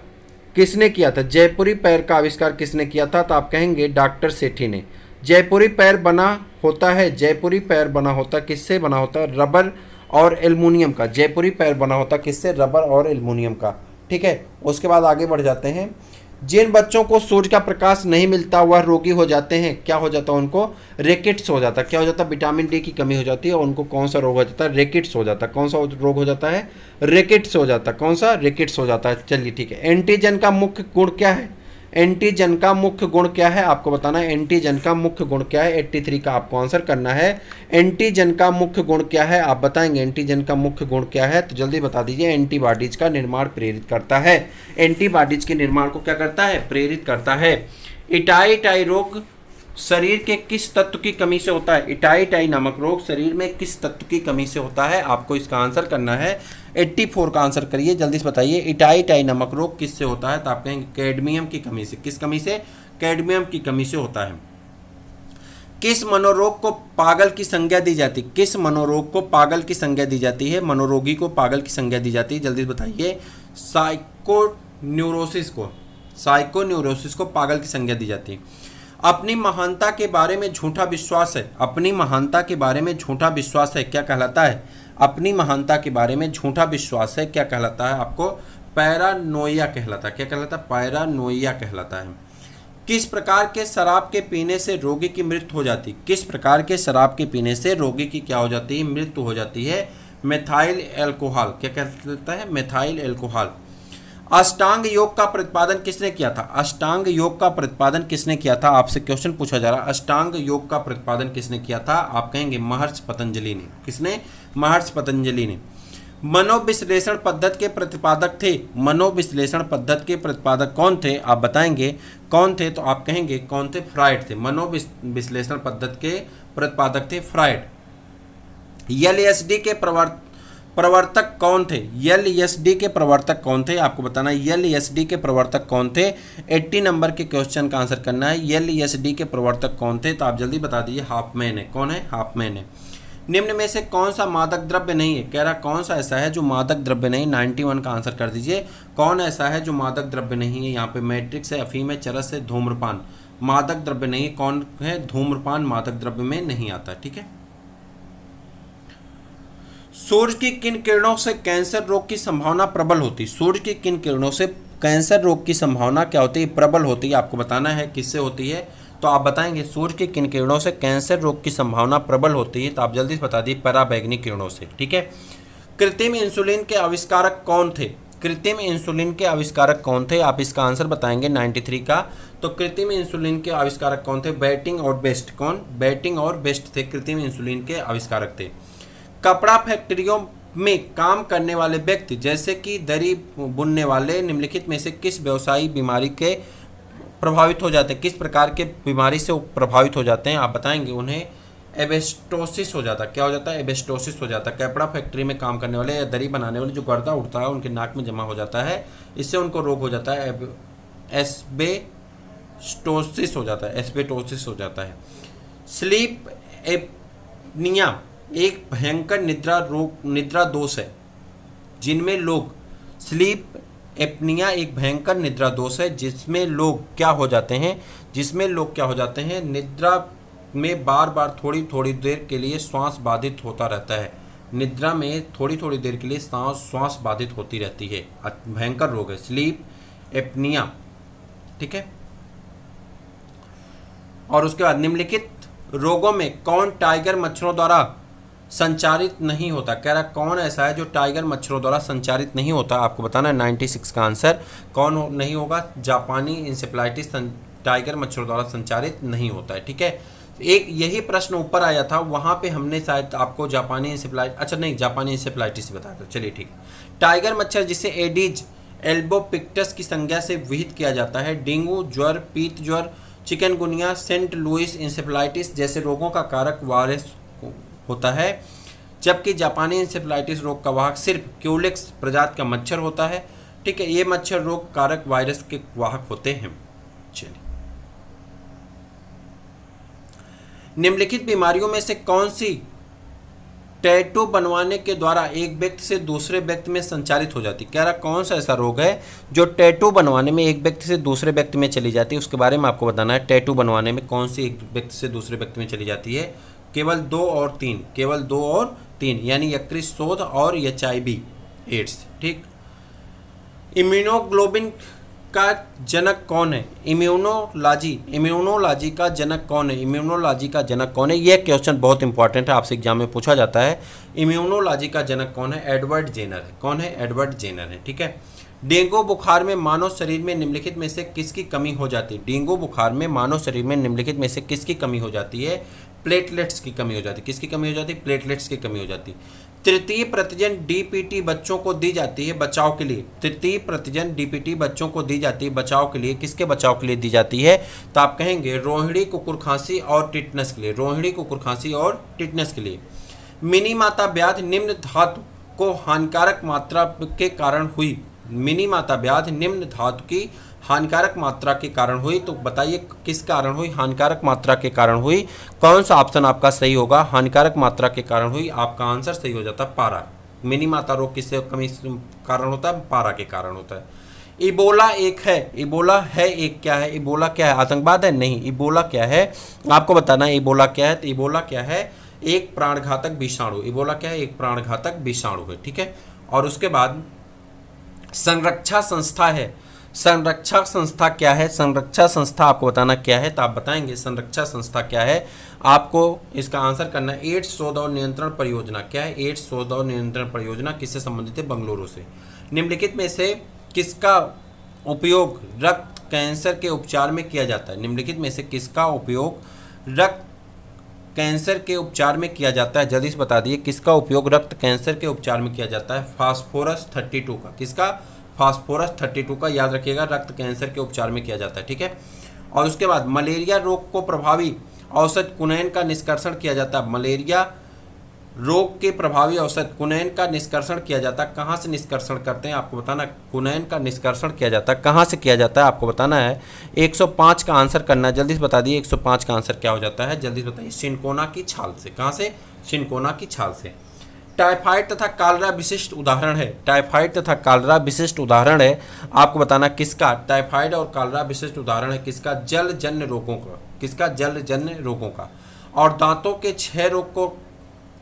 किसने किया था। जयपुरी पैर का आविष्कार किसने किया था। तो आप कहेंगे डॉक्टर सेठी ने। जयपुरी पैर बना होता है, जयपुरी पैर बना होता किससे बना होता है, रबर और एल्युमिनियम का। जयपुरी पैर बना होता किससे, रबर और एल्युमिनियम का, ठीक है। उसके बाद आगे बढ़ जाते हैं। जिन बच्चों को सूर्य का प्रकाश नहीं मिलता वह रोगी हो जाते हैं। क्या हो जाता है उनको, रेकिट्स हो जाता है। क्या हो जाता है, विटामिन डी की कमी हो जाती है और उनको कौन सा रोग हो जाता है, रेकिट्स हो जाता है। कौन सा रोग हो जाता है, रेकिट्स हो जाता है। कौन सा, रेकिट्स हो जाता है। चलिए ठीक है। एंटीजन का मुख्य गुण क्या है। एंटीजन का मुख्य गुण क्या है आपको बताना है। एंटीजन का मुख्य गुण क्या है, 83 का आपको आंसर करना है। एंटीजन का मुख्य गुण क्या है आप बताएंगे। एंटीजन का मुख्य गुण क्या है तो जल्दी बता दीजिए। एंटीबॉडीज का निर्माण प्रेरित करता है। एंटीबॉडीज के निर्माण को क्या करता है, प्रेरित करता है। इटाई रोग शरीर के किस तत्व की कमी से होता है। इटाई नामक रोग शरीर में किस तत्व की कमी से होता है, आपको इसका आंसर करना है। 84 का आंसर करिए, जल्दी से बताइए। इटाई नामक रोग किससे होता है तो आप कहेंगे कैडमियम की कमी से। किस कमी से, कैडमियम की कमी से होता है। किस मनोरोग को पागल की संज्ञा दी जाती। किस मनोरोग को पागल की संज्ञा दी जाती है, मनोरोगी को पागल की संज्ञा दी जाती है, जल्दी से बताइए। साइकोन्यूरोसिस को पागल की संज्ञा दी जाती है। अपनी महानता के बारे में झूठा विश्वास है। अपनी महानता के बारे में झूठा विश्वास है, क्या कहलाता है। अपनी महानता के बारे में झूठा विश्वास है, क्या कहलाता है आपको, पैरानोइया कहलाता है। क्या कहलाता है, पैरानोइया कहलाता है। किस प्रकार के शराब के पीने से रोगी की मृत्यु हो जाती। किस प्रकार के शराब के पीने से रोगी की क्या हो जाती है, मृत्यु हो जाती है। Methyl alcohol. क्या कहलाता है, मेथाइल एल्कोहल। अष्टांग योग का प्रतिपादन किसने किया था। अष्टांग योग का प्रतिपादन किसने किया था, आपसे क्वेश्चन पूछा जा रहा है। अष्टांग योग का प्रतिपादन किसने किया था, आप कहेंगे महर्षि पतंजलि ने। किसने, महर्षि पतंजलि ने। मनोविश्लेषण पद्धति के प्रतिपादक थे। मनोविश्लेषण पद्धति के प्रतिपादक कौन थे, आप बताएंगे कौन थे। तो आप कहेंगे कौन थे, फ्राइड थे। मनोविश्लेषण पद्धति के प्रतिपादक थे फ्राइड। एलएसडी के प्रवर्तक कौन थे। एलएसडी के प्रवर्तक कौन थे, आपको बताना है। एलएसडी के प्रवर्तक कौन थे, 80 नंबर के क्वेश्चन का आंसर करना है। एलएसडी के प्रवर्तक कौन थे तो आप जल्दी बता दीजिए। हाफमैन है। कौन है, हाफमैन है। निम्न में से कौन सा मादक द्रव्य नहीं है, कह रहा कौन सा ऐसा है जो मादक द्रव्य नहीं, 91 का आंसर कर दीजिए। कौन ऐसा है जो मादक द्रव्य नहीं है, यहाँ पे मैट्रिक्स है, अफीम है, चरस है, धूम्रपान। मादक द्रव्य नहीं कौन है, धूम्रपान मादक द्रव्य में नहीं आता। ठीक है। सूर्य की किन किरणों से कैंसर रोग की संभावना प्रबल होती है, सूर्य की किन किरणों से कैंसर रोग की संभावना क्या होती है, प्रबल होती है। आपको बताना है किससे होती है, तो आप बताएंगे सूर्य की किन किरणों से कैंसर रोग की संभावना प्रबल होती है, तो आप जल्दी से बता दिए पराबैंगनी किरणों से। ठीक है। कृत्रिम इंसुलिन के आविष्कारक कौन थे, कृत्रिम इंसुलिन के आविष्कारक कौन थे, आप इसका आंसर बताएंगे 93 का। तो कृत्रिम इंसुलिन के आविष्कारक कौन थे, बैटिंग और बेस्ट। कौन, बैटिंग और बेस्ट थे, कृत्रिम इंसुलिन के आविष्कारक थे। कपड़ा फैक्ट्रियों में काम करने वाले व्यक्ति जैसे कि दरी बुनने वाले निम्नलिखित में से किस व्यवसायी बीमारी के प्रभावित हो जाते हैं, किस प्रकार के बीमारी से प्रभावित हो जाते हैं, आप बताएंगे। उन्हें एबेस्टोसिस हो जाता है, क्या हो जाता है, एबेस्टोसिस हो जाता है। कपड़ा फैक्ट्री में काम करने वाले या दरी बनाने वाले जो गर्दा उठता है उनके नाक में जमा हो जाता है, इससे उनको रोग हो जाता है, एस्बेस्टोसिस हो जाता है, एस्बेस्टोसिस हो जाता है। स्लीप एपनिया एक भयंकर निद्रा दोष है जिनमें लोग, स्लीप एपनिया एक भयंकर निद्रा दोष है जिसमें लोग क्या हो जाते हैं, जिसमें लोग क्या हो जाते हैं, निद्रा में बार बार थोड़ी थोड़ी देर के लिए श्वास बाधित होता रहता है, निद्रा में थोड़ी थोड़ी देर के लिए श्वास बाधित होती रहती है, भयंकर रोग है स्लीप एपनिया। ठीक है। और उसके बाद निम्नलिखित रोगों में कौन टाइगर मच्छरों द्वारा संचारित नहीं होता, कह रहा कौन ऐसा है जो टाइगर मच्छरों द्वारा संचारित नहीं होता, आपको बताना है 96 का आंसर। कौन नहीं होगा, जापानी इंसेफ्लाइटिस टाइगर मच्छरों द्वारा संचारित नहीं होता है। ठीक है। एक यही प्रश्न ऊपर आया था, वहां पे हमने शायद आपको जापानी इंसेफ्लाइटिस, अच्छा नहीं, जापानी इंसेफ्लाइटिस बताया था, चलिए ठीक। टाइगर मच्छर जिसे एडीज एल्बोपिक्टस की संज्ञा से विहित किया जाता है, डेंगू ज्वर, पीत ज्वर, चिकनगुनिया, सेंट लुइस इंसेफ्लाइटिस जैसे रोगों का कारक वायरस होता है, जबकि जापानी इंसेफ्लाइटिस रोग का वाहक सिर्फ क्यूलेक्स प्रजाति का मच्छर होता है। ठीक है। ये मच्छर रोग कारक वायरस के वाहक होते हैं। चलिए, निम्नलिखित बीमारियों में से कौन सी टैटू बनवाने के द्वारा एक व्यक्ति से दूसरे व्यक्ति में संचारित हो जाती, कह रहा कौन सा ऐसा रोग है जो टैटू बनवाने में एक व्यक्ति से दूसरे व्यक्ति में चली जाती है, उसके बारे में आपको बताना है। टैटू बनवाने में कौन सी एक व्यक्ति से दूसरे व्यक्ति में चली जाती है, केवल 2 और 3, केवल 2 और 3, यानी यकृत शोथ और HIV एड्स। ठीक। इम्यूनोग्लोबिन का जनक कौन है, इम्यूनोलॉजी का जनक कौन है, इम्यूनोलॉजी का जनक कौन है, यह क्वेश्चन बहुत इंपॉर्टेंट है, आपसे एग्जाम में पूछा जाता है। इम्यूनोलॉजी का जनक कौन है, एडवर्ड जेनर है। कौन है, एडवर्ड जेनर है। ठीक है। डेंगू बुखार में मानव शरीर में निम्नलिखित में से किसकी कमी हो जाती है, डेंगू बुखार में मानव शरीर में निम्नलिखित में से किसकी कमी हो जाती है, प्लेटलेट्स की कमी हो जाती है। किसकी कमी हो जाती है, प्लेटलेट्स की कमी हो जाती है। तृतीय प्रतिजन DPT बच्चों को दी जाती है बचाव के लिए, तृतीय प्रतिजन DPT बच्चों को दी जाती है बचाव के लिए, किसके बचाव के लिए दी जाती है, तो आप कहेंगे रोहिणी, कुकुर खांसी और टिटनस के लिए, रोहिणी, कुकुर खांसी और टिटनस के लिए। मिनी माता व्याधि निम्न धातु को हानिकारक मात्रा के कारण हुई, मिनी माता व्याधि निम्न धातु की हानिकारक मात्रा के कारण हुई, तो बताइए किस कारण हुई, हानिकारक मात्रा के कारण हुई। कौन सा ऑप्शन आपका सही होगा, हानिकारक मात्रा के कारण हुई, आपका आंसर सही हो जाता है पारा। मिनी माता रोग किससे कमी कारण होता है, पारा के कारण होता है। इबोला एक है, इबोला है एक, क्या है इबोला, क्या है आतंकवाद है, नहीं, इबोला क्या है आपको बताना है। इबोला क्या है, तो इबोला क्या है, एक प्राणघातक विषाणु, इबोला क्या है, एक प्राणघातक विषाणु है। ठीक है। और उसके बाद संरक्षा संस्था है, संरक्षा संस्था क्या है, संरक्षा संस्था आपको बताना क्या है, तो आप बताएंगे संरक्षा संस्था क्या है, आपको इसका आंसर करना है। एड्स शोध और नियंत्रण परियोजना क्या है, एड्स शोध और नियंत्रण परियोजना किससे संबंधित है, बेंगलुरु से। निम्नलिखित में से किसका उपयोग रक्त कैंसर के उपचार में किया जाता है, निम्नलिखित में से किसका उपयोग रक्त कैंसर के उपचार में किया जाता है, जल्दी से बता दिए किसका उपयोग रक्त कैंसर के उपचार में किया जाता है, फास्फोरस 32 का, किसका, फास्फोरस 32 का, याद रखिएगा, रक्त कैंसर के उपचार में किया जाता है। ठीक है। और उसके बाद मलेरिया रोग को प्रभावी औषध कुनैन का निष्कर्षण किया जाता है, मलेरिया रोग के प्रभावी औषध कुनैन का निष्कर्षण किया जाता है। कहाँ से निष्कर्षण करते हैं आपको बताना। कुनैन का निष्कर्षण किया जाता है कहाँ से किया जाता है आपको बताना है। 105 का आंसर करना है, जल्दी से बता दिए 105 का आंसर क्या हो जाता है, जल्दी से बताइए। सिनकोना की छाल से। कहाँ से? सिनकोना की छाल से। टाइफाइड तथा कालरा विशिष्ट उदाहरण है। टाइफाइड तथा कालरा विशिष्ट उदाहरण है आपको बताना किसका। टाइफाइड और कालरा विशिष्ट उदाहरण है किसका? जलजन्य रोगों का। किसका? जलजन्य रोगों का। और दांतों के क्षय रोग को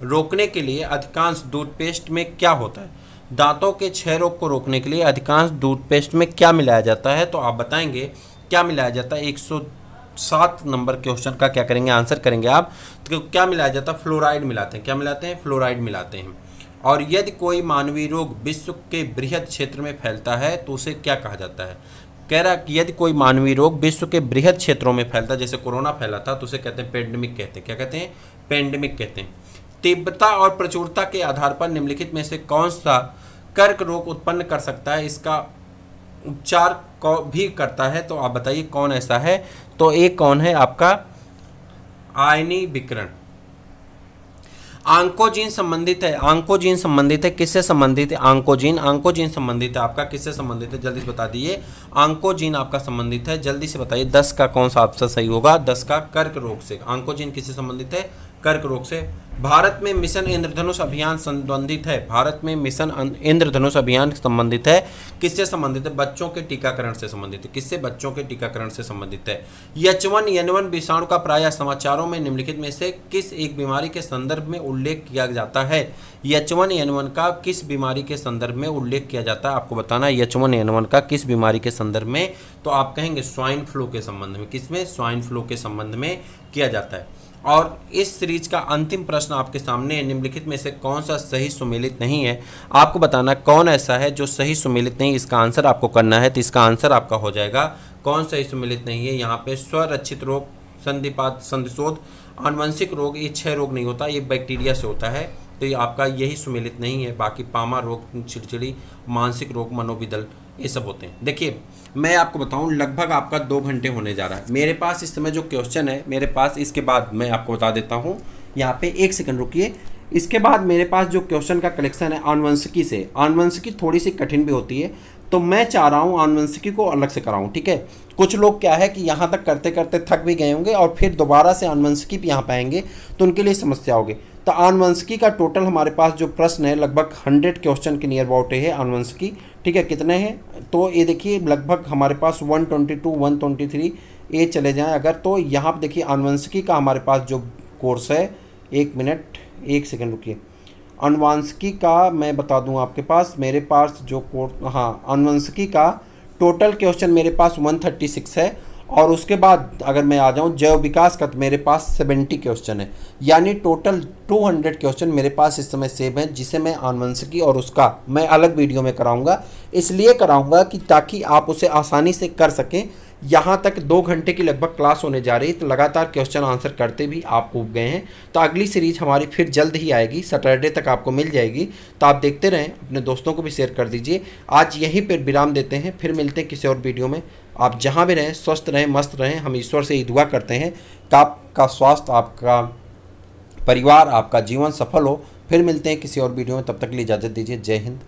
रोकने के लिए अधिकांश टूथपेस्ट में क्या होता है? दांतों के क्षय रोग को रोकने के लिए अधिकांश टूथपेस्ट में क्या मिलाया जाता है? तो आप बताएंगे क्या मिलाया जाता है। 107 नंबर क्वेश्चन का क्या करेंगे? आंसर करेंगे आप। तो क्या मिलाया जाता है? फ्लोराइड मिलाते हैं। क्या मिलाते हैं? फ्लोराइड मिलाते हैं। और यदि कोई मानवीय रोग विश्व के बृहद क्षेत्र में फैलता है तो उसे क्या कहा जाता है? कह रहा कि यदि कोई मानवीय रोग विश्व के बृहद क्षेत्रों में फैलता है, जैसे कोरोना फैला था, तो उसे कहते हैं पेंडेमिक कहते हैं। क्या कहते हैं? पेंडेमिक कहते हैं। तीव्रता और प्रचुरता के आधार पर निम्नलिखित में से कौन सा कर्क रोग उत्पन्न कर सकता है? इसका उपचार भी करता है, तो आप बताइए कौन ऐसा है। तो एक कौन है आपका? आयनी विकिरण। आंकोजीन संबंधित है। आंकोजीन संबंधित है किससे संबंधित है? आंकोजीन। आंकोजीन संबंधित है आपका किससे संबंधित है? जल्दी से बता दीजिए। आंकोजीन आपका संबंधित है, जल्दी से बताइए। 10 का कौन सा ऑप्शन सही होगा? 10 का कर्क रोग से। आंकोजीन किससे संबंधित है? कर्क रोग से। भारत में मिशन इंद्रधनुष अभियान संबंधित है। भारत में मिशन इंद्रधनुष अभियान संबंधित है किससे संबंधित है? बच्चों के टीकाकरण से संबंधित है। किससे? बच्चों के टीकाकरण से संबंधित है। H1N1 विषाणु का प्रायः समाचारों में निम्नलिखित में से किस एक बीमारी के संदर्भ में उल्लेख किया जाता है? H1N1 का किस बीमारी के संदर्भ में उल्लेख किया जाता है आपको बताना है। H1N1 का किस बीमारी के संदर्भ में? तो आप कहेंगे स्वाइन फ्लू के संबंध में। किसमें? स्वाइन फ्लू के संबंध में किया जाता है। और इस सीरीज का अंतिम प्रश्न आपके सामने है। निम्नलिखित में से कौन सा सही सुमेलित नहीं है? आपको बताना कौन ऐसा है जो सही सुमेलित नहीं, इसका आंसर आपको करना है। तो इसका आंसर आपका हो जाएगा कौन सही सुमेलित नहीं है। यहाँ पे स्वरक्षित रोग, संधिपात, संधिशोध, आनुवंशिक रोग, ये 6 रोग नहीं होता, ये बैक्टीरिया से होता है। तो ये आपका यही सुमेलित नहीं है। बाकी पामा रोग, चिड़चिड़ी, मानसिक रोग, मनोविदल, ये सब होते हैं। देखिए मैं आपको बताऊं, लगभग आपका 2 घंटे होने जा रहा है। मेरे पास इस समय जो क्वेश्चन है मेरे पास, इसके बाद मैं आपको बता देता हूं, यहाँ पे 1 सेकंड रुकिए। इसके बाद मेरे पास जो क्वेश्चन का कलेक्शन है आनुवंशिकी से, आनुवंशिकी थोड़ी सी कठिन भी होती है, तो मैं चाह रहा हूँ आनुवंशिकी को अलग से कराऊँ। ठीक है, कुछ लोग क्या है कि यहाँ तक करते करते थक भी गए होंगे और फिर दोबारा से आनुवंशिकी भी यहाँ पे आएंगे तो उनके लिए समस्या होगी। तो आनुवंशिकी का टोटल हमारे पास जो प्रश्न है लगभग 100 क्वेश्चन के नियर अबाउट है आनुवंशिकी। ठीक है, कितने हैं तो ये देखिए लगभग हमारे पास 122, 123 ये चले जाएं अगर, तो यहाँ पर देखिए आनुवंशिकी का हमारे पास जो कोर्स है, 1 मिनट 1 सेकंड रुकिए। आनुवंशिकी का मैं बता दूं आपके पास, मेरे पास जो कोर्स, हाँ आनुवंशिकी का टोटल क्वेश्चन मेरे पास 136 है। और उसके बाद अगर मैं आ जाऊं जैव विकास का, तो मेरे पास 70 क्वेश्चन है, यानी टोटल 200 क्वेश्चन मेरे पास इस समय सेव हैं, जिसे मैं आनुवंशिकी और उसका मैं अलग वीडियो में कराऊंगा। इसलिए कराऊंगा कि ताकि आप उसे आसानी से कर सकें। यहाँ तक 2 घंटे की लगभग क्लास होने जा रही है, तो लगातार क्वेश्चन आंसर करते भी आप उब गए हैं। तो अगली सीरीज हमारी फिर जल्द ही आएगी, सैटरडे तक आपको मिल जाएगी। तो आप देखते रहें, अपने दोस्तों को भी शेयर कर दीजिए। आज यहीं पर विराम देते हैं, फिर मिलते हैं किसी और वीडियो में। आप जहाँ भी रहें स्वस्थ रहें, मस्त रहें। हम ईश्वर से ही दुआ करते हैं कि आपका स्वास्थ्य, आपका परिवार, आपका जीवन सफल हो। फिर मिलते हैं किसी और वीडियो में, तब तक के लिए इजाज़त दीजिए। जय हिंद।